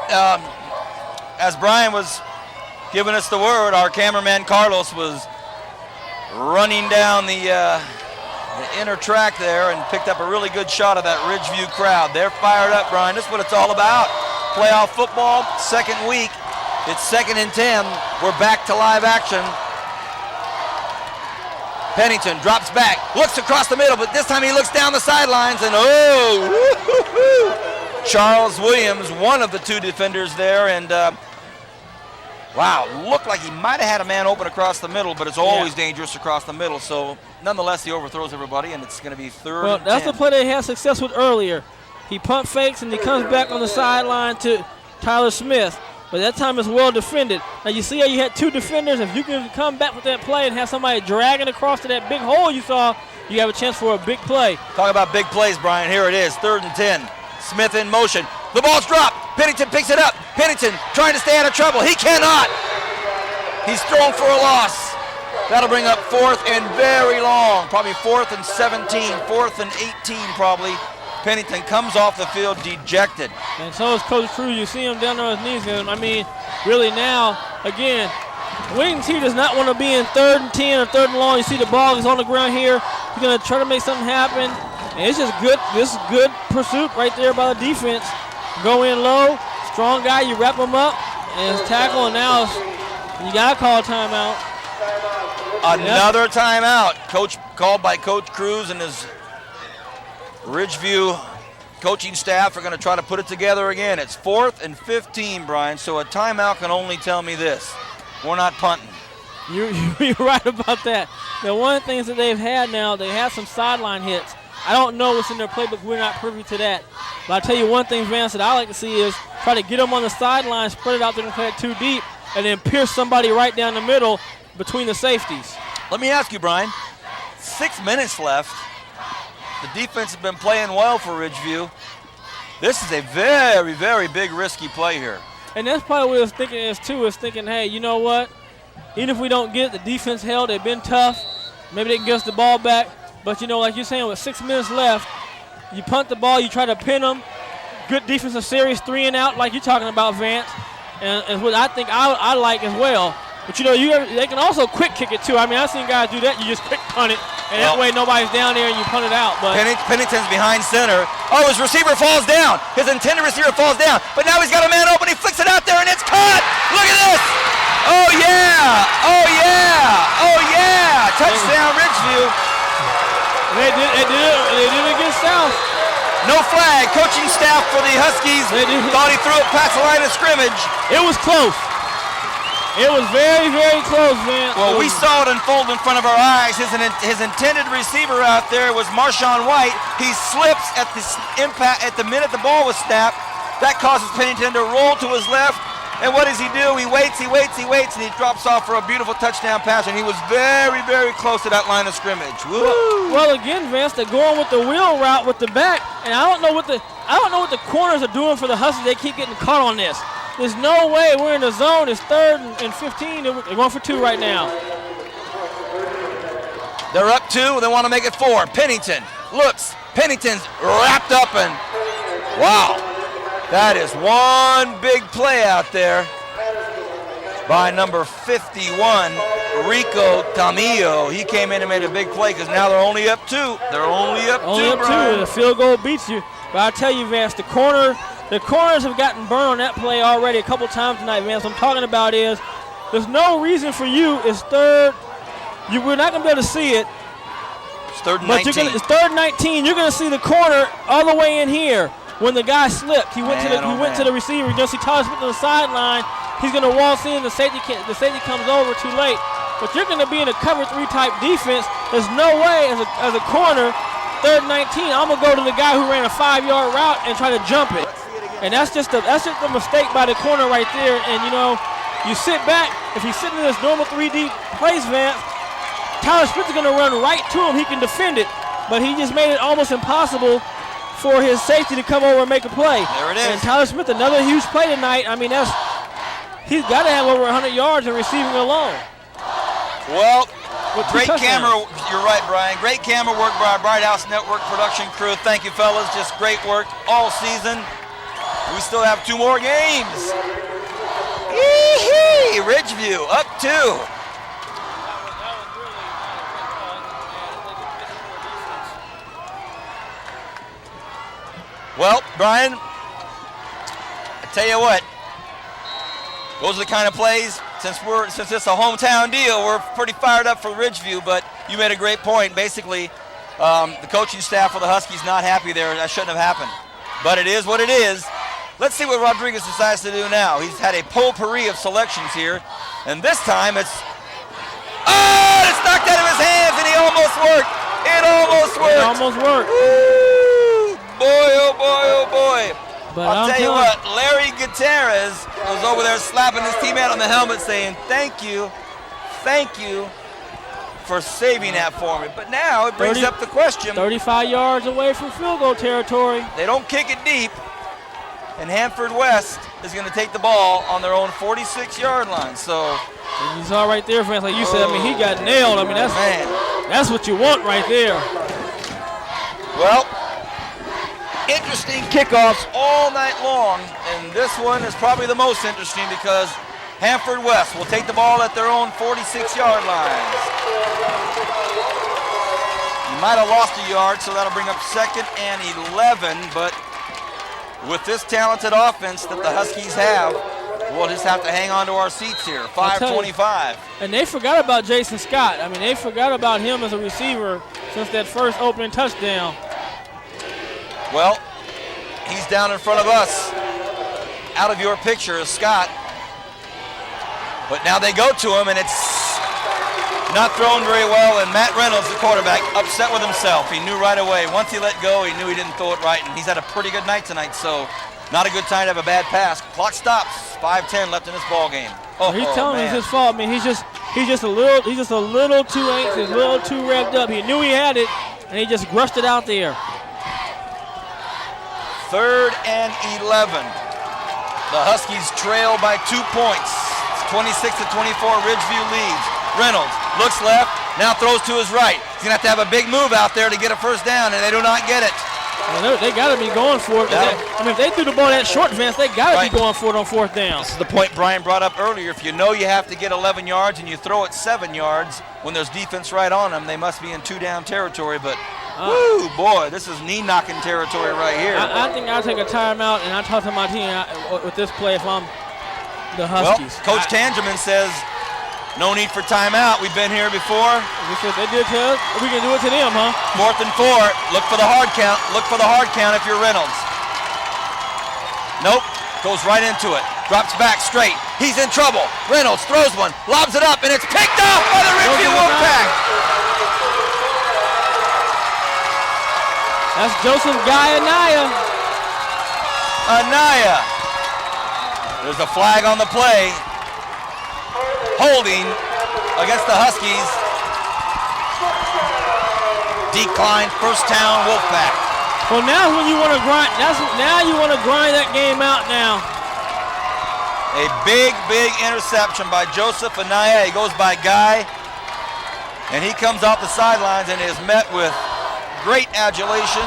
Speaker 6: as Brian was giving us the word, our cameraman Carlos was running down the inner track there and picked up a really good shot of that Ridgeview crowd. They're fired up, Brian. This is what it's all about. Playoff football, 2nd week. It's 2nd and 10. We're back to live action. Pennington drops back, looks across the middle, but this time he looks down the sidelines and Charles Williams, one of the 2 defenders there, and wow, looked like he might have had a man open across the middle, but it's always dangerous across the middle. So nonetheless, he overthrows everybody, and it's going to be 3rd
Speaker 7: Well,
Speaker 6: and
Speaker 7: that's
Speaker 6: 10.
Speaker 7: the play they had success with earlier. He pump fakes and he comes back on the sideline to Tyler Smith. But that time it's well defended. Now you see how you had 2 defenders. If you can come back with that play and have somebody dragging across to that big hole you saw, you have a chance for a big play.
Speaker 6: Talk about big plays, Brian. Here it is, 3rd and 10. Smith in motion. The ball's dropped. Pennington picks it up. Pennington trying to stay out of trouble. He cannot. He's thrown for a loss. That'll bring up 4th and very long. Probably 4th and 17. 4th and 18 probably. Pennington comes off the field dejected.
Speaker 7: And so is Coach Cruz. You see him down on his knees. I mean, really now, again, Williams here does not want to be in 3rd and 10 or 3rd and long. You see the ball is on the ground here. He's going to try to make something happen. And it's just good. This is good pursuit right there by the defense. Go in low, strong guy, you wrap him up, and it's tackle, and now you got to call a timeout.
Speaker 6: Another timeout. Called by Coach Cruz and his Ridgeview coaching staff are going to try to put it together again. It's 4th and 15, Brian, so a timeout can only tell me this. We're not punting.
Speaker 7: You're right about that. Now, one of the things that they've had now, they have some sideline hits. I don't know what's in their playbook. We're not privy to that. But I'll tell you one thing, Vance, that I like to see is try to get them on the sideline, spread it out there and play it too deep, and then pierce somebody right down the middle between the safeties.
Speaker 6: Let me ask you, Brian, 6 minutes left. The defense has been playing well for Ridgeview. This is a very, very big risky play here.
Speaker 7: And that's probably what I was thinking is too, is thinking, hey, you know what? Even if we don't get it, the defense held, they've been tough. Maybe they can get us the ball back. But, you know, like you're saying, with 6 minutes left, you punt the ball, you try to pin them. Good defensive series, 3 and out, like you're talking about, Vance. And what I think I like as well. But, you know, they can also quick kick it, too. I mean, I've seen guys do that. You just quick punt it, and that way nobody's down there and you punt it out. But
Speaker 6: Pennington's behind center. Oh, his receiver falls down. His intended receiver falls down. But now he's got a man open. He flicks it out there, and it's caught. Look at this. Oh, yeah! Oh, yeah! Oh, yeah! Touchdown, Ridgeview.
Speaker 7: They did it against South.
Speaker 6: No flag. Coaching staff for the Huskies thought he threw it past the line of scrimmage.
Speaker 7: It was close. It was very, very close, man.
Speaker 6: Well, we saw it unfold in front of our eyes. His intended receiver out there was Marshawn White. He slips at the impact at the minute the ball was snapped. That causes Pennington to roll to his left. And what does he do? He waits, and he drops off for a beautiful touchdown pass. And he was very, very close to that line of scrimmage. Woo!
Speaker 7: Well, again, Vince, they're going with the wheel route with the back, and I don't know what the corners are doing for the Huskies. They keep getting caught on this. There's no way we're in the zone. It's 3rd and 15. They're going for 2 right now.
Speaker 6: They're up 2. They want to make it 4. Pennington looks. Pennington's wrapped up, and wow. That is one big play out there by number 51, Rico Tamillo. He came in and made a big play because now they're only up 2. They're only up 2, Brian.
Speaker 7: The field goal beats you. But I tell you, Vance, the corners have gotten burned on that play already a couple times tonight, Vance. What I'm talking about is there's no reason for you. It's 3rd. We're not going to be able to see it.
Speaker 6: It's 3rd and 19.
Speaker 7: It's 3rd and 19. You're going to see the corner all the way in here. When the guy slipped, he went to the receiver. You're going to see Tyler Smith on the sideline. He's going to waltz in. The safety comes over too late. But you're going to be in a cover 3 type defense. There's no way as a corner, 3rd and 19, I'm going to go to the guy who ran a 5-yard route and try to jump it. And that's just a mistake by the corner right there. And you sit back. If he's sitting in this normal 3D place, Vance, Tyler Smith is going to run right to him. He can defend it, but he just made it almost impossible for his safety to come over and make a play.
Speaker 6: There it is.
Speaker 7: And Tyler Smith, another huge play tonight. I mean, he's got to have over 100 yards in receiving alone.
Speaker 6: Well, great camera. You're right, Brian. Great camera work by our Bright House Network production crew. Thank you, fellas. Just great work all season. We still have 2 more games. Yee-hee! Ridgeview up 2. Well, Brian, I tell you what, those are the kind of plays. Since it's a hometown deal, we're pretty fired up for Ridgeview. But you made a great point. Basically, the coaching staff for the Huskies not happy there. That shouldn't have happened. But it is what it is. Let's see what Rodriguez decides to do now. He's had a potpourri of selections here, and this time it's knocked out of his hands, and he almost worked. It almost worked.
Speaker 7: It almost worked.
Speaker 6: Boy, oh boy, oh boy.
Speaker 7: But
Speaker 6: I'll tell you what, Larry Gutierrez was over there slapping his teammate on the helmet saying, thank you for saving that for me. But now it brings up the question.
Speaker 7: 35 yards away from field goal territory.
Speaker 6: They don't kick it deep, and Handford West is going to take the ball on their own 46-yard line. So
Speaker 7: you saw right there, friends, like you said, I mean, he got nailed. I mean, that's what you want right there.
Speaker 6: Well, interesting kickoffs all night long, and this one is probably the most interesting because Handford West will take the ball at their own 46-yard lines. You might have lost a yard, so that'll bring up 2nd and 11, but with this talented offense that the Huskies have, we'll just have to hang on to our seats here. 5:25.
Speaker 7: And they forgot about Jason Scott. I mean, they forgot about him as a receiver since that first opening touchdown.
Speaker 6: Well, he's down in front of us. Out of your picture is Scott. But now they go to him, and it's not thrown very well, and Matt Reynolds, the quarterback, upset with himself. He knew right away. Once he let go, he knew he didn't throw it right, and he's had a pretty good night tonight, so not a good time to have a bad pass. Clock stops. 5:10 left in this ball game.
Speaker 7: He's telling me it's his fault. I mean, he's just a little too anxious, a little too revved up. He knew he had it, and he just brushed it out there.
Speaker 6: 3rd and 11. The Huskies trail by 2 points. It's 26-24. Ridgeview leads. Reynolds looks left, now throws to his right. He's going to have a big move out there to get a first down, and they do not get it.
Speaker 7: Well, they got to be going for it. If they threw the ball that short, Vance, they got to be going for it on 4th down.
Speaker 6: This is the point Brian brought up earlier. If you know you have to get 11 yards and you throw it 7 yards when there's defense right on them, they must be in 2-down territory. But, woo, boy, this is knee-knocking territory right here.
Speaker 7: I think I'll take a timeout, and I'll talk to my team with this play if I'm the Huskies.
Speaker 6: Well, Coach Tangerman says no need for timeout. We've been here before.
Speaker 7: They did to us. We can do it to them, huh?
Speaker 6: 4th and 4. Look for the hard count. Look for the hard count if you're Reynolds. Nope. Goes right into it. Drops back straight. He's in trouble. Reynolds throws one. Lobs it up, and it's picked off by the Ridgeview Wolfpack.
Speaker 7: That's Joseph Guy Anaya.
Speaker 6: There's a flag on the play. Holding against the Huskies. Declined first down Wolfpack.
Speaker 7: Well, now when you want to grind. Now you want to grind that game out now.
Speaker 6: A big interception by Joseph Anaya. He goes by Guy, and he comes off the sidelines and is met with great adulation.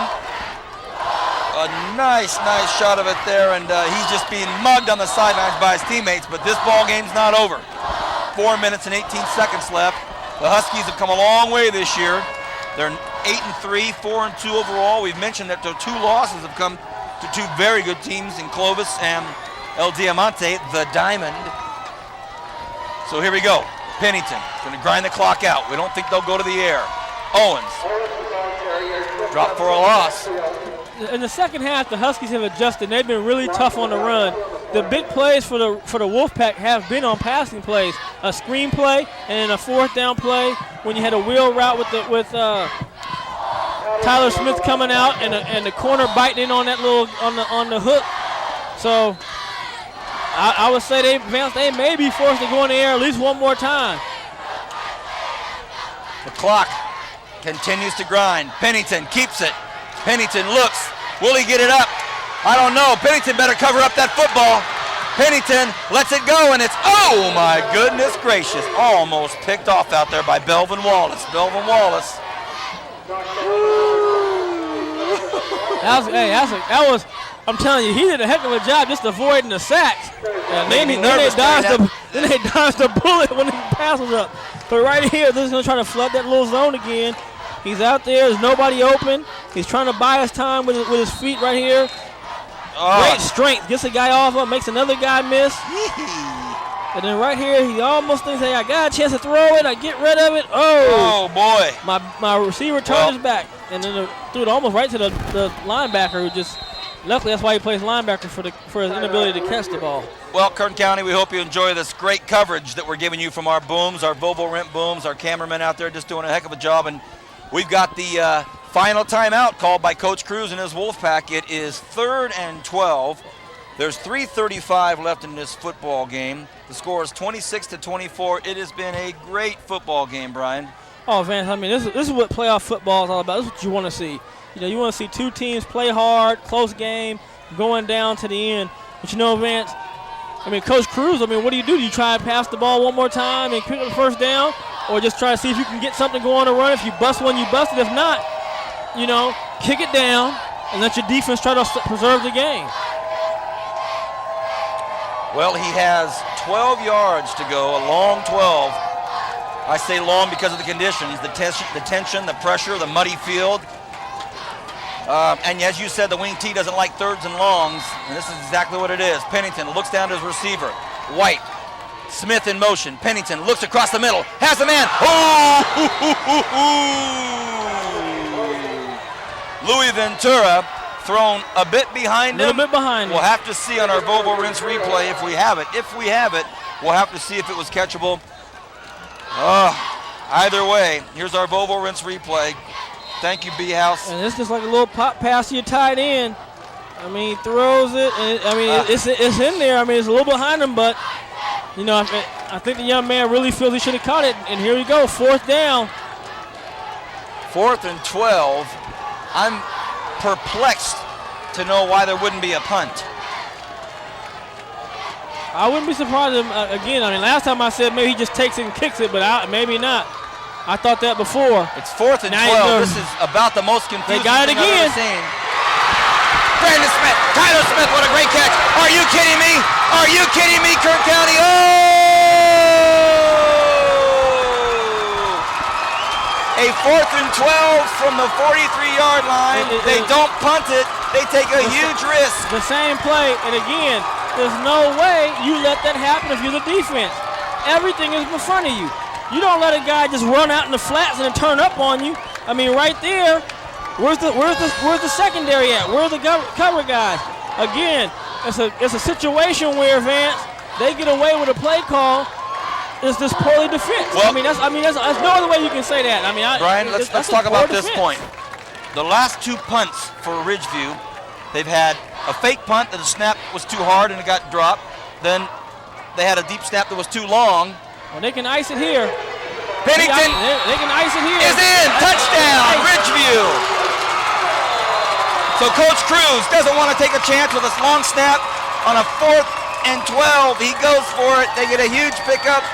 Speaker 6: A nice shot of it there, and he's just being mugged on the sidelines by his teammates, but this ball game's not over. 4 minutes and 18 seconds left. The Huskies have come a long way this year. They're 8-3, 4-2 overall. We've mentioned that their 2 losses have come to 2 very good teams in Clovis and El Diamante, the Diamond. So here we go. Pennington going to grind the clock out. We don't think they'll go to the air. Owens. Drop for a loss.
Speaker 7: In the second half, the Huskies have adjusted. They've been really tough on the run. The big plays for the Wolfpack have been on passing plays. A screen play and then a 4th down play when you had a wheel route with Tyler Smith coming out and the corner biting in on that little on the hook. So I would say they may be forced to go in the air at least one more time.
Speaker 6: The clock continues to grind. Pennington keeps it. Pennington looks. Will he get it up? I don't know. Pennington better cover up that football. Pennington lets it go, and it's, oh my goodness gracious, almost picked off out there by Belvin Wallace.
Speaker 7: I'm telling you, he did a heck of a job just avoiding the sacks. And then they dodged the bullet when the pass was up. But right here, this is going to try to flood that little zone again. He's out there. There's nobody open. He's trying to buy his time with his feet right here. Great strength. Gets a guy off him, makes another guy miss. And then right here, he almost thinks, hey, I got a chance to throw it. I get rid of it. Oh
Speaker 6: boy.
Speaker 7: My receiver turned his back. And then threw it almost right to the linebacker who just, luckily that's why he plays linebacker for his inability to catch the ball.
Speaker 6: Well, Kern County, we hope you enjoy this great coverage that we're giving you from our booms, our Volvo Rent booms, our cameramen out there just doing a heck of a job. And we've got the final timeout called by Coach Cruz and his Wolfpack. It is 3rd and 12. There's 3:35 left in this football game. The score is 26-24. It has been a great football game, Brian.
Speaker 7: Oh, Vance, I mean, this is what playoff football is all about. This is what you want to see. You know, you want to see 2 teams play hard, close game, going down to the end. But you know, Vance, I mean, Coach Cruz, I mean, what do? Do you try to pass the ball one more time and pick up the first down? Or just try to see if you can get something going to run? If you bust one, you bust it. If not, you know, kick it down and let your defense try to preserve the game.
Speaker 6: Well, he has 12 yards to go, a long 12. I say long because of the conditions, the tension, the pressure, the muddy field. And as you said, the wing T doesn't like thirds and longs, and this is exactly what it is. Pennington looks down to his receiver. White, Smith in motion. Pennington looks across the middle, has a man. Oh! Louis Ventura thrown a bit behind him. We'll have to see on our Volvo Rinse replay if we have it. If we have it, we'll have to see if it was catchable. Either way, here's our Volvo Rinse replay. Thank you, B-House.
Speaker 7: And it's just like a little pop pass to your tight end. I mean, he throws it, and it's in there. I mean, it's a little behind him, but, you know, I think the young man really feels he should have caught it. And here we go, 4th down.
Speaker 6: 4th and 12. I'm perplexed to know why there wouldn't be a punt.
Speaker 7: I wouldn't be surprised again. I mean, last time I said maybe he just takes it and kicks it, but maybe not. I thought that before.
Speaker 6: It's 4th and 12. This is about the most confusing
Speaker 7: thing I've ever
Speaker 6: seen. Brandon Smith, Tyler Smith, what a great catch. Are you kidding me? Are you kidding me, Kern County? A 4th and 12 from the 43-yard line. They don't punt it. They take a huge risk.
Speaker 7: The same play, and again, There's no way you let that happen if you're the defense. Everything is in front of you. You don't let a guy just run out in the flats and then turn up on you. I mean, right there, where's the secondary at? Where are the cover guys? Again, it's a situation where, Vance, they get away with a play call. It's just poorly defense.
Speaker 6: Well,
Speaker 7: that's no other way you can say that. I mean,
Speaker 6: Brian, let's talk about this point. The last 2 punts for Ridgeview, they've had a fake punt that the snap was too hard and it got dropped. Then they had a deep snap that was too long.
Speaker 7: Well, they can ice it here.
Speaker 6: Pennington
Speaker 7: they can ice it here.
Speaker 6: is in. Touchdown, Ridgeview. So Coach Cruz doesn't want to take a chance with this long snap on a 4th and 12. He goes for it. They get a huge pickup,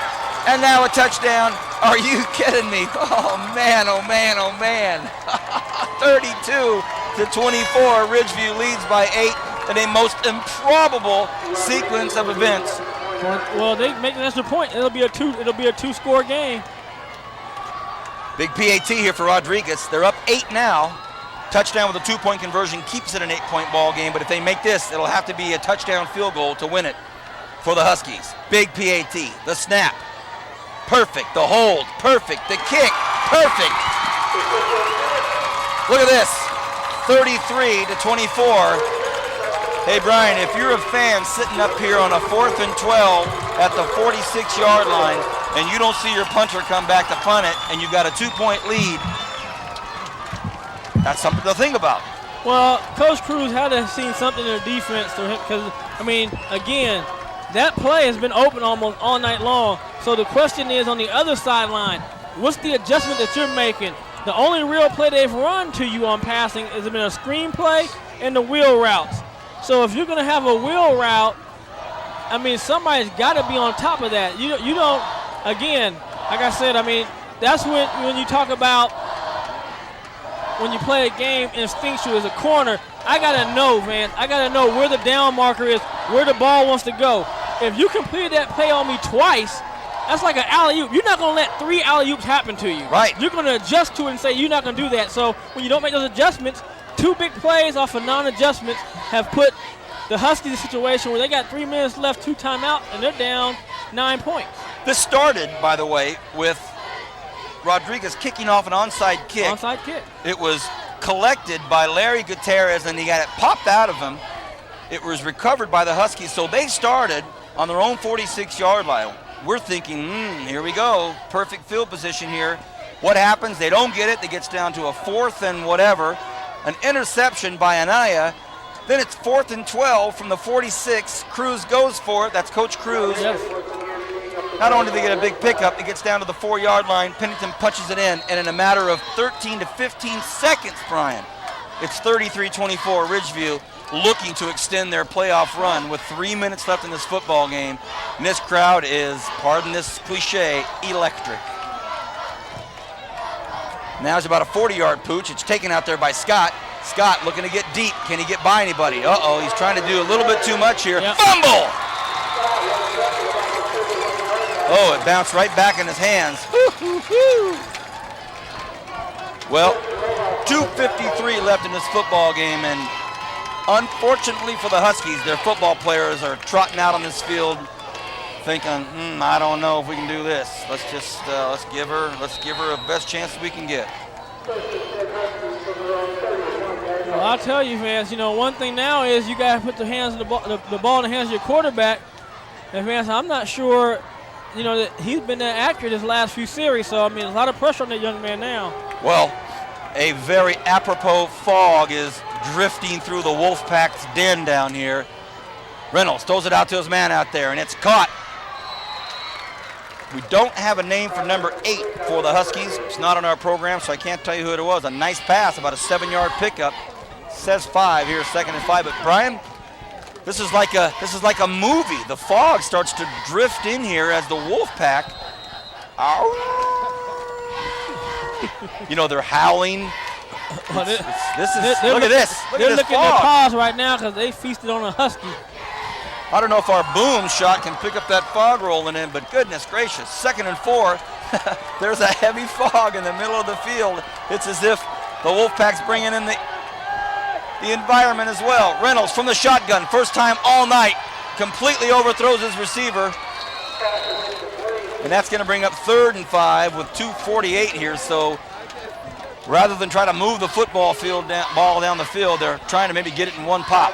Speaker 6: and now a touchdown. Are you kidding me? Oh, man, oh, man, oh, man. 32-24. Ridgeview leads by 8 in a most improbable sequence of events.
Speaker 7: Well, they make an extra point. It'll be a 2-score game.
Speaker 6: Big PAT here for Rodriguez. They're up 8 now. Touchdown with a 2-point conversion keeps it an 8-point ball game, but if they make this, it'll have to be a touchdown field goal to win it for the Huskies. Big PAT. The snap. Perfect. The hold. Perfect. The kick. Perfect. Look at this. 33-24. Hey, Brian, if you're a fan sitting up here on a 4th and 12 at the 46-yard line and you don't see your punter come back to punt it and you've got a 2-point lead, that's something to think about.
Speaker 7: Well, Coach Cruz had to have seen something in the defense because, I mean, again, that play has been open almost all night long. So the question is on the other sideline, what's the adjustment that you're making? The only real play they've run to you on passing has been a screen play and the wheel routes. So if you're going to have a wheel route, I mean, somebody's got to be on top of that. You don't, again, like I said, I mean, that's when you talk about when you play a game instinctual as a corner, I got to know, man. I got to know where the down marker is, where the ball wants to go. If you completed that play on me twice, that's like an alley-oop. You're not going to let 3 alley-oops happen to you.
Speaker 6: Right.
Speaker 7: You're going to adjust to it and say you're not going to do that. So when you don't make those adjustments, 2 big plays off of non-adjustments have put the Huskies in a situation where they got 3 minutes left, 2 timeouts, and they're down 9 points.
Speaker 6: This started, by the way, with Rodriguez kicking off an onside kick.
Speaker 7: Onside kick.
Speaker 6: It was collected by Larry Gutierrez, and he got it popped out of him. It was recovered by the Huskies, so they started on their own 46-yard line. We're thinking, here we go, perfect field position here. What happens? They don't get it. It gets down to a 4th and whatever. An interception by Anaya. Then it's 4th and 12 from the 46. Cruz goes for it. That's Coach Cruz.
Speaker 7: Yes.
Speaker 6: Not only do they get a big pickup, it gets down to the 4-yard line. Pennington punches it in, and in a matter of 13 to 15 seconds, Brian, it's 33-24. Ridgeview looking to extend their playoff run with 3 minutes left in this football game. And this crowd is, pardon this cliche, electric. Now it's about a 40-yard pooch. It's taken out there by Scott. Scott looking to get deep. Can he get by anybody? Uh-oh, he's trying to do a little bit too much here. Yep. Fumble! Oh, it bounced right back in his hands. Well, 2:53 left in this football game, and unfortunately for the Huskies, their football players are trotting out on this field thinking, I don't know if we can do this. Let's just let's give her the best chance we can get.
Speaker 7: Well, I'll tell you, fans, one thing now is you got to put the ball in the hands of your quarterback. And fans, I'm not sure, that he's been that accurate his last few series. So, I mean, there's a lot of pressure on that young man now.
Speaker 6: Well, a very apropos fog is drifting through the Wolfpack's den down here. Reynolds throws it out to his man out there, and it's caught. We don't have a name for number 8 for the Huskies. It's not on our program, so I can't tell you who it was. A nice pass, about a 7-yard pickup. Says 5 here, 2nd and 5. But Brian, this is like a movie. The fog starts to drift in here as the Wolfpack. They're howling. Look at this. Look
Speaker 7: They're
Speaker 6: at this
Speaker 7: looking at their
Speaker 6: fog.
Speaker 7: paws right now because they feasted on a Husky.
Speaker 6: I don't know if our boom shot can pick up that fog rolling in, but goodness gracious, 2nd and 4. There's a heavy fog in the middle of the field. It's as if the Wolfpack's bringing in the environment as well. Reynolds from the shotgun, first time all night. completely overthrows his receiver. And that's going to bring up 3rd and 5 with 2:48 here. So rather than try to move the ball down the field, they're trying to maybe get it in one pop.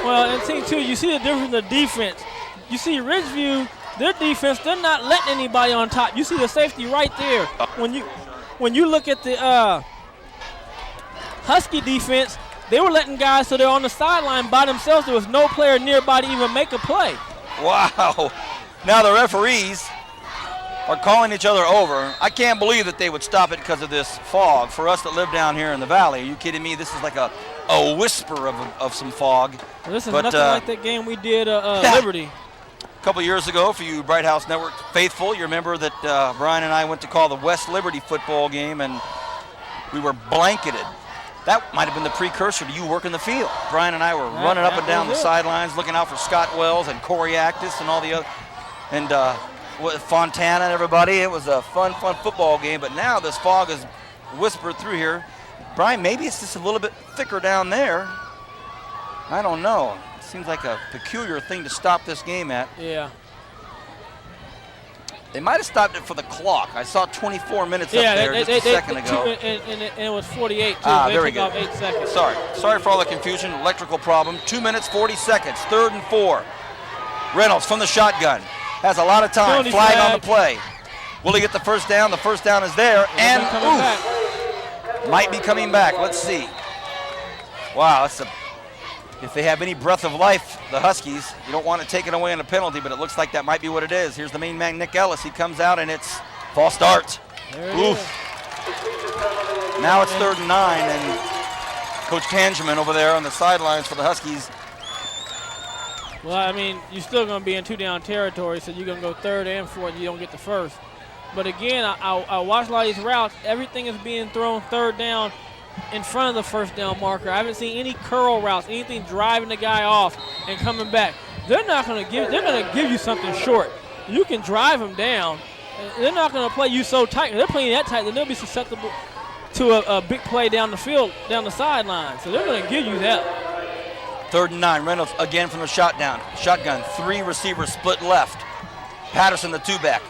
Speaker 7: Well, and see, too, you see the difference in the defense. You see Ridgeview, their defense, they're not letting anybody on top. You see the safety right there. When you look at the Husky defense, they were letting guys so they're on the sideline by themselves. There was no player nearby to even make a play.
Speaker 6: Wow. Now the referees are calling each other over. I can't believe that they would stop it because of this fog. For us that live down here in the valley, are you kidding me? This is like a whisper of some fog.
Speaker 7: Well, this is nothing like that game we did Liberty.
Speaker 6: A couple years ago, for you Bright House Network faithful, you remember that Brian and I went to call the West Liberty football game, and we were blanketed. That might have been the precursor to you working the field. Brian and I were running up and down the sidelines, looking out for Scott Wells and Corey Actis and all the other, and Fontana and everybody. It was a fun football game, but now this fog is whispered through here. Brian, maybe it's just a little bit thicker down there. I don't know. It seems like a peculiar thing to stop this game at.
Speaker 7: Yeah.
Speaker 6: They might have stopped it for the clock. I saw 24 minutes up there just a second ago.
Speaker 7: And it was 48, too.
Speaker 6: There we go.
Speaker 7: Off 8 seconds.
Speaker 6: Sorry for all the confusion. Electrical problem. 2 minutes, 40 seconds. 3rd and 4. Reynolds from the shotgun. Has a lot of time. Flag on the play. Will he get the first down? The first down is there. And might be coming back. Let's see. Wow, if they have any breath of life, the Huskies, you don't want to take it away on a penalty, but it looks like that might be what it is. Here's the main man, Nick Ellis. He comes out, and it's false start. Oof. Now it's 3rd and 9, and Coach Tangeman over there on the sidelines for the Huskies.
Speaker 7: Well, I mean, you're still going to be in 2-down territory, so you're going to go 3rd and 4th, and you don't get the first. But again, I watched a lot of these routes. Everything is being thrown 3rd down in front of the first down marker. I haven't seen any curl routes, anything driving the guy off and coming back. They're going to give you something short. You can drive them down. They're not going to play you so tight. They're playing that tight, then they'll be susceptible to a big play down the field, down the sideline. So they're going to give you that.
Speaker 6: 3rd and 9. Reynolds again from the shotgun. 3 receivers split left. Patterson, the 2-back.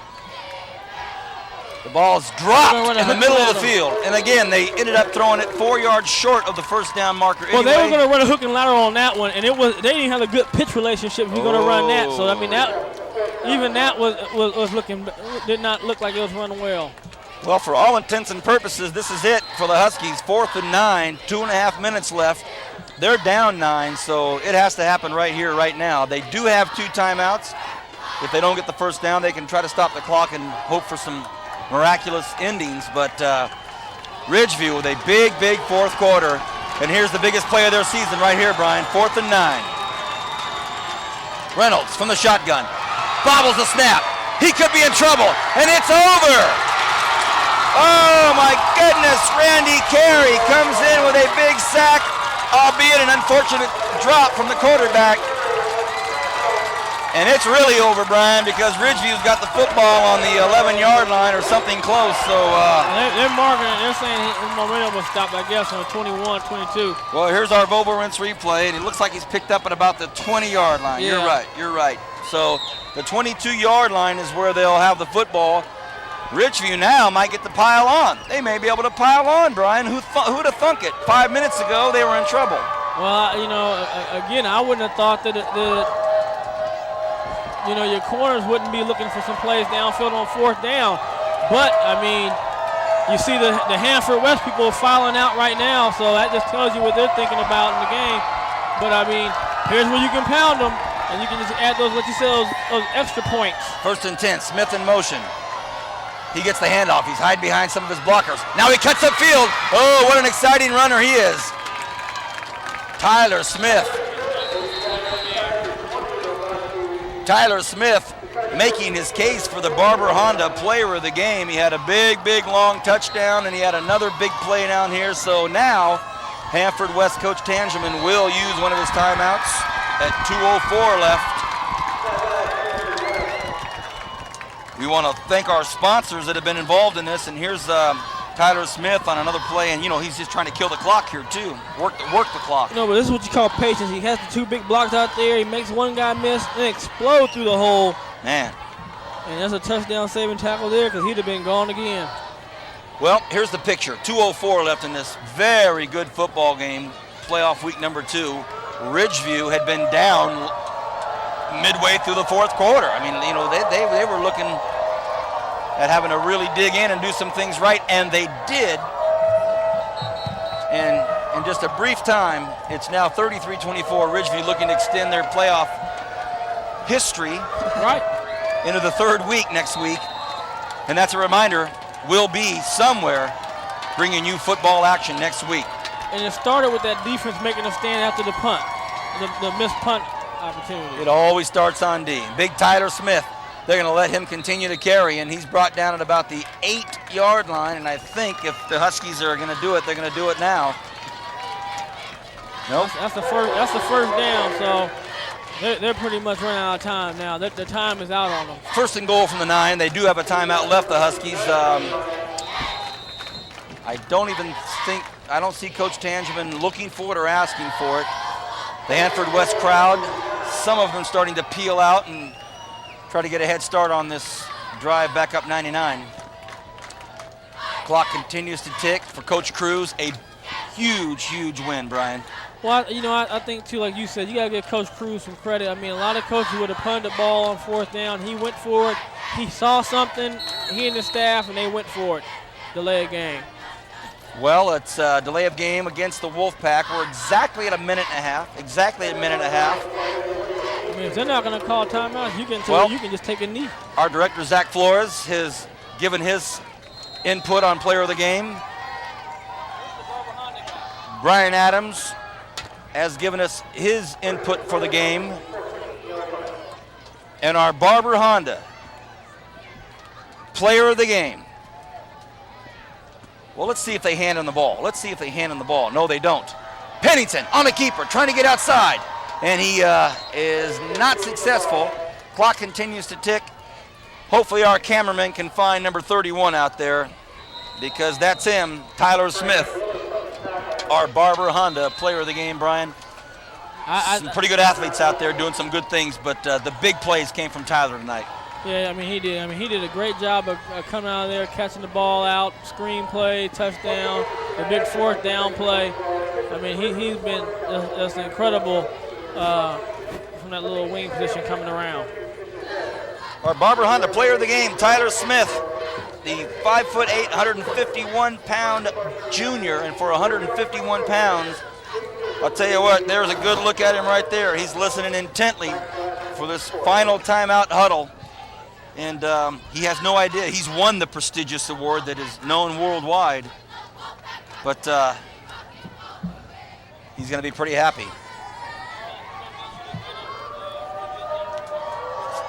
Speaker 6: The ball is dropped in the middle of the field. And again, they ended up throwing it 4 yards short of the first down marker.
Speaker 7: Well, they were going to run a hook and lateral on that one, and they didn't have a good pitch relationship if you're going to run that. So, I mean, that was looking, did not look like it was running well.
Speaker 6: Well, for all intents and purposes, this is it for the Huskies. 4th and 9, 2.5 minutes left. They're down 9, so it has to happen right here, right now. They do have 2 timeouts. If they don't get the first down, they can try to stop the clock and hope for some miraculous endings. But Ridgeview with a big 4th quarter. And here's the biggest play of their season right here, Brian. 4th and 9. Reynolds from the shotgun. Bobbles the snap. He could be in trouble, and it's over. Oh, my goodness. Randy Carey comes in with a big sack, albeit an unfortunate drop from the quarterback. And it's really over, Brian, because Ridgeview's got the football on the 11-yard line or something close. So
Speaker 7: they're marking it. They're saying his momentum was stopped, I guess, on 21, 22.
Speaker 6: Well, here's our Volvo Rinse replay, and it looks like he's picked up at about the 20-yard line.
Speaker 7: Yeah.
Speaker 6: You're right. So the 22-yard line is where they'll have the football. Ridgeview now might get to pile on. They may be able to pile on, Brian. Who'd have thunk it? 5 minutes ago, they were in trouble.
Speaker 7: Well, again, I wouldn't have thought that your corners wouldn't be looking for some plays downfield on 4th down. But, I mean, you see the Handford West people filing out right now, so that just tells you what they're thinking about in the game. But, I mean, here's where you can pound them, and you can just add those extra points.
Speaker 6: 1st and 10, Smith in motion. He gets the handoff. He's hiding behind some of his blockers. Now he cuts upfield. Oh, what an exciting runner he is. Tyler Smith making his case for the Barber Honda player of the game. He had a big, long touchdown, and he had another big play down here. So now Handford West coach Tangeman will use one of his timeouts at 2:04 left. We want to thank our sponsors that have been involved in this, and here's Tyler Smith on another play, and he's just trying to kill the clock here too. Work the clock.
Speaker 7: No, but this is what you call patience. He has the 2 big blocks out there. He makes one guy miss and explode through the hole.
Speaker 6: Man.
Speaker 7: And that's a touchdown saving tackle there because he'd have been gone again.
Speaker 6: Well, here's the picture. 2:04 left in this very good football game, playoff week number 2. Ridgeview had been down midway through the 4th quarter. I mean, they were looking at having to really dig in and do some things right, and they did. And in just a brief time, it's now 33-24. Ridgeview looking to extend their playoff history into the 3rd week next week. And that's a reminder, we'll be somewhere bringing you football action next week.
Speaker 7: And it started with that defense making a stand after the punt, the missed punt opportunity.
Speaker 6: It always starts on D. Big Tyler Smith, they're going to let him continue to carry, and he's brought down at about the 8-yard line, and I think if the Huskies are going to do it, they're going to do it now. Nope.
Speaker 7: That's the first down, so they're pretty much running out of time now. The time is out on them.
Speaker 6: 1st and goal from the 9. They do have a timeout left, the Huskies. I don't see Coach Tangeman looking for it or asking for it. The Handford West crowd, some of them starting to peel out and try to get a head start on this drive back up 99. Clock continues to tick for Coach Cruz. A huge win, Brian.
Speaker 7: Well, I think, too, like you said, you got to give Coach Cruz some credit. I mean, a lot of coaches would have punted the ball on 4th down. He went for it. He saw something, he and his staff, and they went for it. Delay of game.
Speaker 6: Well, it's a delay of game against the Wolfpack. We're exactly at a minute and a half.
Speaker 7: I mean, if they're not going to call timeout, you can just take a knee.
Speaker 6: Our director, Zach Flores, has given his input on player of the game. Brian Adams has given us his input for the game. And our Barber Honda, player of the game. Well, let's see if they hand him the ball. No, they don't. Pennington on the keeper, trying to get outside. And he is not successful. Clock continues to tick. Hopefully our cameraman can find number 31 out there, because that's him, Tyler Smith, our Barber Honda player of the game, Brian. Some pretty good athletes out there doing some good things, but the big plays came from Tyler tonight.
Speaker 7: Yeah, he did. He did a great job of coming out of there, catching the ball out, screen play, touchdown, the big 4th down play. I mean, he's been just incredible from that little wing position coming around.
Speaker 6: Our Barber Honda player of the game, Tyler Smith, the 5'8", 151-pound junior, and for 151 pounds, I'll tell you what, there's a good look at him right there. He's listening intently for this final timeout huddle. And he has no idea. He's won the prestigious award that is known worldwide. But he's going to be pretty happy.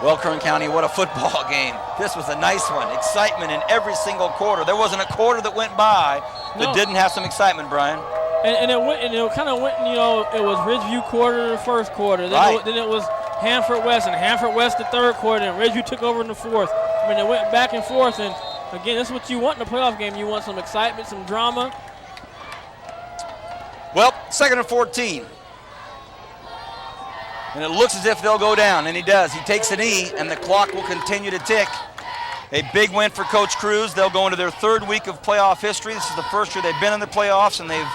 Speaker 6: Well, Kern County, what a football game. This was a nice one. Excitement in every single quarter. There wasn't a quarter that went by that didn't have some excitement, Brian.
Speaker 7: And it kind of went, it was Ridgeview quarter the 1st quarter. Then it was Handford West, and Handford West the 3rd quarter, and Ridgeview took over in the 4th. I mean, it went back and forth, and again, that's what you want in a playoff game. You want some excitement, some drama.
Speaker 6: Well, 2nd and 14. And it looks as if they'll go down, and he does. He takes a knee, and the clock will continue to tick. A big win for Coach Cruz. They'll go into their 3rd week of playoff history. This is the 1st year they've been in the playoffs, and they've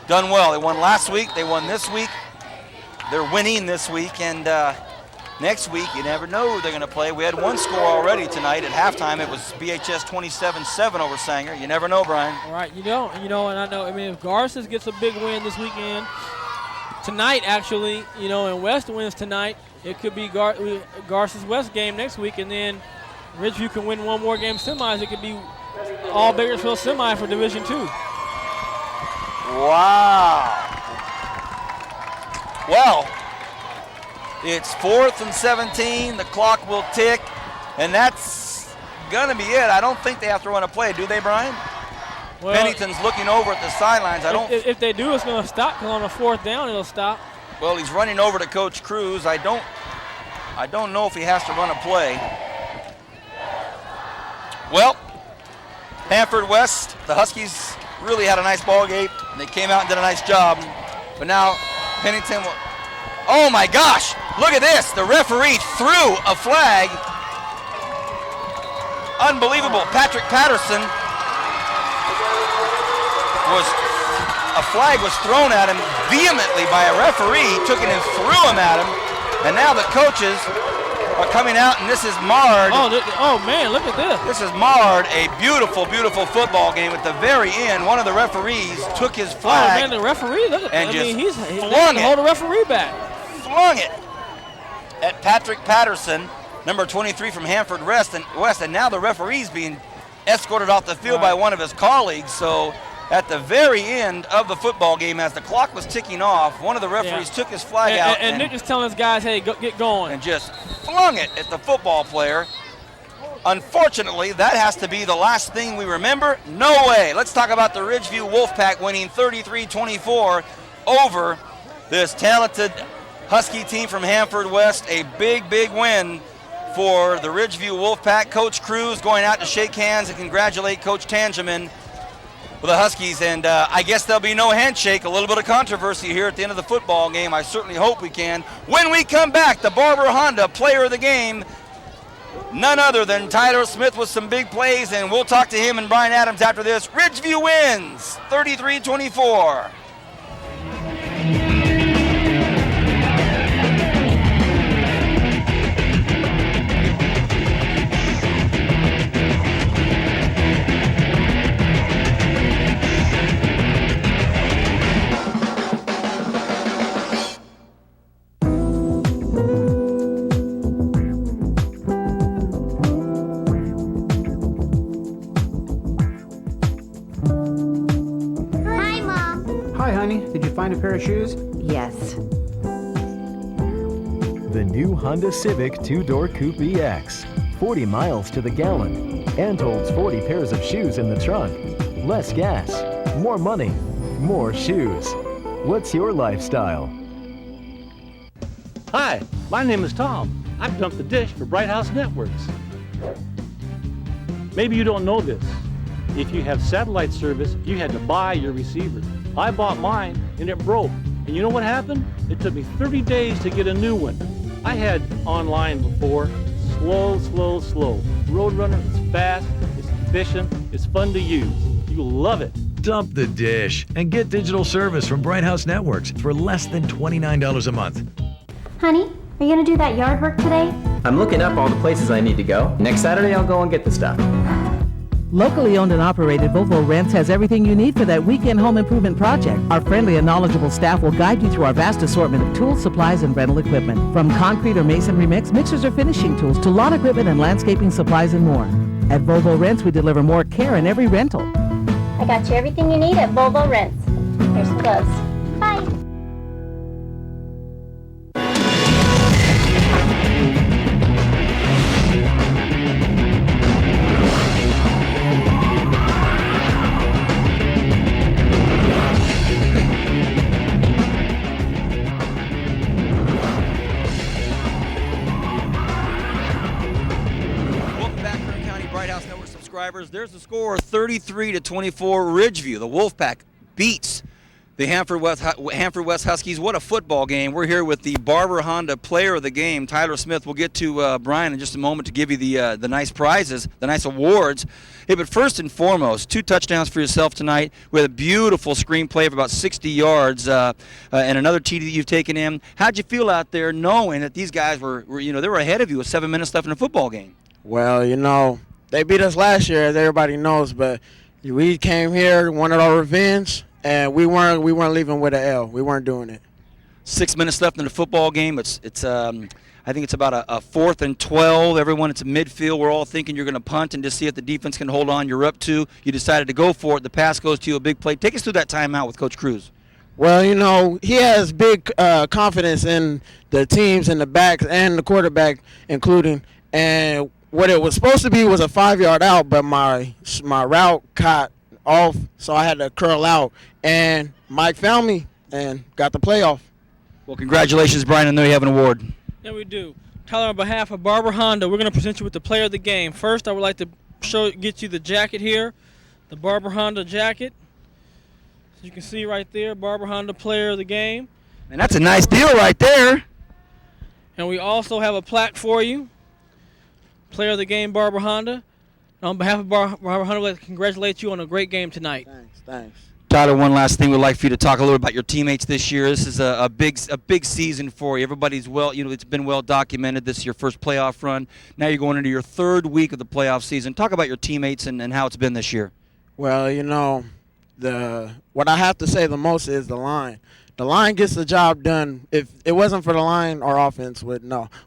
Speaker 6: done well. They won last week. They won this week. They're winning this week, and next week, you never know who they're going to play. We had one score already tonight at halftime. It was BHS 27-7 over Sanger. You never know, Brian.
Speaker 7: All right, and I know. I mean, if Garces gets a big win this weekend, tonight actually, and West wins tonight, it could be Garces West game next week, and then Ridgeview can win one more game semis. It could be all Bakersfield semi for Division II.
Speaker 6: Wow. Well, it's 4th and 17. The clock will tick, and that's going to be it. I don't think they have to run a play, do they, Brian?
Speaker 7: Well,
Speaker 6: Pennington's looking over at the sidelines.
Speaker 7: If they do, it's going to stop, because on the 4th down, it'll stop.
Speaker 6: Well, he's running over to Coach Cruz. I don't know if he has to run a play. Well, Handford West, the Huskies really had a nice ball game. And they came out and did a nice job. But now Pennington will, oh my gosh, look at this. The referee threw a flag. Unbelievable. Patrick Patterson a flag was thrown at him vehemently by a referee, took it and threw him at him. And now the coaches are coming out, and this is marred.
Speaker 7: Oh man, look at this.
Speaker 6: This is marred a beautiful, beautiful football game. At the very end, one of the referees took his flag.
Speaker 7: Oh man, the referee, look at
Speaker 6: and
Speaker 7: he's
Speaker 6: flung it.
Speaker 7: Hold the referee back.
Speaker 6: Flung it at Patrick Patterson, number 23 from Handford West, and now the referee's being escorted off the field by one of his colleagues. So at the very end of the football game, as the clock was ticking off, one of the referees took his flag out.
Speaker 7: And Nick is telling his guys, hey, get going.
Speaker 6: And just flung it at the football player. Unfortunately, that has to be the last thing we remember. No way. Let's talk about the Ridgeview Wolfpack winning 33-24 over this talented Husky team from Handford West. A big, big win for the Ridgeview Wolfpack. Coach Cruz going out to shake hands and congratulate Coach Tangeman for the Huskies, and I guess there'll be no handshake. A little bit of controversy here at the end of the football game. I certainly hope we can. When we come back, the Barber Honda player of the game, none other than Tyler Smith with some big plays, and we'll talk to him and Brian Adams after this. Ridgeview wins 33-24.
Speaker 3: Did you find a pair of shoes?
Speaker 13: Yes.
Speaker 4: The new Honda Civic two-door Coupe EX. 40 miles to the gallon and holds 40 pairs of shoes in the trunk. Less gas, more money, more shoes. What's your lifestyle?
Speaker 14: Hi, my name is Tom. I've dumped the dish for Bright House Networks. Maybe you don't know this. If you have satellite service, you had to buy your receiver. I bought mine and it broke. And you know what happened? It took me 30 days to get a new one. I had online before. Slow. Roadrunner is fast, it's efficient, it's fun to use. You'll love it.
Speaker 11: Dump the dish and get digital service from Bright House Networks for less than $29 a month.
Speaker 2: Honey, are you going to do that yard work today?
Speaker 8: I'm looking up all the places I need to go. Next Saturday, I'll go and get the stuff.
Speaker 9: Locally owned and operated, Volvo Rents has everything you need for that weekend home improvement project. Our friendly and knowledgeable staff will guide you through our vast assortment of tools, supplies, and rental equipment. From concrete or masonry mix, mixers or finishing tools, to lawn equipment and landscaping supplies and more. At Volvo Rents, we deliver more care in every rental.
Speaker 2: I got you everything you need at Volvo Rents. Here's some gloves. Bye.
Speaker 6: There's the score, 33-24 Ridgeview. The Wolfpack beats the Handford West Huskies. What a football game. We're here with the Barber Honda player of the game, Tyler Smith. We'll get to Brian in just a moment to give you the nice prizes, the nice awards. Hey, but first and foremost, 2 touchdowns for yourself tonight with a beautiful screenplay of about 60 yards and another TD that you've taken in. How'd you feel out there knowing that these guys were they were ahead of you with 7 minutes left in a football game?
Speaker 15: Well, they beat us last year, as everybody knows, but we came here, wanted our revenge, and we weren't leaving with an L. We weren't doing it.
Speaker 6: 6 minutes left in the football game. It's I think it's about a 4th and 12. Everyone, it's a midfield. We're all thinking you're going to punt and just see if the defense can hold on. You're up 2. You decided to go for it. The pass goes to you, a big play. Take us through that timeout with Coach Cruz.
Speaker 15: Well, he has big confidence in the teams and the backs and the quarterback, including, and what it was supposed to be was a 5-yard out, but my route caught off, so I had to curl out. And Mike found me and got the playoff.
Speaker 6: Well, congratulations, Brian. I know you have an award.
Speaker 7: Yeah, we do. Tyler, on behalf of Barber Honda, we're going to present you with the player of the game. First, I would like to get you the jacket here. the Barber Honda jacket. As you can see right there, Barber Honda Player of the Game.
Speaker 6: And that's a nice deal right there.
Speaker 7: And we also have a plaque for you. Player of the Game, Barber Honda. On behalf of Barber Honda, I'd like to congratulate you on a great game tonight.
Speaker 15: Thanks.
Speaker 6: Tyler, one last thing we'd like for you to talk a little about your teammates this year. This is a big season for you. Everybody's it's been well documented. This is your first playoff run. Now you're going into your third week of the playoff season. Talk about your teammates and how it's been this year.
Speaker 15: Well, what I have to say the most is the line. The line gets the job done. If it wasn't for the line, our offense we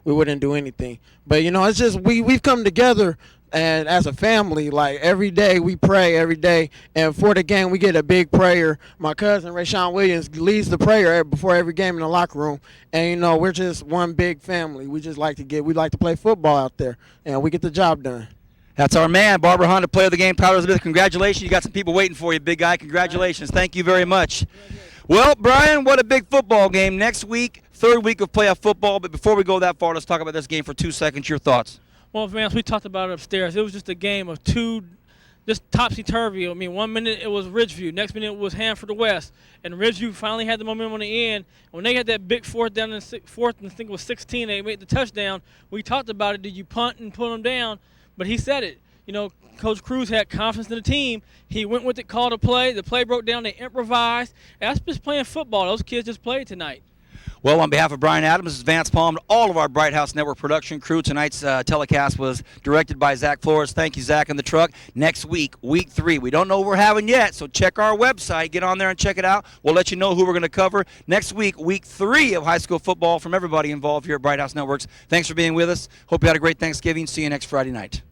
Speaker 15: wouldn't do anything. But it's just we've come together. And as a family, like every day we pray every day. And for the game, we get a big prayer. My cousin, Rayshawn Williams, leads the prayer before every game in the locker room. And, we're just one big family. We just like to play football out there. And we get the job done.
Speaker 6: That's our man, Barber Honda, Player of the Game, Tyler Smith. Congratulations. You got some people waiting for you, big guy. Congratulations. Thank you very much. Well, Brian, what a big football game. Next week, third week of playoff football. But before we go that far, let's talk about this game for 2 seconds. Your thoughts?
Speaker 7: Well, man, as we talked about it upstairs, it was just a game of just topsy-turvy. I mean, 1 minute it was Ridgeview, next minute it was Handford West, and Ridgeview finally had the momentum on the end. When they had that big fourth and I think it was 16, they made the touchdown. We talked about it. Did you punt and put them down? But he said it. Coach Cruz had confidence in the team. He went with it, called a play. The play broke down. They improvised. That's just playing football. Those kids just played tonight.
Speaker 6: Well, on behalf of Brian Adams, this is Vance Palm, all of our Bright House Network production crew. Tonight's telecast was directed by Zach Flores. Thank you, Zach, and the truck. Next week, week 3. We don't know what we're having yet, so check our website. Get on there and check it out. We'll let you know who we're going to cover. Next week, week 3 of high school football from everybody involved here at Bright House Networks. Thanks for being with us. Hope you had a great Thanksgiving. See you next Friday night.